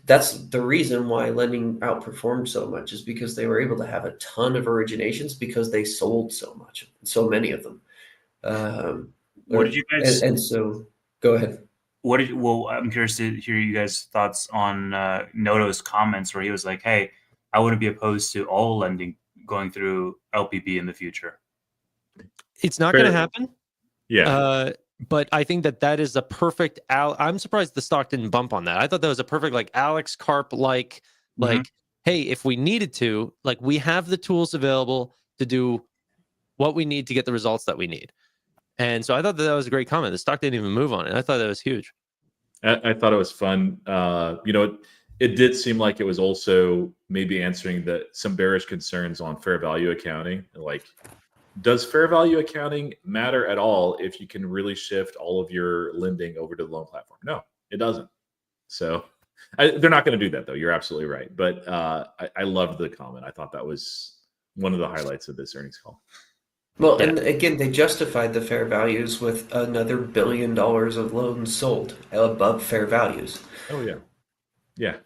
that's the reason why lending outperformed so much is because they were able to have a ton of originations because they sold so much, so many of them. What did you guys? And so, go ahead. I'm curious to hear you guys' thoughts on Noto's comments where he was like, "Hey, I wouldn't be opposed to all lending going through LPB in the future." It's not going to happen. Yeah. But I think that is a perfect. I'm surprised the stock didn't bump on that. I thought that was a perfect like Alex Karp like hey, if we needed to, like we have the tools available to do what we need to get the results that we need. And so I thought that was a great comment. The stock didn't even move on it. I thought that was huge. I thought it was fun. It did seem like it was also maybe answering some bearish concerns on fair value accounting. Like, does fair value accounting matter at all if you can really shift all of your lending over to the loan platform? No, it doesn't. So they're not going to do that, though. You're absolutely right. But I loved the comment. I thought that was one of the highlights of this earnings call. Well, and again, they justified the fair values with another $1 billion of loans sold above fair values. Oh, yeah. Yeah.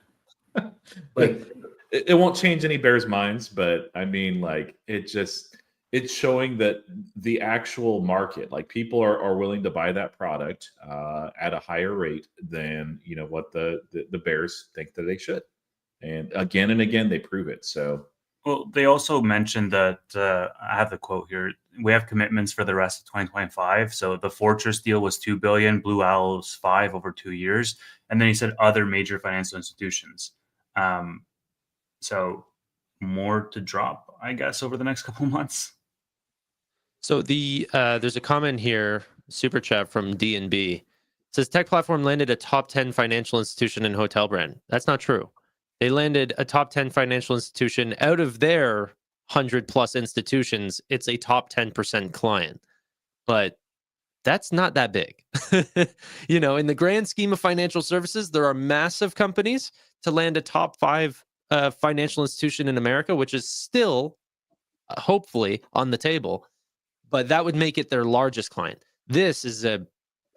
Like it won't change any bears' minds, but I mean, like it's showing that the actual market, like people are willing to buy that product at a higher rate than what the bears think that they should, and again they prove it. So. Well, they also mentioned that I have the quote here. We have commitments for the rest of 2025. So the Fortress deal was $2 billion, Blue Owl's $5 billion over 2 years, and then he said other major financial institutions. So more to drop, I guess, over the next couple of months. So there's a comment here, super chat from D&B. It says tech platform landed a top 10 financial institution and hotel brand. That's not true. They landed a top 10 financial institution out of their 100+ institutions. It's a top 10% client, but that's not that big. In the grand scheme of financial services, there are massive companies to land a top 5 financial institution in America, which is still hopefully on the table, but that would make it their largest client. This is a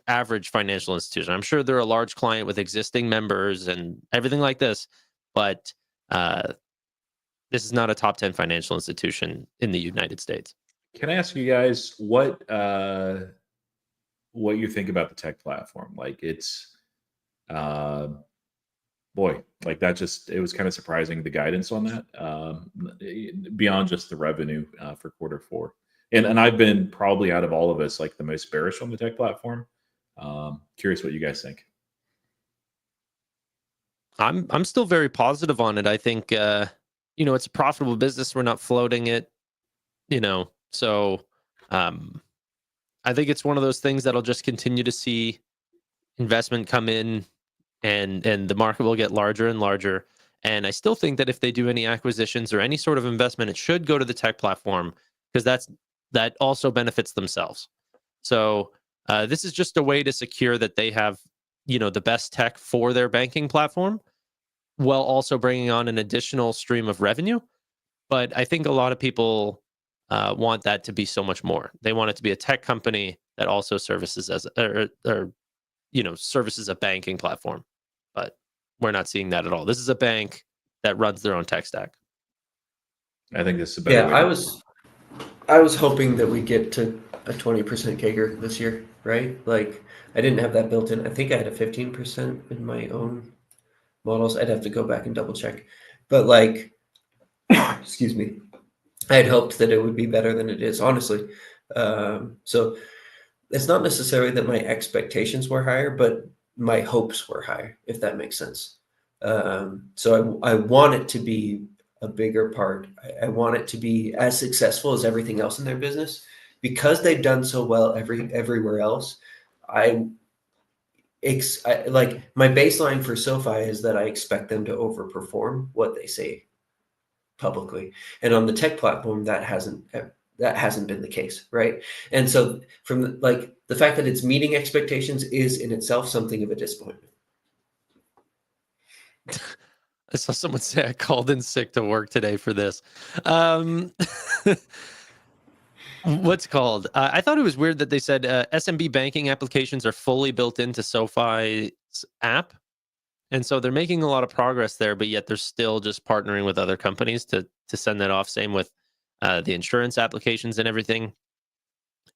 average financial institution. I'm sure they're a large client with existing members and everything like this, but This is not a top 10 financial institution in the United States. Can I ask you guys what you think about the tech platform? Like it's uh, boy, like that just it was kind of surprising the guidance on that beyond just the revenue for quarter 4. And I've been probably out of all of us like the most bearish on the tech platform. Curious what you guys think. I'm still very positive on it. I think it's a profitable business. We're not floating it, so I think it's one of those things that'll just continue to see investment come in, and the market will get larger and larger. And I still think that if they do any acquisitions or any sort of investment, it should go to the tech platform, because that also benefits themselves. So this is just a way to secure that they have, the best tech for their banking platform, while also bringing on an additional stream of revenue. But I think a lot of people want that to be so much more. They want it to be a tech company that also services services a banking platform. But we're not seeing that at all. This is a bank that runs their own tech stack. I think this is a better way. I was hoping that we get to a 20% CAGR this year, right? Like I didn't have that built in. I think I had a 15% in my own models. I'd have to go back and double check. But like, excuse me, I had hoped that it would be better than it is, honestly. So it's not necessarily that my expectations were higher, but my hopes were higher, if that makes sense. So I want it to be a bigger part. I want it to be as successful as everything else in their business, because they've done so well everywhere else. Like my baseline for SoFi is that I expect them to overperform what they say publicly, and on the tech platform that hasn't been the case, right? And so from the fact that it's meeting expectations is in itself something of a disappointment. I saw someone say I called in sick to work today for this. What's called? I thought it was weird that they said SMB banking applications are fully built into SoFi's app. And so they're making a lot of progress there, but yet they're still just partnering with other companies to send that off. Same with the insurance applications and everything.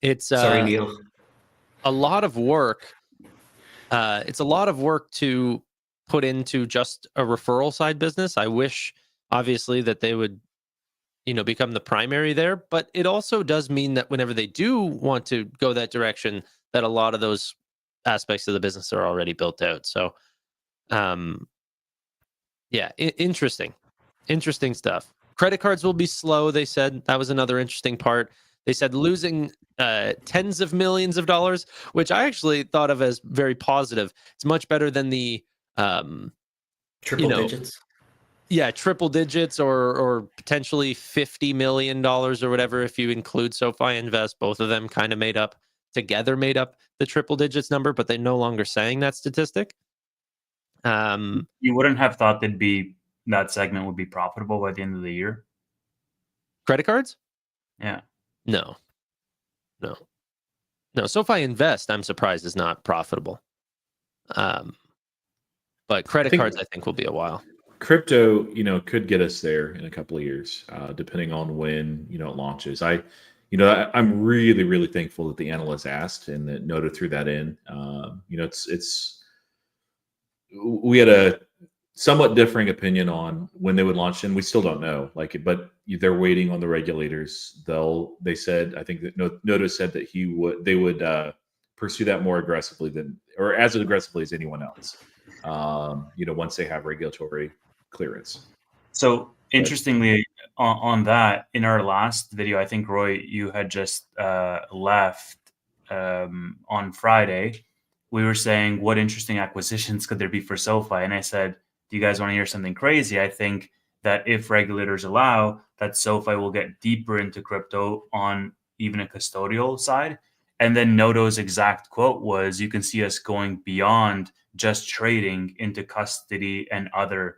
It's Sorry, Neil. a lot of work. It's a lot of work to put into just a referral side business. I wish, obviously, that they would, become the primary there. But it also does mean that whenever they do want to go that direction, that a lot of those aspects of the business are already built out. So, interesting stuff. Credit cards will be slow, they said. That was another interesting part. They said losing tens of millions of dollars, which I actually thought of as very positive. It's much better than the triple digits. Yeah, triple digits or potentially $50 million or whatever if you include SoFi Invest. Both of them kind of made up the triple digits number, but they're no longer saying that statistic. You wouldn't have thought that segment would be profitable by the end of the year. Credit cards? Yeah. No. SoFi Invest, I'm surprised, is not profitable. But credit cards, I think, will be a while. Crypto, could get us there in a couple of years, depending on when it launches. I'm really, really thankful that the analyst asked and that Noda threw that in. We had a somewhat differing opinion on when they would launch, and we still don't know. But they're waiting on the regulators. They said, I think that Noda said that they would pursue that more aggressively or as aggressively as anyone else. Once they have regulatory clearance. So interestingly, on that, in our last video, I think Roy, you had just left on Friday. We were saying, what interesting acquisitions could there be for SoFi? And I said, do you guys want to hear something crazy? I think that if regulators allow, that SoFi will get deeper into crypto on even a custodial side. And then Nodo's exact quote was, you can see us going beyond just trading into custody and other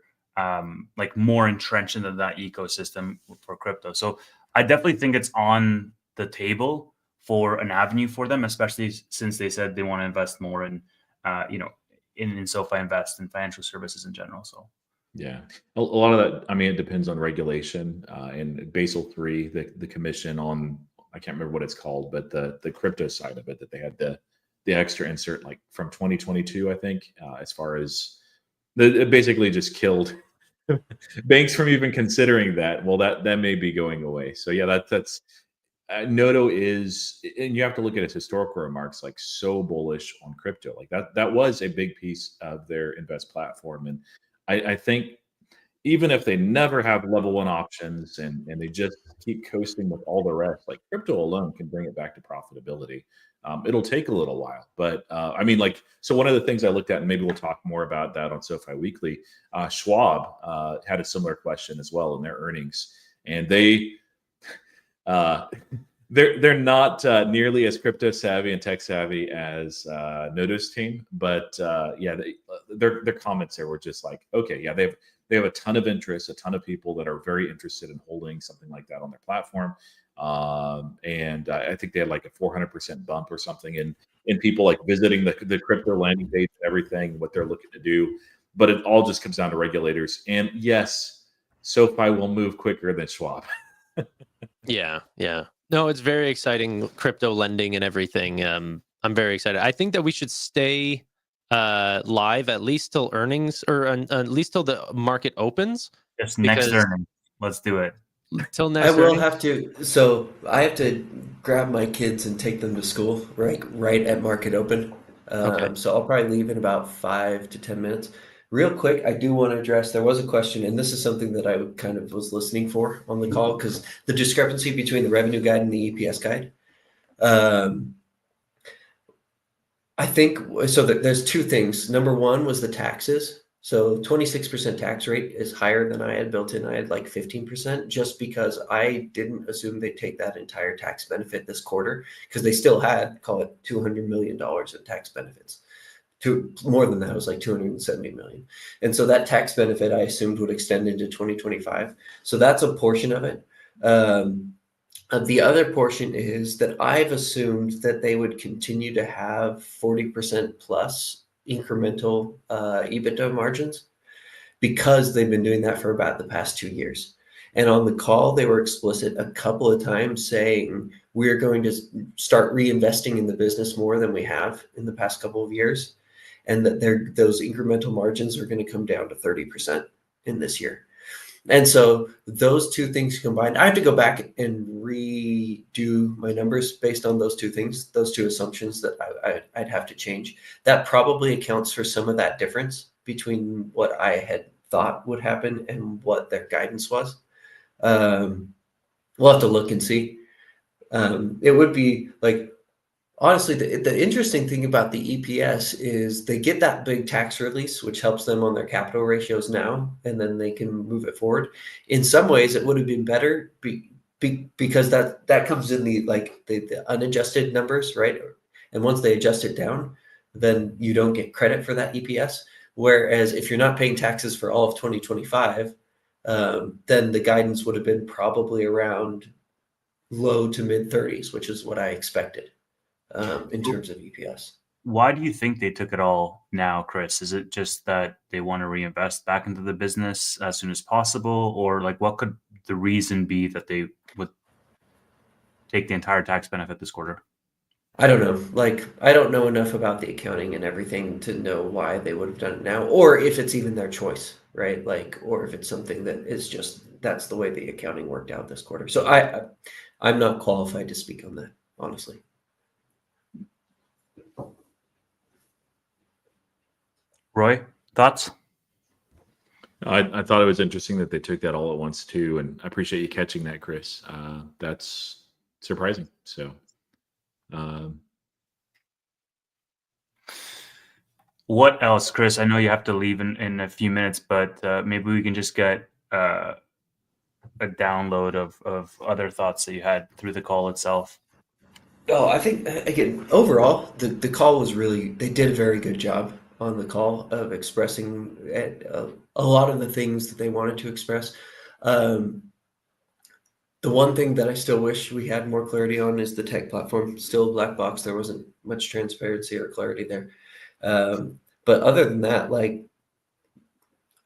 more entrenched into that ecosystem for crypto. So I definitely think it's on the table for an avenue for them, especially since they said they want to invest more in SoFi Invest and financial services in general. So I definitely think it's on the table for an avenue for them, especially since they said they want to invest more in, financial services in general. So Yeah, a lot of that. I mean, it depends on regulation and Basel III, the commission on I can't remember what it's called, but the crypto side of it that they had the extra insert like from 2022, I think, as far as it basically just killed banks from even considering that. Well, that may be going away. So yeah, that's Noto is, and you have to look at its historical remarks, like so bullish on crypto. Like that was a big piece of their invest platform, and I think even if they never have level one options and they just keep coasting with all the rest, like crypto alone can bring it back to profitability. It'll take a little while, but I mean, like, so one of the things I looked at, and maybe we'll talk more about that on SoFi Weekly. Schwab had a similar question as well in their earnings, and uh, they're not nearly as crypto savvy and tech savvy as Noto's team, but yeah, their comments there were just like, okay, yeah, they have a ton of interest, a ton of people that are very interested in holding something like that on their platform, and I think they had like a 400% bump or something in people like visiting the crypto landing page and everything, what they're looking to do, but it all just comes down to regulators. And yes, SoFi will move quicker than Schwab. Yeah, yeah. No, it's very exciting, crypto lending and everything. I'm very excited. I think that we should stay live at least till earnings, or at least till the market opens. Just next Because earning. Let's do it. till I next will earnings. have to. So I have to grab my kids and take them to school right at market open. Okay. So I'll probably leave in about 5 to 10 minutes. Real quick, I do want to address. There was a question, and this is something that I kind of was listening for on the call, because the discrepancy between the revenue guide and the EPS guide. I think so that there's two things. Number one was the taxes. So 26% tax rate is higher than I had built in. I had like 15%, just because I didn't assume they'd take that entire tax benefit this quarter, because they still had, call it $200 million in tax benefits. More than that, it was like 270 million. And so that tax benefit I assumed would extend into 2025. So that's a portion of it. The other portion is that I've assumed that they would continue to have 40% plus incremental EBITDA margins, because they've been doing that for about the past 2 years. And on the call, they were explicit a couple of times saying, we're going to start reinvesting in the business more than we have in the past couple of years, and that those incremental margins are going to come down to 30% in this year. And so those two things combined, I have to go back and redo my numbers based on those two things, those two assumptions that I'd have to change. That probably accounts for some of that difference between what I had thought would happen and what their guidance was. We'll have to look and see. It would be like, honestly, the interesting thing about the EPS is they get that big tax release, which helps them on their capital ratios now, and then they can move it forward. In some ways, it would have been better because that comes in the unadjusted numbers, right? And once they adjust it down, then you don't get credit for that EPS. Whereas if you're not paying taxes for all of 2025, then the guidance would have been probably around low to mid 30s, which is what I expected. In terms of EPS. Why do you think they took it all now, Chris? Is it just that they want to reinvest back into the business as soon as possible? Or like, what could the reason be that they would take the entire tax benefit this quarter? I don't know. Like, I don't know enough about the accounting and everything to know why they would have done it now, or if it's even their choice, right? Like, or if it's something that is just, that's the way the accounting worked out this quarter. So I'm not qualified to speak on that, honestly. Roy, thoughts? I thought it was interesting that they took that all at once too, and I appreciate you catching that, Chris. That's surprising. So, what else, Chris? I know you have to leave in a few minutes, but maybe we can just get a download of other thoughts that you had through the call itself. Oh, I think, again, overall, the call was really, they did a very good job on the call of expressing a lot of the things that they wanted to express. The one thing that I still wish we had more clarity on is the tech platform. Still a black box. There wasn't much transparency or clarity there. But other than that, like,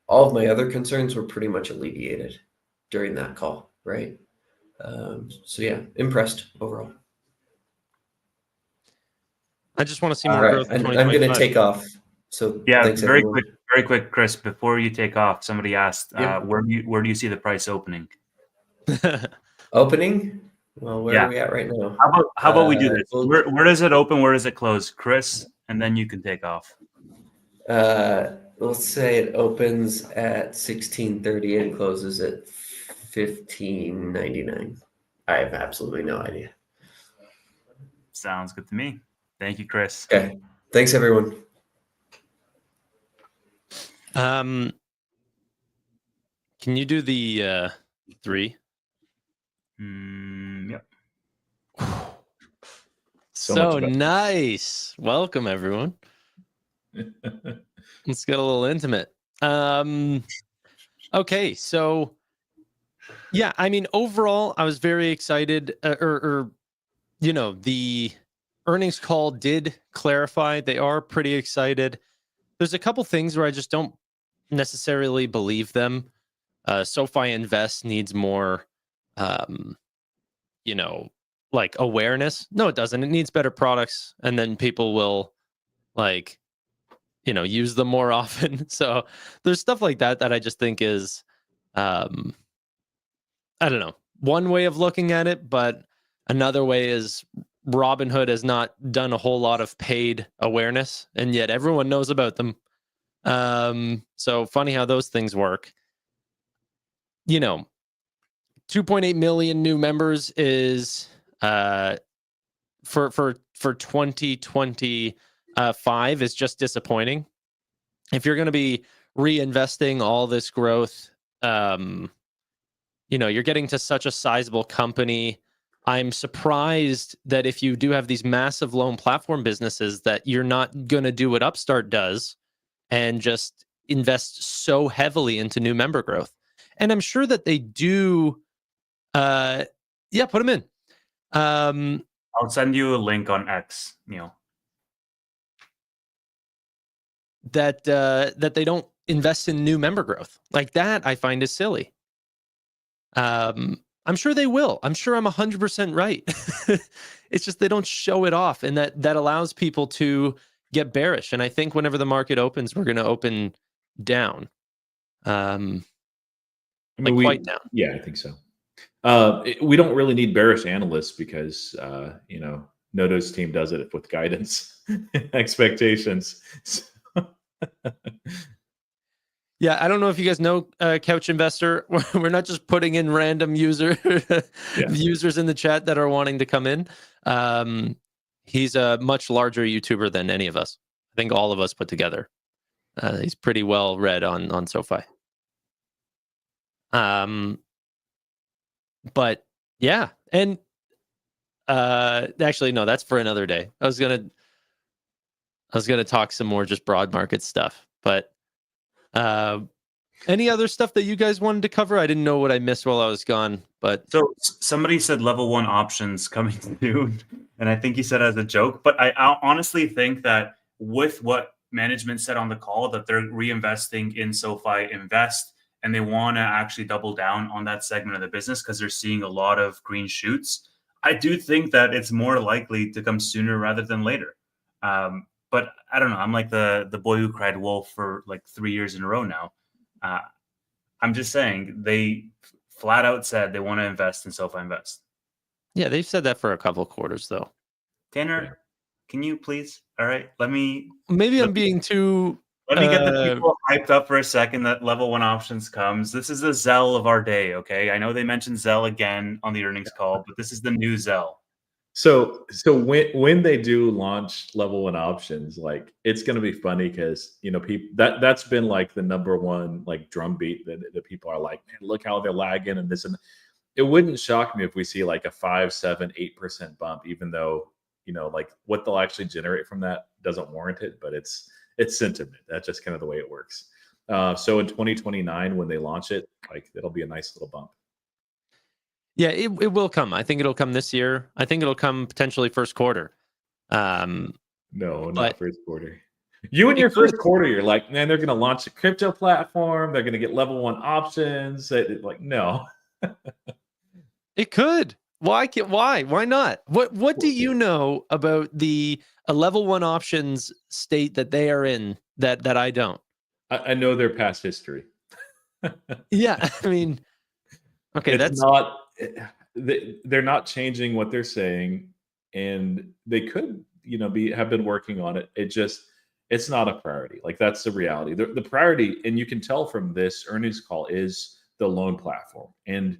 all of my other concerns were pretty much alleviated during that call, right? So yeah, impressed overall. I just want to see All more right, growth in I'm going to 2025. take off. So Yeah, thanks very everyone. quick, Chris. Before you take off, somebody asked, Yep. where do you see the price opening? Opening? Well, where Yeah. are we at right now? How about we do this? Well, Where does it open? Where does it close, Chris? And then you can take off. let's say it opens at 16:30 and closes at 15:99. I have absolutely no idea. Sounds good to me. Thank you, Chris. Okay. Thanks everyone. Can you do the 3? Yep. So nice. Welcome everyone. Let's get a little intimate. Okay, so yeah, I mean, overall, I was very excited. The earnings call did clarify they are pretty excited. There's a couple things where I just don't necessarily believe them. SoFi Invest needs more, like awareness. No, it doesn't. It needs better products, and then people will use them more often. So there's stuff like that I just think is, I don't know, one way of looking at it, but another way is Robinhood has not done a whole lot of paid awareness, and yet everyone knows about them. So funny how those things work. 2.8 million new members is for 2025 is just disappointing. If you're going to be reinvesting all this growth, you're getting to such a sizable company. I'm surprised that if you do have these massive loan platform businesses that you're not going to do what Upstart does and just invest so heavily into new member growth. And I'm sure that they do. Put them in. I'll send you a link on X, Neil. That they don't invest in new member growth like that. I find is silly. I'm sure they will. I'm sure I'm 100% right. It's just they don't show it off, and that allows people to get bearish. And I think whenever the market opens, we're going to open down. Quite down. Yeah, I think so. We don't really need bearish analysts because Noto's team does it with guidance expectations. Yeah, I don't know if you guys know Couch Investor. We're not just putting in random users in the chat that are wanting to come in. He's a much larger YouTuber than any of us. I think all of us put together. He's pretty well read on SoFi. But yeah, and actually no, that's for another day. I was gonna talk some more just broad market stuff, but any other stuff that you guys wanted to cover? I didn't know what I missed while I was gone, but so somebody said level 1 options coming soon, and I think he said as a joke, but I honestly think that with what management said on the call that they're reinvesting in SoFi Invest, and they want to actually double down on that segment of the business because they're seeing a lot of green shoots. I do think that it's more likely to come sooner rather than later. But I don't know. I'm like the boy who cried wolf for like 3 years in a row now. I'm just saying they flat out said they want to invest in SoFi Invest. Yeah, they've said that for a couple of quarters though. Tanner, can you please? All right, Maybe I'm being too. Let me get the people hyped up for a second that level 1 options comes. This is the Zelle of our day, okay? I know they mentioned Zelle again on the earnings call, but this is the new Zelle. So when they do launch level 1 options, like it's going to be funny because people that's been like the number one like drumbeat that people are like, man, look how they're lagging and this, and it wouldn't shock me if we see like a 5, 7, 8% bump, even though like what they'll actually generate from that doesn't warrant it, but it's sentiment. That's just kind of the way it works. So in 2029, when they launch it, like it'll be a nice little bump. Yeah, it will come. I think it'll come this year. I think it'll come potentially first quarter. No, not first quarter. You in It your could. first quarter, you're like, man, they're going to launch a crypto platform. They're going to get level 1 options. Like, no. It could. Why not? What do you know about a level 1 options state that they are in that I don't? I know their past history. Yeah, I mean, okay, It's that's not. They're not changing what they're saying, and they could, have been working on it. It's not a priority. Like, that's the reality. The priority, and you can tell from this earnings call, is the loan platform, and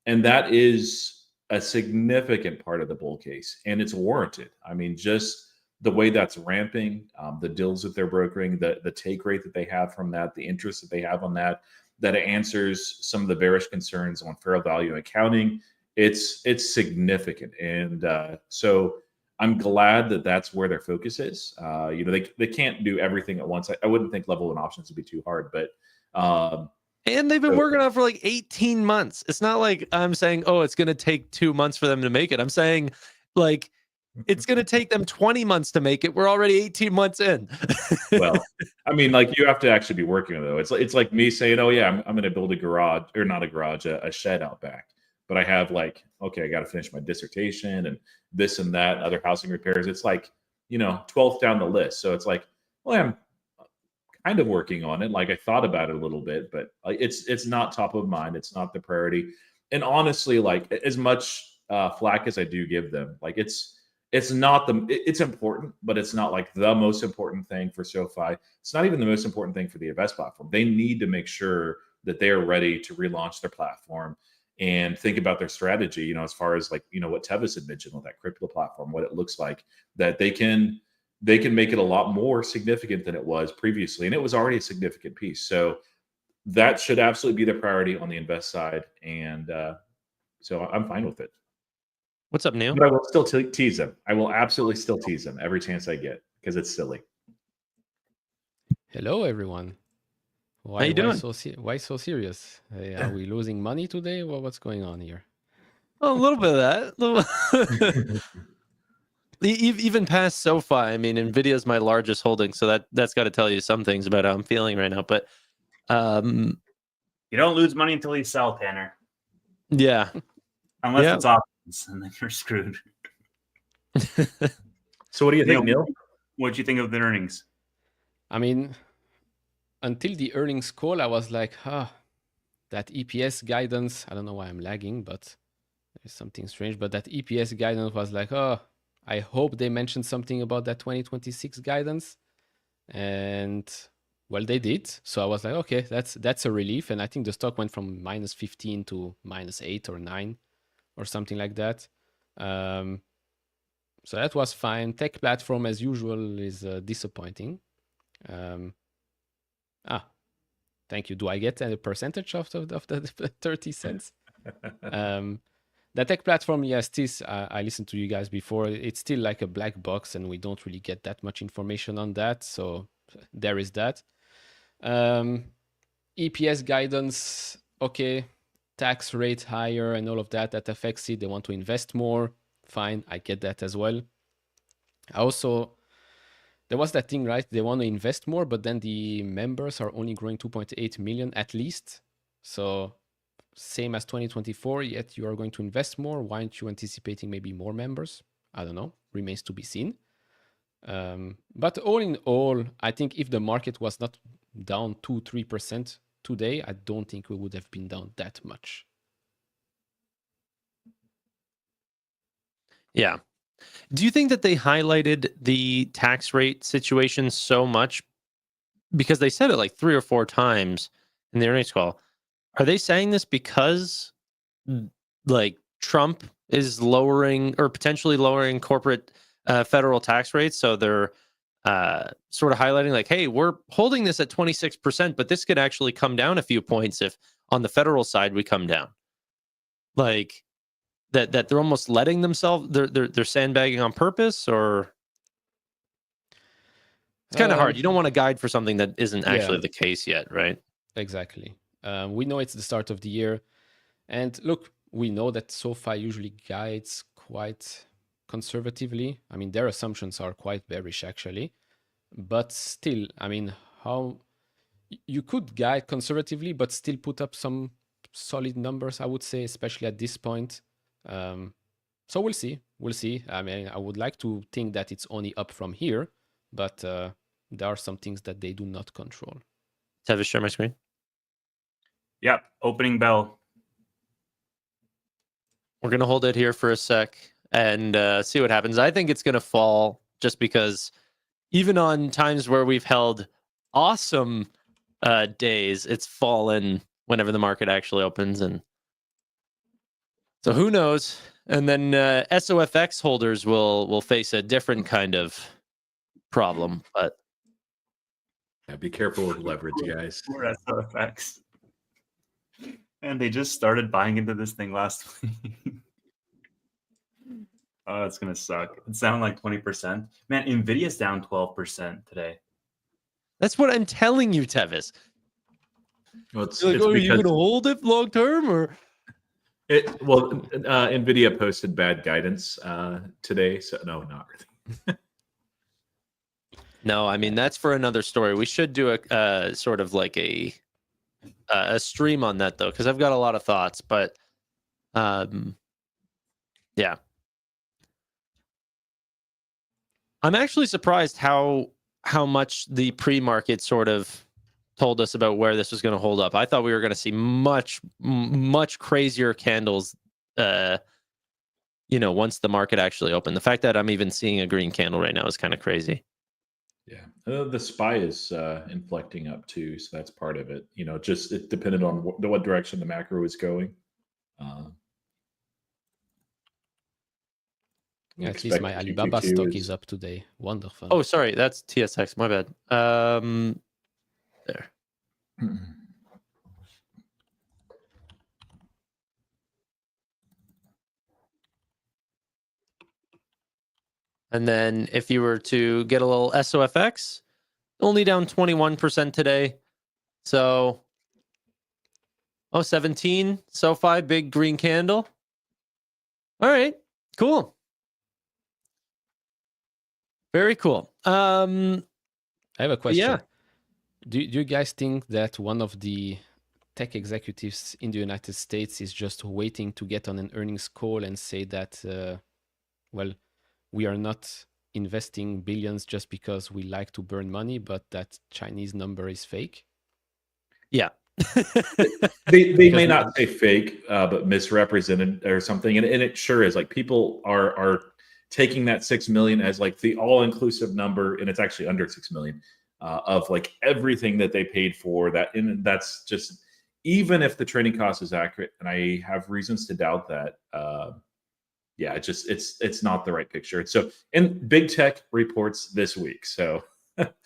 that is a significant part of the bull case, and it's warranted. I mean, just the way that's ramping, the deals that they're brokering, the take rate that they have from that, the interest that they have on that, that it answers some of the bearish concerns on fair value accounting. It's significant, and so I'm glad that that's where their focus is. They can't do everything at once. I wouldn't think level 1 options would be too hard, but and they've been so- working on it for like 18 months. It's not like I'm saying, oh, it's going to take 2 months for them to make it. I'm saying, like, it's going to take them 20 months to make it. We're already 18 months in. well, I mean, like, you have to actually be working on it, though. It's like me saying, oh yeah, I'm going to build a garage, or not a garage, a shed out back. But I have, like, okay, I got to finish my dissertation and this and that, and other housing repairs. It's like, 12th down the list. So it's like, well, I'm kind of working on it. Like, I thought about it a little bit, but it's not top of mind. It's not the priority. And honestly, like, as much flack as I do give them, like, it's not it's important, but it's not like the most important thing for SoFi. It's not even the most important thing for the Invest platform. They need to make sure that they are ready to relaunch their platform and think about their strategy, as far as, like, what Tevis had mentioned with that crypto platform, what it looks like, that they can make it a lot more significant than it was previously. And it was already a significant piece. So that should absolutely be the priority on the Invest side. And so I'm fine with it. What's up, Neil? But I will still tease them. I will absolutely still tease them every chance I get, because it's silly. Hello, everyone. How you doing? Why so serious? Are we losing money today? Well, what's going on here? Oh, a little bit of that. Even past SoFi, I mean, Nvidia is my largest holding, so that's got to tell you some things about how I'm feeling right now. But You don't lose money until you sell, Tanner. Yeah, unless it's options, and then you're screwed. So what do you think, Neil? What do you think of the earnings? I mean, until the earnings call, I was like, that EPS guidance, I don't know why I'm lagging, but there's something strange. But that EPS guidance was like, I hope they mentioned something about that 2026 guidance. And well, they did. So I was like, okay, that's a relief. And I think the stock went from -15 to -8 or 9 or something like that. So that was fine. Tech platform, as usual, is disappointing. Thank you. Do I get a percentage of the 30 cents? The tech platform, yes, this, I listened to you guys before. It's still like a black box, and we don't really get that much information on that. So there is that. EPS guidance, okay. Tax rate higher and all of that affects it. They want to invest more. Fine, I get that as well. Also, there was that thing, right? They want to invest more, but then the members are only growing 2.8 million at least. So same as 2024, yet you are going to invest more. Why aren't you anticipating maybe more members? I don't know. Remains to be seen. But all in all, I think if the market was not down 2-3% today, I don't think we would have been down that much. Yeah. Do you think that they highlighted the tax rate situation so much because they said it like 3 or 4 times in the earnings call? Are they saying this because like Trump is lowering or potentially lowering corporate federal tax rates? So they're sort of highlighting like, hey, we're holding this at 26%, but this could actually come down a few points if on the federal side we come down. Like that they're almost letting themselves, they're sandbagging on purpose, or it's kind of hard. You don't want to guide for something that isn't actually the case yet, right? Exactly. We know it's the start of the year. And look, we know that SoFi usually guides quite conservatively. I mean, their assumptions are quite bearish, actually. But still, I mean, how you could guide conservatively, but still put up some solid numbers, I would say, especially at this point. So we'll see. We'll see. I mean, I would like to think that it's only up from here, but there are some things that they do not control. Have a share my screen. Yep. Opening bell. We're going to hold it here for a sec and see what happens. I think it's going to fall just because even on times where we've held awesome days, it's fallen whenever the market actually opens. And so who knows? And then SOFX holders will face a different kind of problem. But Yeah, be careful with leverage, guys. Poor SOFX. And they just started buying into this thing last week. Oh, it's gonna suck. It's down like 20%. Man, Nvidia's down 12% today. that's what I'm telling you, Tevis. Well, it's, You're like, it's oh, are you because going to hold it long term or? Nvidia posted bad guidance today, so no, not really. No, I mean that's for another story. We should do a sort of like a stream on that though, because I've got a lot of thoughts. But yeah, I'm actually surprised how much the pre-market sort of told us about where this was going to hold up. I thought we were going to see much crazier candles. Once the market actually opened. The fact that I'm even seeing a green candle right now is kind of crazy. Yeah, the SPY is inflecting up too, so that's part of it. Just it depended on what direction the macro is going. Yeah, at least my Alibaba stock is up today. Wonderful. Oh, sorry, that's TSX. My bad. There. And then if you were to get a little SOFX, only down 21% today. So 17 SoFi, big green candle. All right, cool. Very cool. I have a question. Yeah. Do you guys think that one of the tech executives in the United States is just waiting to get on an earnings call and say that, we are not investing billions just because we like to burn money, but that Chinese number is fake? Yeah. they may not say fake, but misrepresented or something, and it sure is. Like people are taking that 6 million as like the all-inclusive number, and it's actually under 6 million of like everything that they paid for that, and that's just even if the trading cost is accurate, and I have reasons to doubt that. Yeah, it's not the right picture. So, and big tech reports this week, so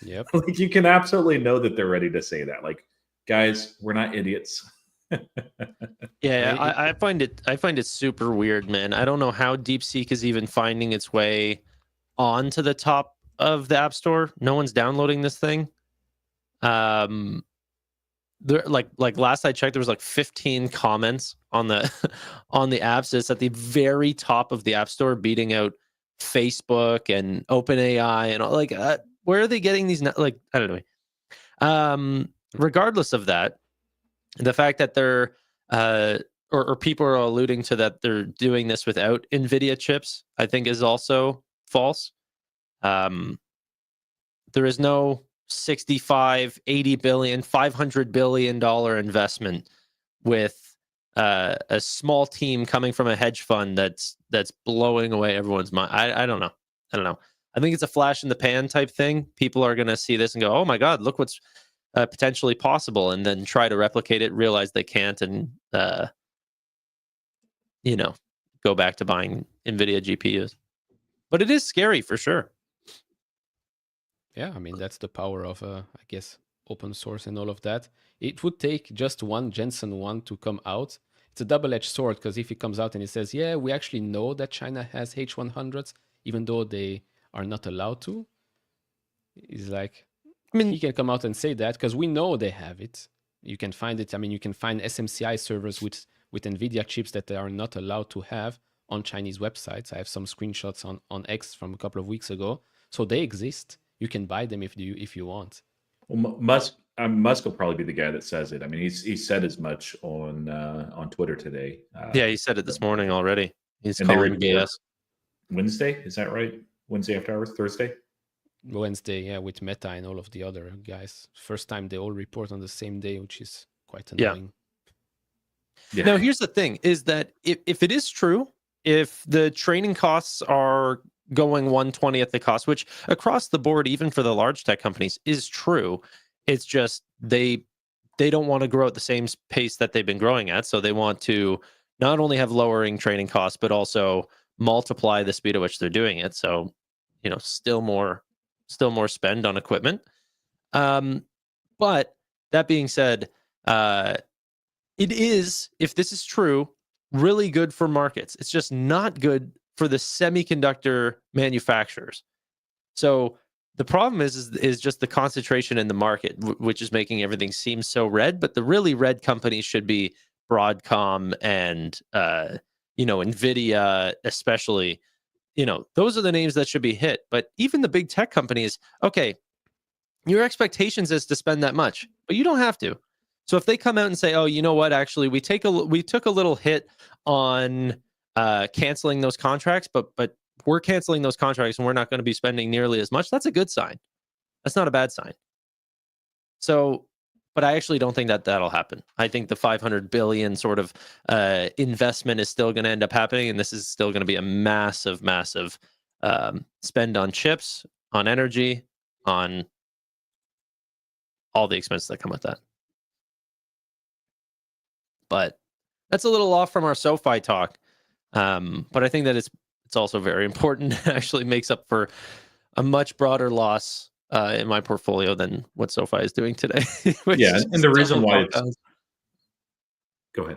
yep, like you can absolutely know that they're ready to say that. Like, guys, we're not idiots. Yeah, I find it super weird, man. I don't know how DeepSeek is even finding its way onto the top of the App Store. No one's downloading this thing. There, like last I checked, there was like 15 comments on the on the apps. It's at the very top of the App Store, beating out Facebook and OpenAI and all. Like, where are they getting these? Like, I don't know. Regardless of that, the fact that they're or people are alluding to that they're doing this without NVIDIA chips, I think is also false. There is no 65, 80 billion, $500 billion investment with a small team coming from a hedge fund that's blowing away everyone's mind. I don't know. I think it's a flash in the pan type thing. People are going to see this and go, oh my God, look what's potentially possible, and then try to replicate it, realize they can't, and go back to buying NVIDIA GPUs. But it is scary for sure. Yeah, I mean, that's the power of, I guess, open source and all of that. It would take just one Jensen 1 to come out. It's a double-edged sword, because if he comes out and he says, yeah, we actually know that China has H100s, even though they are not allowed to, he's like, I mean, he can come out and say that because we know they have it. You can find it. I mean, you can find SMCI servers with NVIDIA chips that they are not allowed to have on Chinese websites. I have some screenshots on X from a couple of weeks ago. So they exist. You can buy them if you want. Well, Musk will probably be the guy that says it. I mean, he said as much on Twitter today. Yeah, he said it this morning already. He's And they calling report BS. Wednesday, is that right? Wednesday after hours, Thursday? Wednesday, yeah, with Meta and all of the other guys. First time they all report on the same day, which is quite Yeah. annoying. Yeah. Now, here's the thing: is that if it is true, if the training costs are going 1/20th the cost, which across the board, even for the large tech companies, is true, it's just they don't want to grow at the same pace that they've been growing at, so they want to not only have lowering training costs, but also multiply the speed at which they're doing it. So, still more spend on equipment. But that being said, it is, if this is true, really good for markets. It's just not good for the semiconductor manufacturers. So the problem is just the concentration in the market, which is making everything seem so red. But the really red companies should be Broadcom and Nvidia, especially. Those are the names that should be hit. But even the big tech companies, okay, your expectations is to spend that much, but you don't have to. So if they come out and say, "Oh, you know what? Actually, we took a little hit on canceling those contracts, but we're canceling those contracts and we're not going to be spending nearly as much." That's a good sign. That's not a bad sign. So, but I actually don't think that that'll happen. I think the 500 billion sort of investment is still going to end up happening, and this is still going to be a massive, massive spend on chips, on energy, on all the expenses that come with that. But that's a little off from our SoFi talk. But I think that it's also very important. It actually makes up for a much broader loss in my portfolio than what SoFi is doing today. Yeah, and the reason why it's... compounds. Go ahead.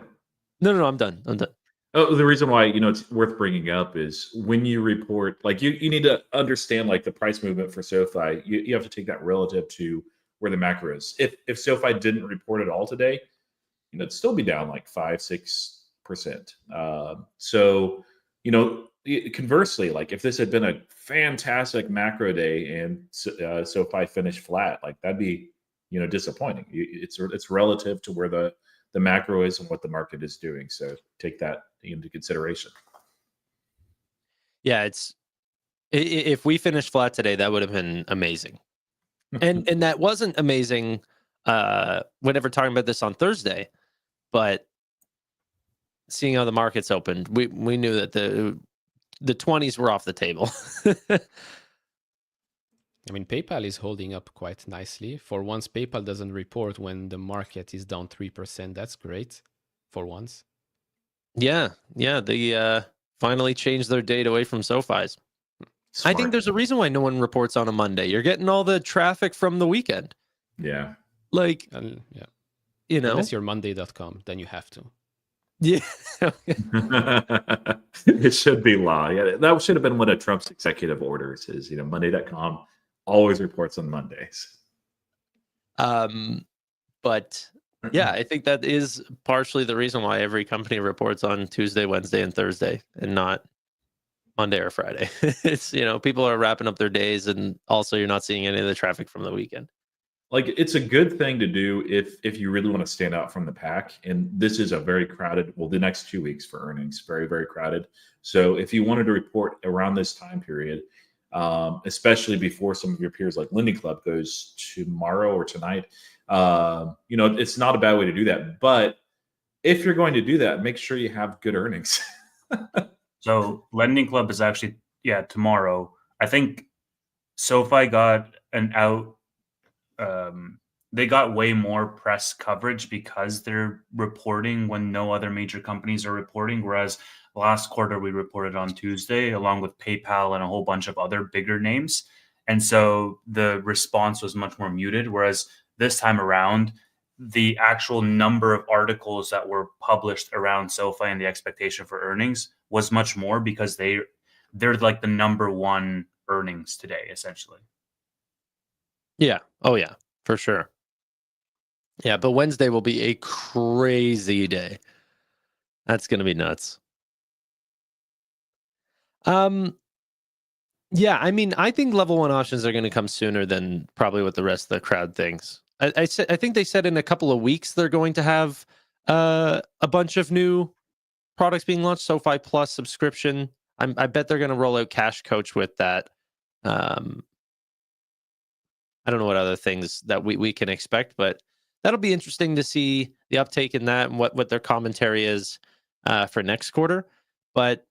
No, I'm done. Oh, the reason why it's worth bringing up is when you report, like you need to understand like the price movement for SoFi. You have to take that relative to where the macro is. If SoFi didn't report at all today, it'd still be down like 5-6%. So conversely, like if this had been a fantastic macro day and SoFi finished flat, like that'd be disappointing. It's relative to where the macro is and what the market is doing. So take that into consideration. Yeah, if we finished flat today, that would have been amazing. and that wasn't amazing whenever talking about this on Thursday, but seeing how the markets opened, we knew that the 20s were off the table. I mean, PayPal is holding up quite nicely. For once, PayPal doesn't report when the market is down 3%. That's great for once. Yeah. They finally changed their date away from SoFi's. I think there's a reason why no one reports on a Monday. You're getting all the traffic from the weekend. Yeah. Like, yeah. Unless you're Monday.com, then you have to. Yeah. It should be law. Yeah, that should have been one of Trump's executive orders is, Monday.com always reports on Mondays. But yeah, I think that is partially the reason why every company reports on Tuesday, Wednesday, and Thursday and not Monday or Friday. It's, people are wrapping up their days, and also you're not seeing any of the traffic from the weekend. Like it's a good thing to do if you really want to stand out from the pack. And this is a very crowded, the next 2 weeks for earnings, very, very crowded. So if you wanted to report around this time period, especially before some of your peers like Lending Club goes tomorrow or tonight, it's not a bad way to do that. But if you're going to do that, make sure you have good earnings. So Lending Club is actually, tomorrow. I think SoFi got an out. They got way more press coverage because they're reporting when no other major companies are reporting. Whereas last quarter we reported on Tuesday, along with PayPal and a whole bunch of other bigger names. And so the response was much more muted. Whereas this time around, the actual number of articles that were published around SoFi and the expectation for earnings was much more because they're like the number one earnings today, essentially. Yeah. Oh, yeah, for sure. Yeah, but Wednesday will be a crazy day. That's going to be nuts. Yeah, I mean, I think level 1 options are going to come sooner than probably what the rest of the crowd thinks. I think they said in a couple of weeks they're going to have a bunch of new products being launched. SoFi Plus subscription. I bet they're going to roll out Cash Coach with that. I don't know what other things that we can expect, but that'll be interesting to see the uptake in that and what their commentary is for next quarter. But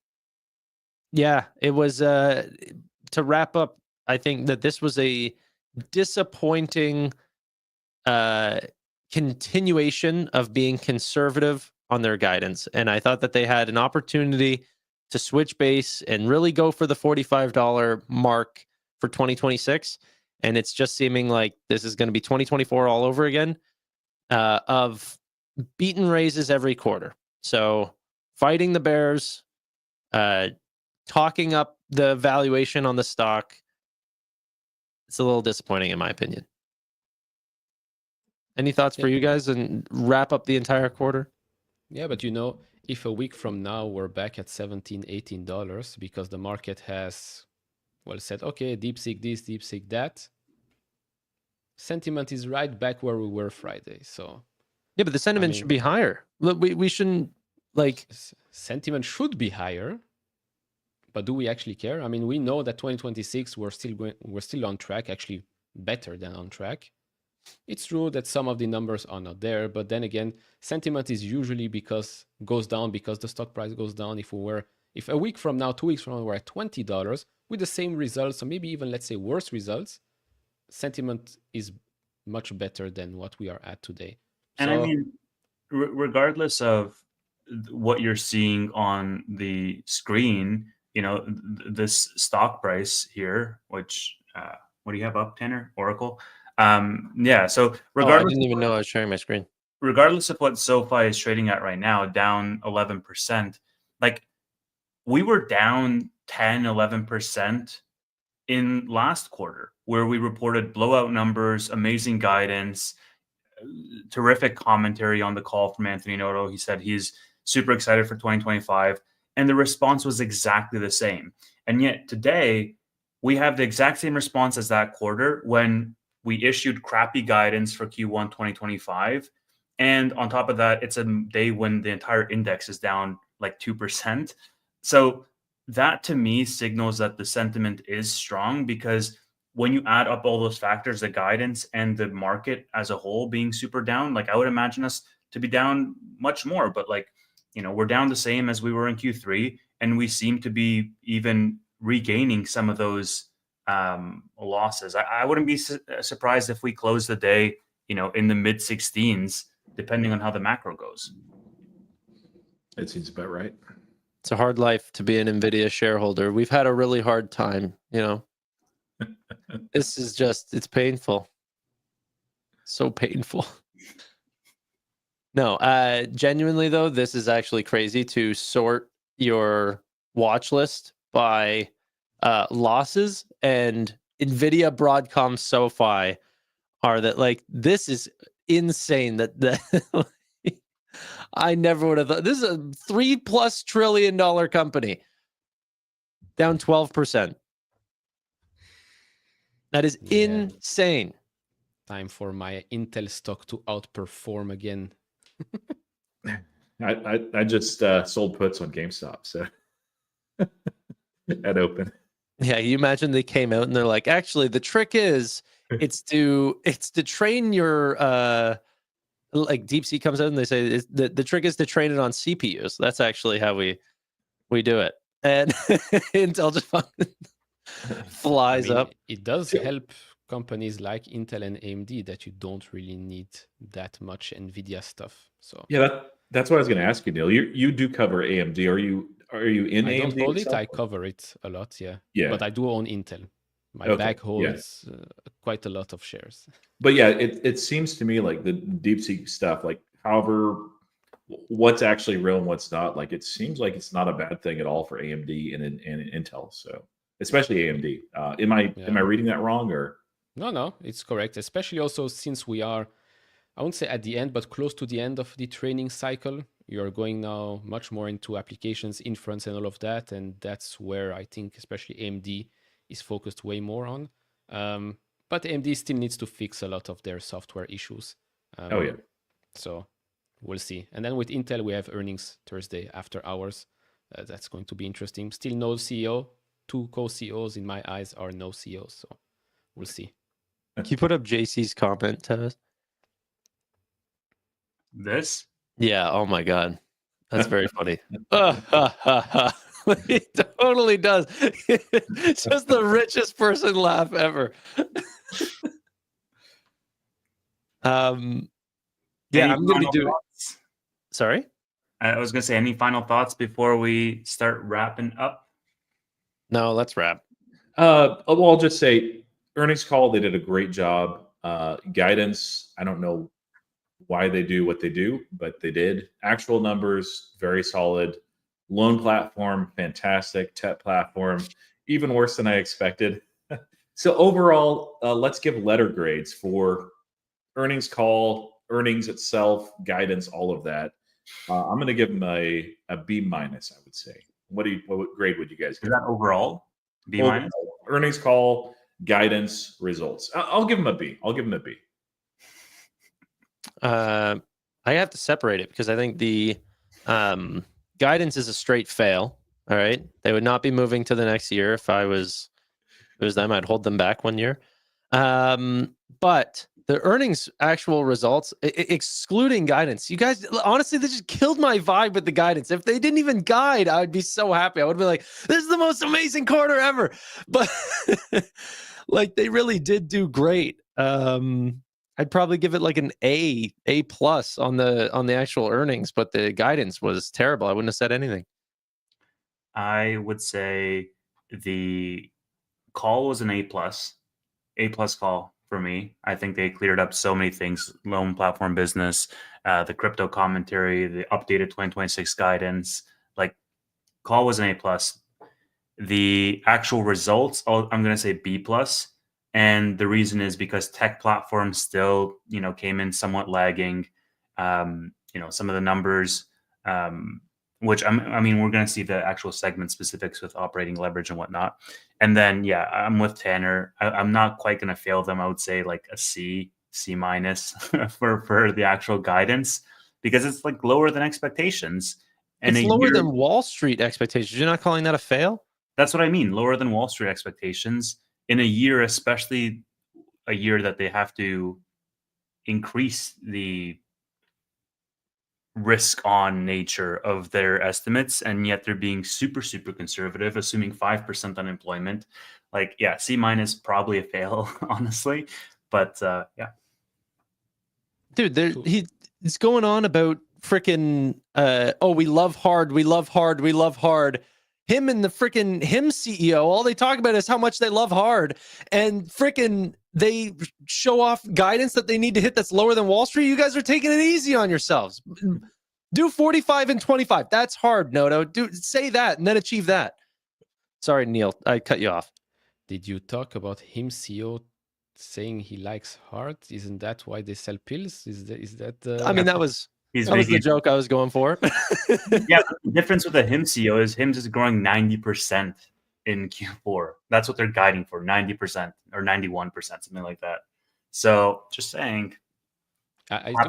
yeah, it was to wrap up. I think that this was a disappointing continuation of being conservative on their guidance, and I thought that they had an opportunity to switch base and really go for the $45 mark for 2026. And it's just seeming like this is going to be 2024 all over again, of beaten raises every quarter. So fighting the bears, talking up the valuation on the stock. It's a little disappointing in my opinion. Any thoughts for you guys and wrap up the entire quarter? Yeah, but if a week from now we're back at $17, $18 because the market has, said, okay, DeepSeek this, DeepSeek that, sentiment is right back where we were Friday. So yeah, but the sentiment should be higher. Look, we shouldn't sentiment should be higher, but do we actually care? I mean, we know that 2026 we're still on track, actually better than on track. It's true that some of the numbers are not there, but then again, sentiment is usually goes down because the stock price goes down. If a week from now, 2 weeks from now, we're at $20 with the same results, or maybe even let's say worse results, sentiment is much better than what we are at today. And I mean, regardless of what you're seeing on the screen, this stock price here, which what do you have up, Tanner? Oracle. Yeah. So regardless, I didn't even know I was sharing my screen. Regardless of what SoFi is trading at right now, down 11%. Like we were down 10, 11% in last quarter, where we reported blowout numbers, amazing guidance, terrific commentary on the call from Anthony Noto. He said he's super excited for 2025. And the response was exactly the same. And yet today, we have the exact same response as that quarter when we issued crappy guidance for Q1 2025. And on top of that, it's a day when the entire index is down like 2%. So that to me signals that the sentiment is strong, because when you add up all those factors, the guidance and the market as a whole being super down, like I would imagine us to be down much more, but we're down the same as we were in Q3, and we seem to be even regaining some of those losses. I wouldn't be surprised if we close the day, in the mid 16s, depending on how the macro goes. It seems about right. It's a hard life to be an NVIDIA shareholder. We've had a really hard time, This is it's painful. So painful. No, genuinely though, this is actually crazy to sort your watch list by losses, and NVIDIA, Broadcom, SoFi are this is insane that I never would have thought. This is a $3+ trillion company down 12%. That is insane. Time for my Intel stock to outperform again. I just sold puts on GameStop, so at open. Yeah, you imagine they came out and they're like, actually, the trick is it's to train your DeepSeek comes out and they say the trick is to train it on CPUs. That's actually how we do it. And Intel just flies up. It does help companies like Intel and AMD that you don't really need that much NVIDIA stuff. So yeah, that's what I was going to ask you, Neil. You do cover AMD. Are you in AMD? I don't hold it. I cover it a lot. Yeah. But I do own Intel. My bag holds quite a lot of shares. But yeah, it seems to me like the DeepSeek stuff, however, what's actually real and what's not, it seems like it's not a bad thing at all for AMD and Intel. So especially AMD. Am I reading that wrong or? No, it's correct. Especially also since we are, I won't say at the end, but close to the end of the training cycle. You're going now much more into applications, inference, and all of that. And that's where I think especially AMD is focused way more on. But AMD still needs to fix a lot of their software issues. Oh yeah. So we'll see. And then with Intel, we have earnings Thursday after hours. That's going to be interesting. Still no CEO. 2 co-CEOs in my eyes are no CEOs. So we'll see. Can you put up JC's comment, Tevis? This? Yeah. Oh my God. That's very funny. He totally does. It's just the richest person laugh ever. Yeah, Any I'm going to final be doing. thoughts? Sorry? I was going to say, any final thoughts before we start wrapping up? No, let's wrap. Well, I'll just say earnings call, they did a great job. Guidance, I don't know why they do what they do, but they did. Actual numbers, very solid. Loan platform, fantastic. Tech platform, even worse than I expected. So overall, let's give letter grades for earnings call, earnings itself, guidance, all of that. I'm going to give them a B minus, I would say. What grade would you guys give? Is that overall? B minus? Earnings call, guidance, results. I'll give them a B. I'll give them a B. I have to separate it because I think the guidance is a straight fail. All right. They would not be moving to the next year. If it was them, I'd hold them back 1 year. But the earnings actual results, excluding guidance, you guys, honestly, they just killed my vibe with the guidance. If they didn't even guide, I would be so happy. I would be like, this is the most amazing quarter ever. But like, they really did do great. I'd probably give it like an A plus on the actual earnings, but the guidance was terrible. I wouldn't have said anything. I would say the call was an A plus call for me. I think they cleared up so many things: loan platform business, the crypto commentary, the updated 2026 guidance. Like, call was an A plus. The actual results, I'm going to say B plus. And the reason is because tech platforms still, came in somewhat lagging. Some of the numbers, which I mean, we're going to see the actual segment specifics with operating leverage and whatnot. And then, yeah, I'm with Tanner. I'm not quite going to fail them. I would say like a C minus for the actual guidance, because it's like lower than expectations. And it's lower than Wall Street expectations. You're not calling that a fail? That's what I mean. Lower than Wall Street expectations in a year, especially a year that they have to increase the risk on nature of their estimates, and yet they're being super conservative, assuming 5% unemployment. Like, yeah, C minus, probably a fail, honestly. But yeah, dude, he's going on about freaking we love hard. Him and the freaking CEO, all they talk about is how much they love hard, and freaking they show off guidance that they need to hit that's lower than Wall Street. You guys are taking it easy on yourselves. Do 45 and 25. That's hard, Noto. Say that and then achieve that. Sorry, Neil, I cut you off. Did you talk about him, CEO, saying he likes hard? Isn't that why they sell pills? Is that? I mean, that was the joke I was going for. Yeah, the difference with the HIM CEO is HIMS is growing 90% in Q4. That's what they're guiding for, 90% or 91%, something like that. So just saying,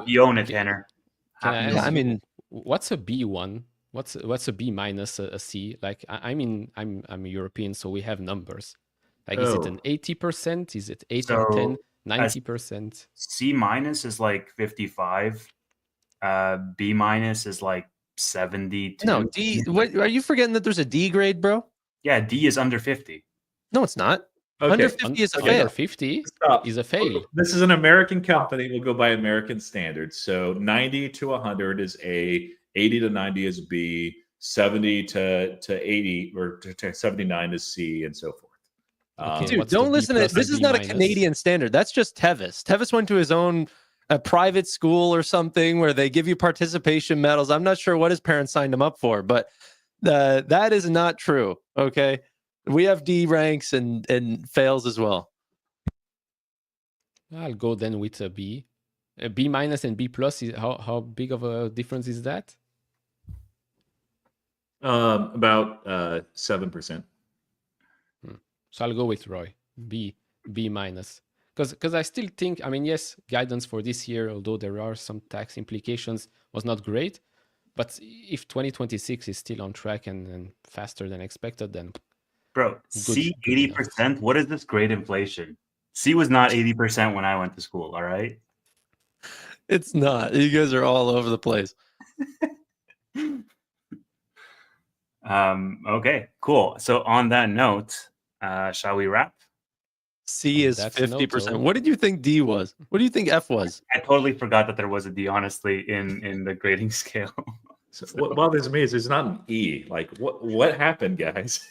you own it, Tanner. I mean, what's a B1? What's a B minus, a C? Like, I mean, I'm European, so we have numbers. Like, is it an 80%? Is it 8 or 10? 90%? C minus is like 55. B minus is like 72. No, D. What are you forgetting that there's a D grade, bro? Yeah, D is under 50. No, it's not. Okay. Under 50 is a fail. Under 50 is a fail. This is an American company. We'll go by American standards. So 90 to 100 is A, 80 to 90 is B, 70 to 80 or to 79 is C, and so forth. Dude, don't listen to this. Is not a Canadian standard. That's just Tevis. Tevis went to his own private school or something where they give you participation medals. I'm not sure what his parents signed him up for, but that is not true. Okay. We have D ranks and fails as well. I'll go then with a B. A B minus and B plus. How big of a difference is that? About 7%. So I'll go with Roy, B minus. Because I still think, I mean, yes, guidance for this year, although there are some tax implications, was not great. But if 2026 is still on track and faster than expected, then Bro, C 80%. What is this great inflation? C was not 80% when I went to school. All right. It's not. You guys are all over the place. Okay, cool. So on that note, shall we wrap? C is 50%. What did you think D was? What do you think F was? I totally forgot that there was a D, honestly, in the grading scale. So what bothers me is there's not an E. Like what happened, guys?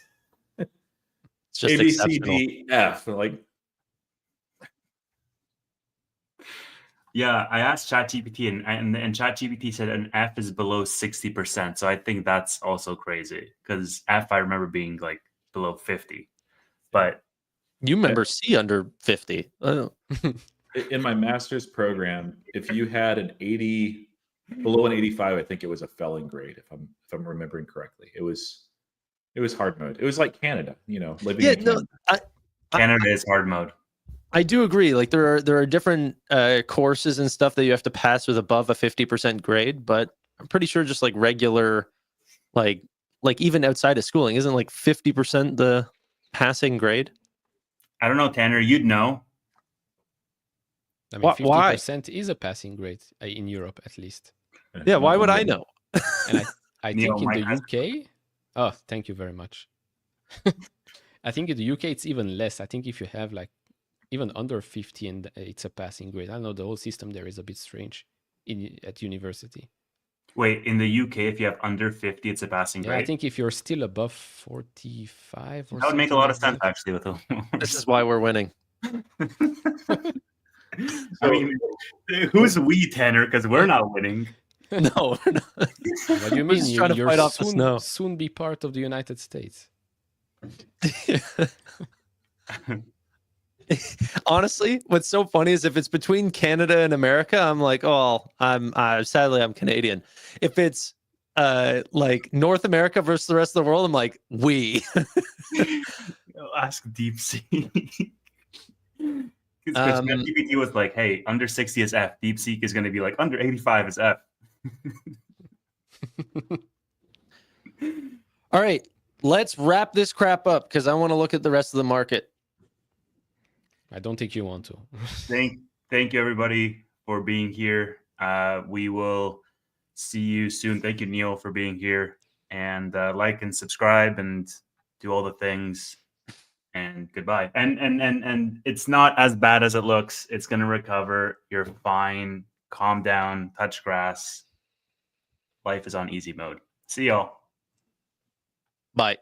It's just A, B, C, exceptional. D, F. Like, yeah, I asked ChatGPT and ChatGPT said an F is below 60%. So I think that's also crazy because F I remember being like below 50. But you remember C under 50. In my master's program, if you had an 80 below an 85, I think it was a failing grade. If I'm remembering correctly, it was hard mode. It was like Canada, living in Canada. Canada is hard mode. I do agree. Like there are different courses and stuff that you have to pass with above a 50% grade, but I'm pretty sure just like regular, like even outside of schooling, isn't like 50% the passing grade? I don't know, Tanner. You'd know. I mean, 50% is a passing grade in Europe, at least. Yeah, why would I know? And I think in the UK, oh, thank you very much. I think in the UK it's even less. I think if you have like even under 50 and it's a passing grade. I know the whole system there is a bit strange at university. Wait, in the UK, if you have under 50, it's a passing grade? I think if you're still above 45 or that would make a lot of sense, actually. With this is why we're winning. I mean, who's we, Tanner? Because we're not winning. No, we're not. What do you mean? You're soon be part of the United States. Honestly, what's so funny is if it's between Canada and America, I'm like, oh, sadly I'm Canadian. If it's like North America versus the rest of the world, I'm like, we. Ask Deep Sea. Because GPT was like, hey, under 60 is F. DeepSeek is going to be like, under 85 is F. All right, let's wrap this crap up because I want to look at the rest of the market. I don't think you want to. Thank you, everybody, for being here. We will see you soon. Thank you, Neil, for being here. And like and subscribe and do all the things. And goodbye. And it's not as bad as it looks. It's going to recover. You're fine. Calm down. Touch grass. Life is on easy mode. See y'all. Bye.